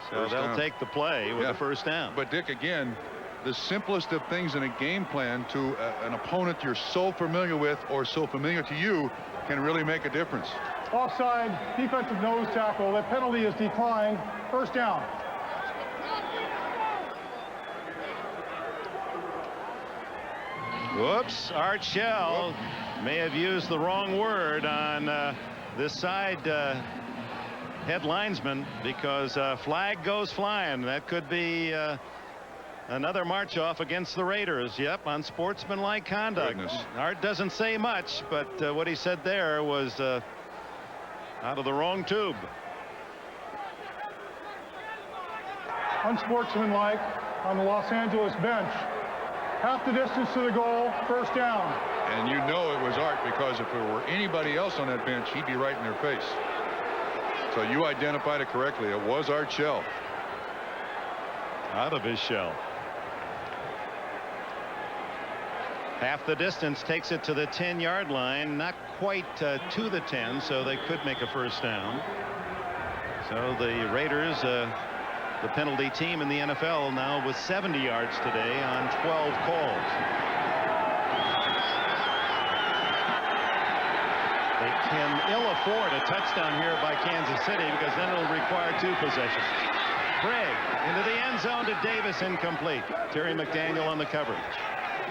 So First they'll down. take the play with the first down. But Dick, again, the simplest of things in a game plan to an opponent you're so familiar with or so familiar to you can really make a difference. Offside, defensive nose tackle. That penalty is declined. First down. Whoops, Art Shell may have used the wrong word on this side head linesman, because flag goes flying. That could be another march off against the Raiders. Yep, on sportsmanlike conduct. Goodness. Art doesn't say much, but what he said there was out of the wrong tube. Unsportsmanlike on the Los Angeles bench. Half the distance to the goal, first down. And you know it was Art, because if it were anybody else on that bench, he'd be right in their face. So you identified it correctly. It was Art Shell. Out of his shell. Half the distance takes it to the 10-yard line, not quite to the 10, so they could make a first down. So the Raiders, the penalty team in the NFL, now with 70 yards today on 12 calls. They can ill afford a touchdown here by Kansas City, because then it'll require 2 possessions. Craig into the end zone to Davis, incomplete. Terry McDaniel on the coverage.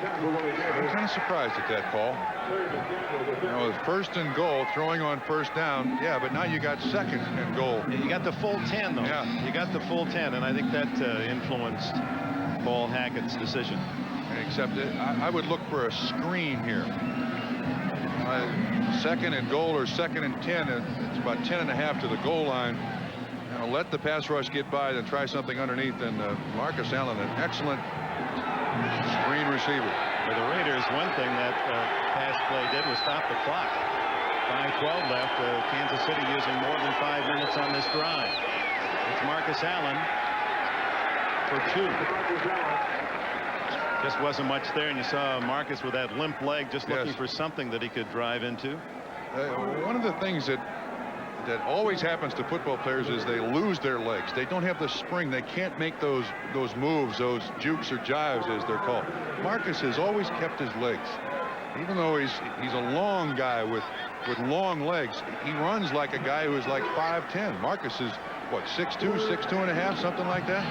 I'm kind of surprised at that call. You know, first and goal, throwing on first down. Yeah, but now you got second and goal. You got the full 10, though. Yeah. You got the full 10, and I think that influenced Paul Hackett's decision. Except I would look for a screen here. Second and goal or second and 10. It's about 10.5 to the goal line. You know, let the pass rush get by, then try something underneath. And Marcus Allen, an excellent screen receiver. For the Raiders, one thing that pass play did was stop the clock. 5:12 left. Kansas City using more than 5 minutes on this drive. It's Marcus Allen for 2. Just wasn't much there, and you saw Marcus with that limp leg, just looking for something that he could drive into. One of the things that always happens to football players is they lose their legs. They don't have the spring. They can't make those moves, those jukes or jives, as they're called. Marcus has always kept his legs. Even though he's a long guy with long legs, he runs like a guy who is like 5'10". Marcus has what, 6'2", 6'2.5", something like that?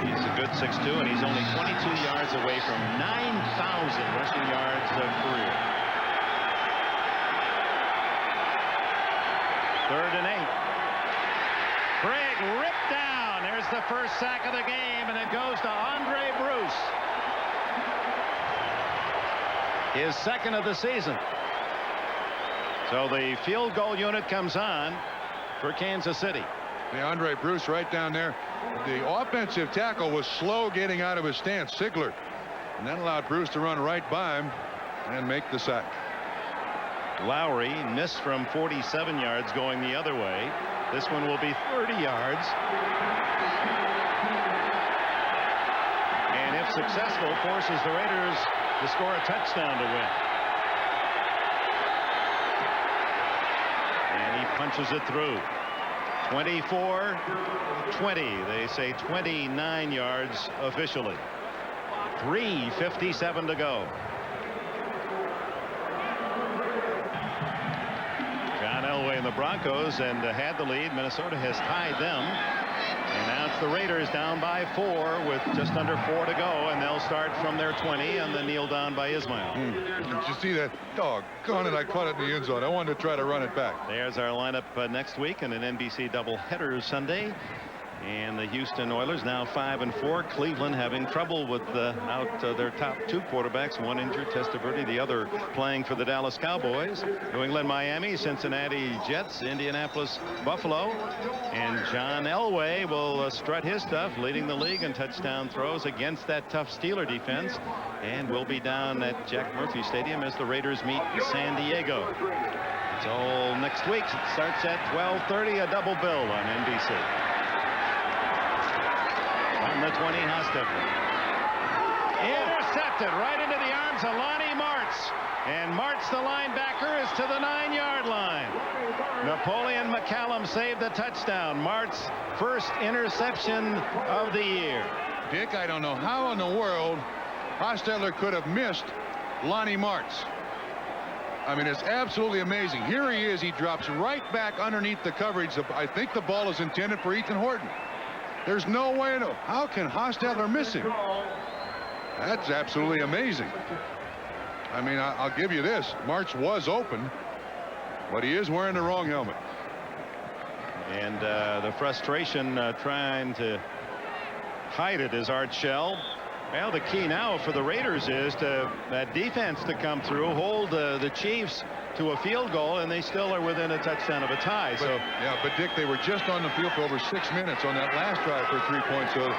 He's a good 6'2", and he's only 22 yards away from 9,000 rushing yards of career. 3rd and 8. Craig ripped down. There's the first sack of the game, and it goes to Andre Bruce. His 2nd of the season. So the field goal unit comes on for Kansas City. The Andre Bruce right down there. The offensive tackle was slow getting out of his stance, Sigler, and that allowed Bruce to run right by him and make the sack. Lowry missed from 47 yards going the other way. This one will be 30 yards. And if successful, forces the Raiders to score a touchdown to win. And he punches it through. 24-20. They say 29 yards officially. 3:57 to go. John Elway and the Broncos and had the lead. Minnesota has tied them. And now it's the Raiders down by 4 with just under 4 to go, and they'll start from their 20 on the kneel down by Ismail. Did you see that? Doggone it, I caught it in the end zone. I wanted to try to run it back. There's our lineup next week in an NBC doubleheader Sunday. And the Houston Oilers now 5-4. Cleveland having trouble with out their top 2 quarterbacks. One injured, Testaverde, the other playing for the Dallas Cowboys. New England, Miami, Cincinnati Jets, Indianapolis, Buffalo. And John Elway will strut his stuff, leading the league in touchdown throws against that tough Steeler defense. And we'll be down at Jack Murphy Stadium as the Raiders meet San Diego. It's all next week. It starts at 12:30, a double bill on NBC. On the 20, Hostetler. Intercepted right into the arms of Lonnie Marts. And Marts, the linebacker, is to the 9-yard line. Napoleon McCallum saved the touchdown. Marts' first interception of the year. Dick, I don't know how in the world Hostetler could have missed Lonnie Marts. I mean, it's absolutely amazing. Here he is. He drops right back underneath the coverage. I think the ball is intended for Ethan Horton. There's no way to. How can Hostetler miss him? That's absolutely amazing. I mean, I'll give you this. March was open, but he is wearing the wrong helmet. And the frustration trying to hide it is Art Shell. Well, the key now for the Raiders is to that defense to come through, hold the Chiefs to a field goal, and they still are within a touchdown of a tie. But, yeah, but Dick, they were just on the field for over 6 minutes on that last drive for 3 points, so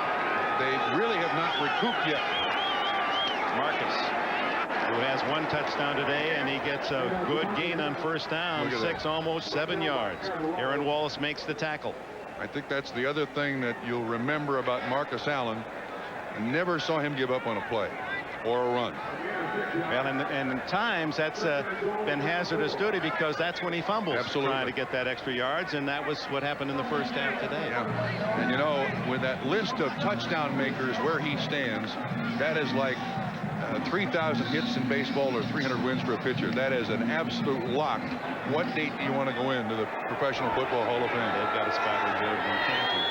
they really have not recouped yet. Marcus, who has 1 touchdown today, and he gets a good gain on first down, 6, almost 7 yards. Aaron Wallace makes the tackle. I think that's the other thing that you'll remember about Marcus Allen. I never saw him give up on a play or a run. Well, and at times that's been hazardous duty because that's when he fumbles. Absolutely. Trying to get that extra yards, and that was what happened in the first half today. Yeah. And you know, with that list of touchdown makers where he stands, that is like 3,000 hits in baseball or 300 wins for a pitcher. That is an absolute lock. What date do you want to go into the Professional Football Hall of Fame? They've got a spot reserved in Canton.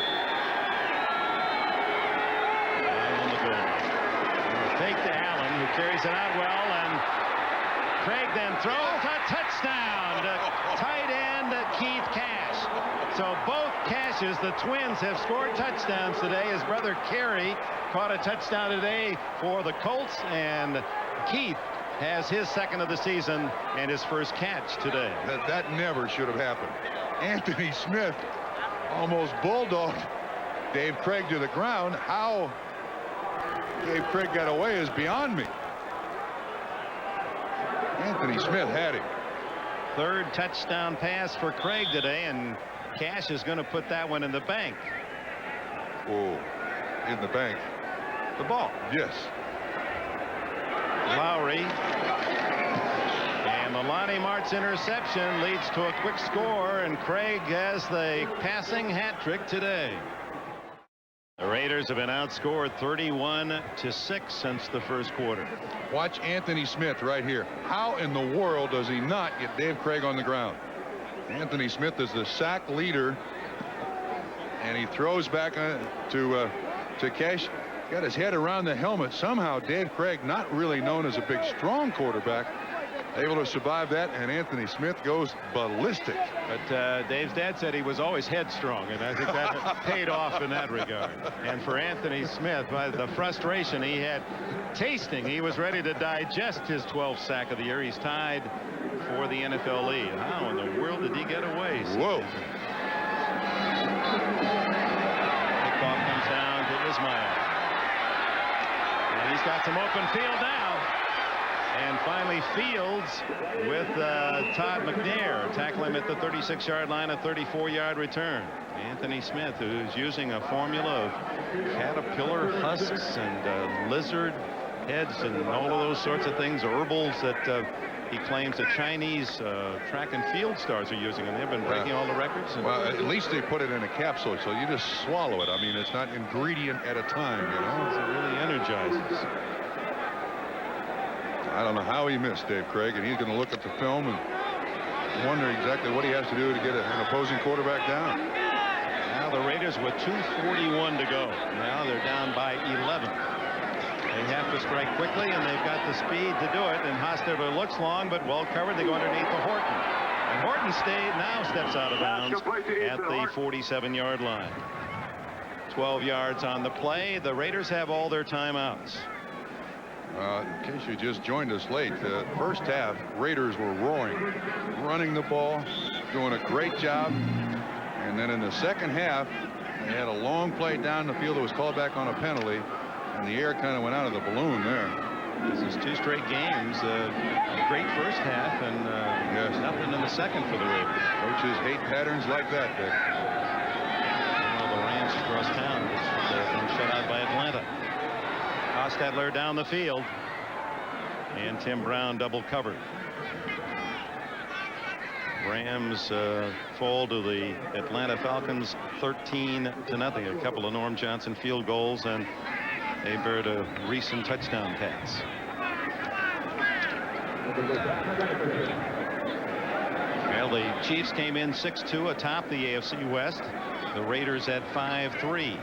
Fake to Allen, who carries it out well, and Craig then throws a touchdown to tight end Keith Cash. So both Cashes, the twins, have scored touchdowns today. His brother Kerry caught a touchdown today for the Colts, and Keith has his 2nd of the season and his first catch today. That never should have happened. Anthony Smith almost bulldogged Dave Craig to the ground. How Dave Craig got away is beyond me. Anthony Smith had him. 3rd touchdown pass for Craig today, and Cash is going to put that one in the bank. Oh, in the bank. The ball. Yes. Lowry. And the Lonnie Marts interception leads to a quick score, and Craig has the passing hat trick today. The Raiders have been outscored 31-6 since the first quarter. Watch Anthony Smith right here. How in the world does he not get Dave Craig on the ground? Anthony Smith is the sack leader and he throws back to Cash. Got his head around the helmet. Somehow Dave Craig, not really known as a big strong quarterback, able to survive that, and Anthony Smith goes ballistic. But Dave's dad said he was always headstrong, and I think that paid off in that regard. And for Anthony Smith, by the frustration he had tasting, he was ready to digest his 12th sack of the year. He's tied for the NFL lead. How in the world did he get away? Whoa. Kickoff comes down to Ismail. And he's got some open field now. And finally Fields with Todd McNair tackle him at the 36-yard line, a 34-yard return. Anthony Smith, who's using a formula of caterpillar husks and lizard heads and all of those sorts of things, herbals that he claims the Chinese track and field stars are using, and they've been breaking all the records. Well, at least they put it in a capsule, so you just swallow it. I mean, it's not ingredient at a time, you know. It really energizes. I don't know how he missed Dave Craig, and he's going to look at the film and wonder exactly what he has to do to get an opposing quarterback down. Now the Raiders with 2:41 to go. Now they're down by 11. They have to strike quickly, and they've got the speed to do it. And Hostetler looks long, but well covered. They go underneath the Horton. And Horton now steps out of bounds at the 47-yard line. 12 yards on the play. The Raiders have all their timeouts. In case you just joined us late, the first half, Raiders were roaring, running the ball, doing a great job. And then in the second half, they had a long play down the field that was called back on a penalty, and the air kind of went out of the balloon there. This is 2 straight games. A great first half, and nothing in the second for the Raiders. Coaches hate patterns like that, Dick. Well, the Rams across town have been shut out by Atlanta. Hostetler down the field, and Tim Brown double covered. Rams fall to the Atlanta Falcons 13-0. A couple of Norm Johnson field goals, and they buried a recent touchdown pass. Well, the Chiefs came in 6-2 atop the AFC West. The Raiders at 5-3.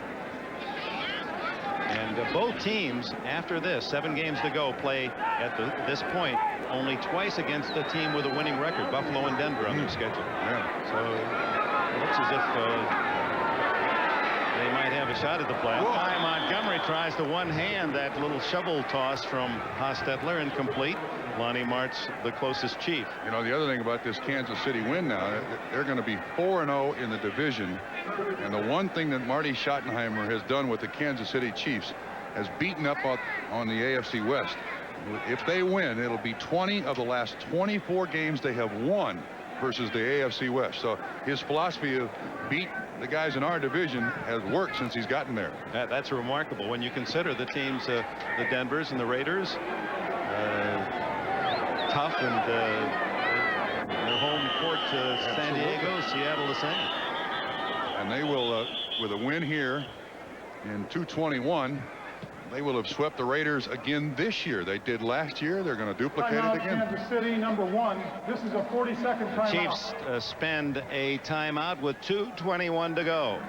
And both teams, after this, 7 games to go, play at this point only twice against a team with a winning record, Buffalo and Denver, on their schedule. Yeah. So it looks as if they might have a shot at the playoff. Ty Montgomery tries to one-hand that little shovel toss from Hostetler, incomplete. Lonnie Marts, the closest Chief. You know, the other thing about this Kansas City win now, they're going to be 4-0 in the division. And the one thing that Marty Schottenheimer has done with the Kansas City Chiefs has beaten up on the AFC West. If they win, it'll be 20 of the last 24 games they have won versus the AFC West. So his philosophy of beat the guys in our division has worked since he's gotten there. That's remarkable when you consider the teams, the Denvers and the Raiders. Tough, and their home court San Diego, Seattle the same. And they will, with a win here in 221, they will have swept the Raiders again this year. They did last year. They're going to duplicate it again. Kansas City, number 1. This is a 40-second timeout. Chiefs spend a timeout with 2:21 to go.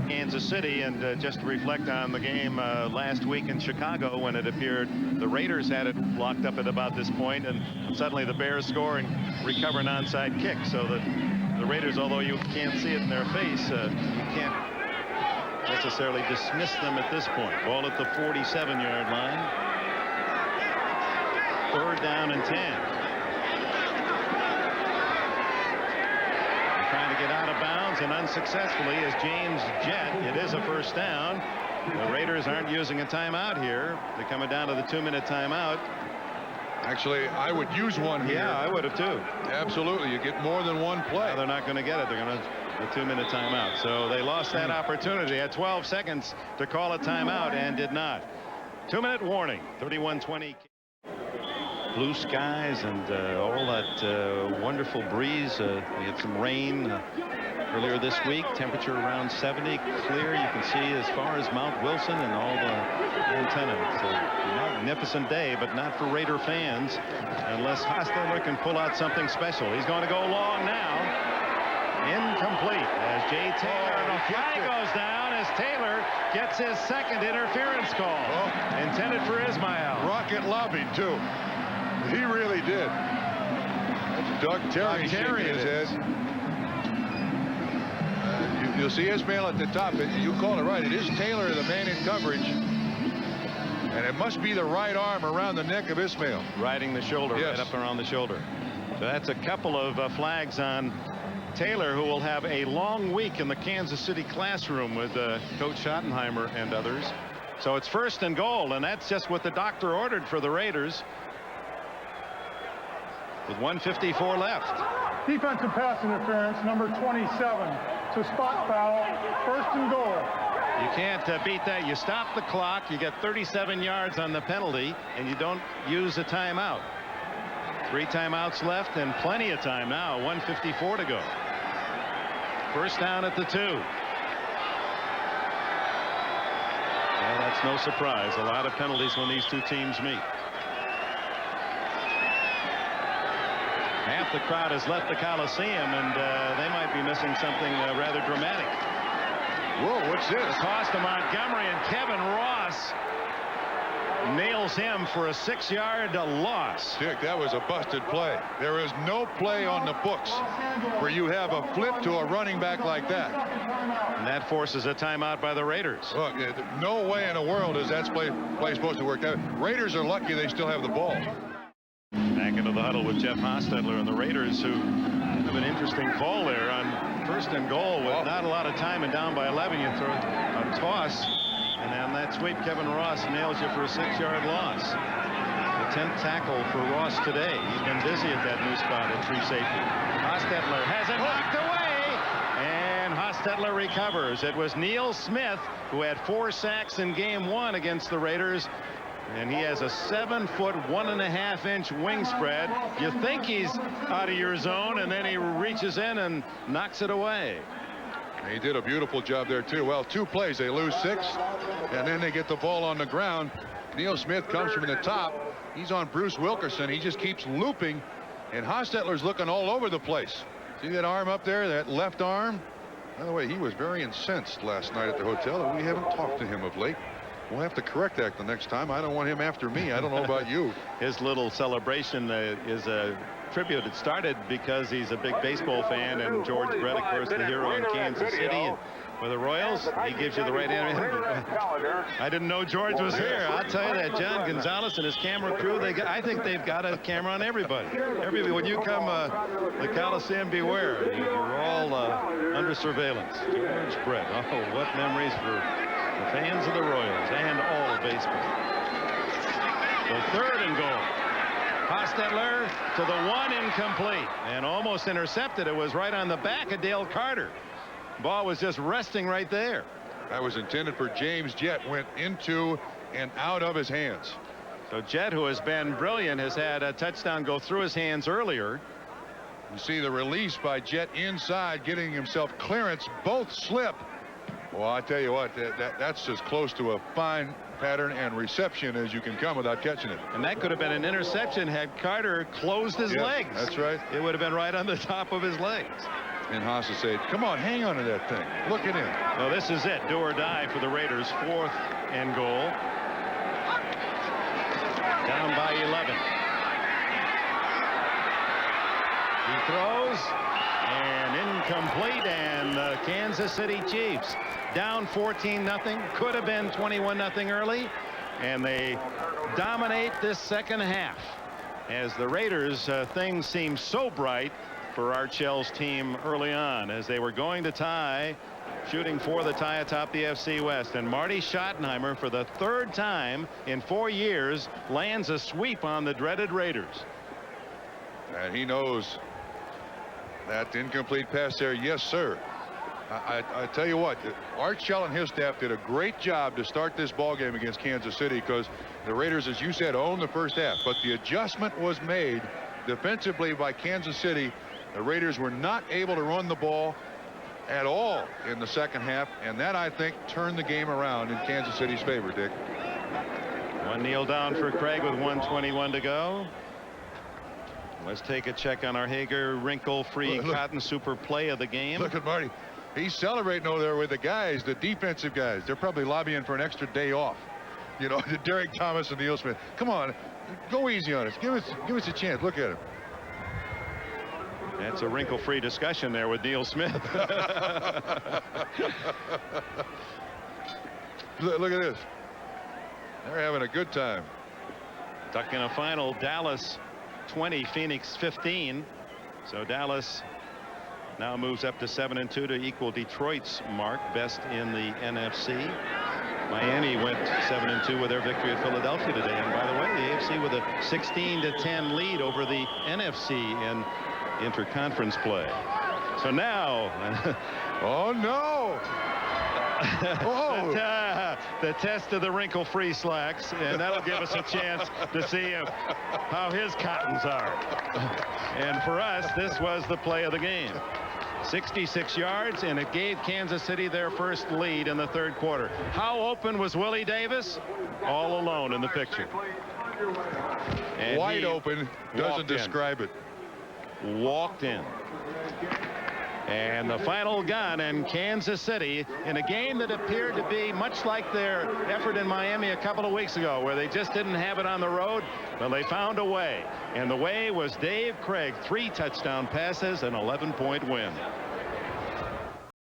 Kansas City, and just to reflect on the game last week in Chicago, when it appeared the Raiders had it locked up at about this point, and suddenly the Bears score and recover an onside kick. So the Raiders, although you can't see it in their face, you can't necessarily dismiss them at this point. Ball at the 47-yard line. 3rd down and 10. Trying to get out of bounds, and unsuccessfully as James Jett. It is a first down. The Raiders aren't using a timeout here. They're coming down to the 2-minute timeout. Actually, I would use one here. Yeah, I would have too. Absolutely. You get more than one play. Now they're not going to get it. They're going to the 2-minute timeout. So they lost that opportunity. They had 12 seconds to call a timeout and did not. 2-minute warning. 31-20. Blue skies and all that wonderful breeze. We had some rain earlier this week. Temperature around 70. Clear. You can see as far as Mount Wilson and all the antenna. It's a magnificent day, but not for Raider fans unless Hostetler can pull out something special. He's going to go long now. Incomplete as Jay Taylor, and a flag goes down as Taylor gets his second interference call. Intended for Ismail. Rocket lobbing, too. He really did. That's Doug Terry shaking his head. You'll see Ismail at the top. You call it right. It is Taylor, the man in coverage. And it must be the right arm around the neck of Ismail. Riding the shoulder, yes. right up around the shoulder. So that's a couple of flags on Taylor, who will have a long week in the Kansas City classroom with Coach Schottenheimer and others. So it's 1st and goal, and that's just what the doctor ordered for the Raiders with 1:54 left. Defensive pass interference, number 27. It's a spot foul, 1st and goal. You can't beat that. You stop the clock, you get 37 yards on the penalty, and you don't use a timeout. 3 timeouts left and plenty of time now. 1:54 to go. 1st down at the 2. Well, that's no surprise. A lot of penalties when these two teams meet. Half the crowd has left the Coliseum, and they might be missing something rather dramatic. Whoa, what's this? The toss to Montgomery, and Kevin Ross nails him for a 6-yard loss. Dick, that was a busted play. There is no play on the books where you have a flip to a running back like that. And that forces a timeout by the Raiders. Look, no way in the world is that play supposed to work out. Raiders are lucky they still have the ball. Back into the huddle with Jeff Hostetler and the Raiders, who have an interesting call there on 1st and goal with not a lot of time and down by 11. You throw a toss, and on that sweep, Kevin Ross nails you for a 6-yard loss. The 10th tackle for Ross today. He's been busy at that new spot at free safety. Hostetler has it knocked away, and Hostetler recovers. It was Neil Smith who had 4 sacks in game 1 against the Raiders. And he has a 7-foot, 1.5-inch wing spread. You think he's out of your zone, and then he reaches in and knocks it away. He did a beautiful job there, too. Well, 2 plays. They lose 6, and then they get the ball on the ground. Neil Smith comes from the top. He's on Bruce Wilkerson. He just keeps looping, and Hostetler's looking all over the place. See that arm up there, that left arm? By the way, he was very incensed last night at the hotel, and we haven't talked to him of late. We'll have to correct that the next time. I don't want him after me. I don't know about you. His little celebration is a tribute. It started because he's a big baseball fan, and George Brett, of course, the hero in Kansas City. And with the Royals, he gives you the right answer. I didn't know George was here. I'll tell you that. John Gonzalez and his camera crew, I think they've got a camera on everybody. When you come the Coliseum, beware. You're all under surveillance. George Brett. Oh, what memories for the fans of the Royals and all of baseball. So 3rd and goal. Hostetler to the 1, incomplete, and almost intercepted. It was right on the back of Dale Carter. Ball was just resting right there. That was intended for James Jett. Went into and out of his hands. So Jett, who has been brilliant, has had a touchdown go through his hands earlier. You see the release by Jett inside, getting himself clearance. Both slip. Well, I tell you what, that's as close to a fine pattern and reception as you can come without catching it. And that could have been an interception had Carter closed his legs. That's right. It would have been right on the top of his legs. And Haas said, come on, hang on to that thing. Look at him. Well, this is it. Do or die for the Raiders. 4th and goal. Down by 11. He throws, and incomplete, and the Kansas City Chiefs down 14-0. Could have been 21-0 early, and they dominate this second half. As the Raiders, things seem so bright for Art Shell's team early on, as they were going to tie, shooting for the tie atop the FC West. And Marty Schottenheimer, for the 3rd time in 4 years, lands a sweep on the dreaded Raiders. And he knows that incomplete pass there. Yes, sir. I tell you what, Art Shell and his staff did a great job to start this ball game against Kansas City, because the Raiders, as you said, owned the first half. But the adjustment was made defensively by Kansas City. The Raiders were not able to run the ball at all in the second half, and that, I think, turned the game around in Kansas City's favor, Dick. One kneel down for Craig with 1:21 to go. Let's take a check on our Hager wrinkle-free cotton super play of the game. Look at Marty. He's celebrating over there with the guys, the defensive guys. They're probably lobbying for an extra day off. You know, Derek Thomas and Neil Smith. Come on, go easy on us. Give us a chance. Look at him. That's a wrinkle-free discussion there with Neil Smith. Look at this. They're having a good time. Duck in a final. Dallas 20, Phoenix 15. So Dallas now moves up to 7-2 to equal Detroit's mark, best in the NFC. Miami went 7-2 with their victory at Philadelphia today. And by the way, the AFC with a 16-10 lead over the NFC in interconference play. So now oh no. Oh. The test of the wrinkle-free slacks, and that'll give us a chance to see how his cottons are. And for us, this was the play of the game. 66 yards, and it gave Kansas City their first lead in the third quarter. How open was Willie Davis? All alone in the picture. And wide open, doesn't describe it. Walked in. And the final gun in Kansas City in a game that appeared to be much like their effort in Miami a couple of weeks ago, where they just didn't have it on the road. Well, they found a way, and the way was Dave Craig, 3 touchdown passes, an 11-point win.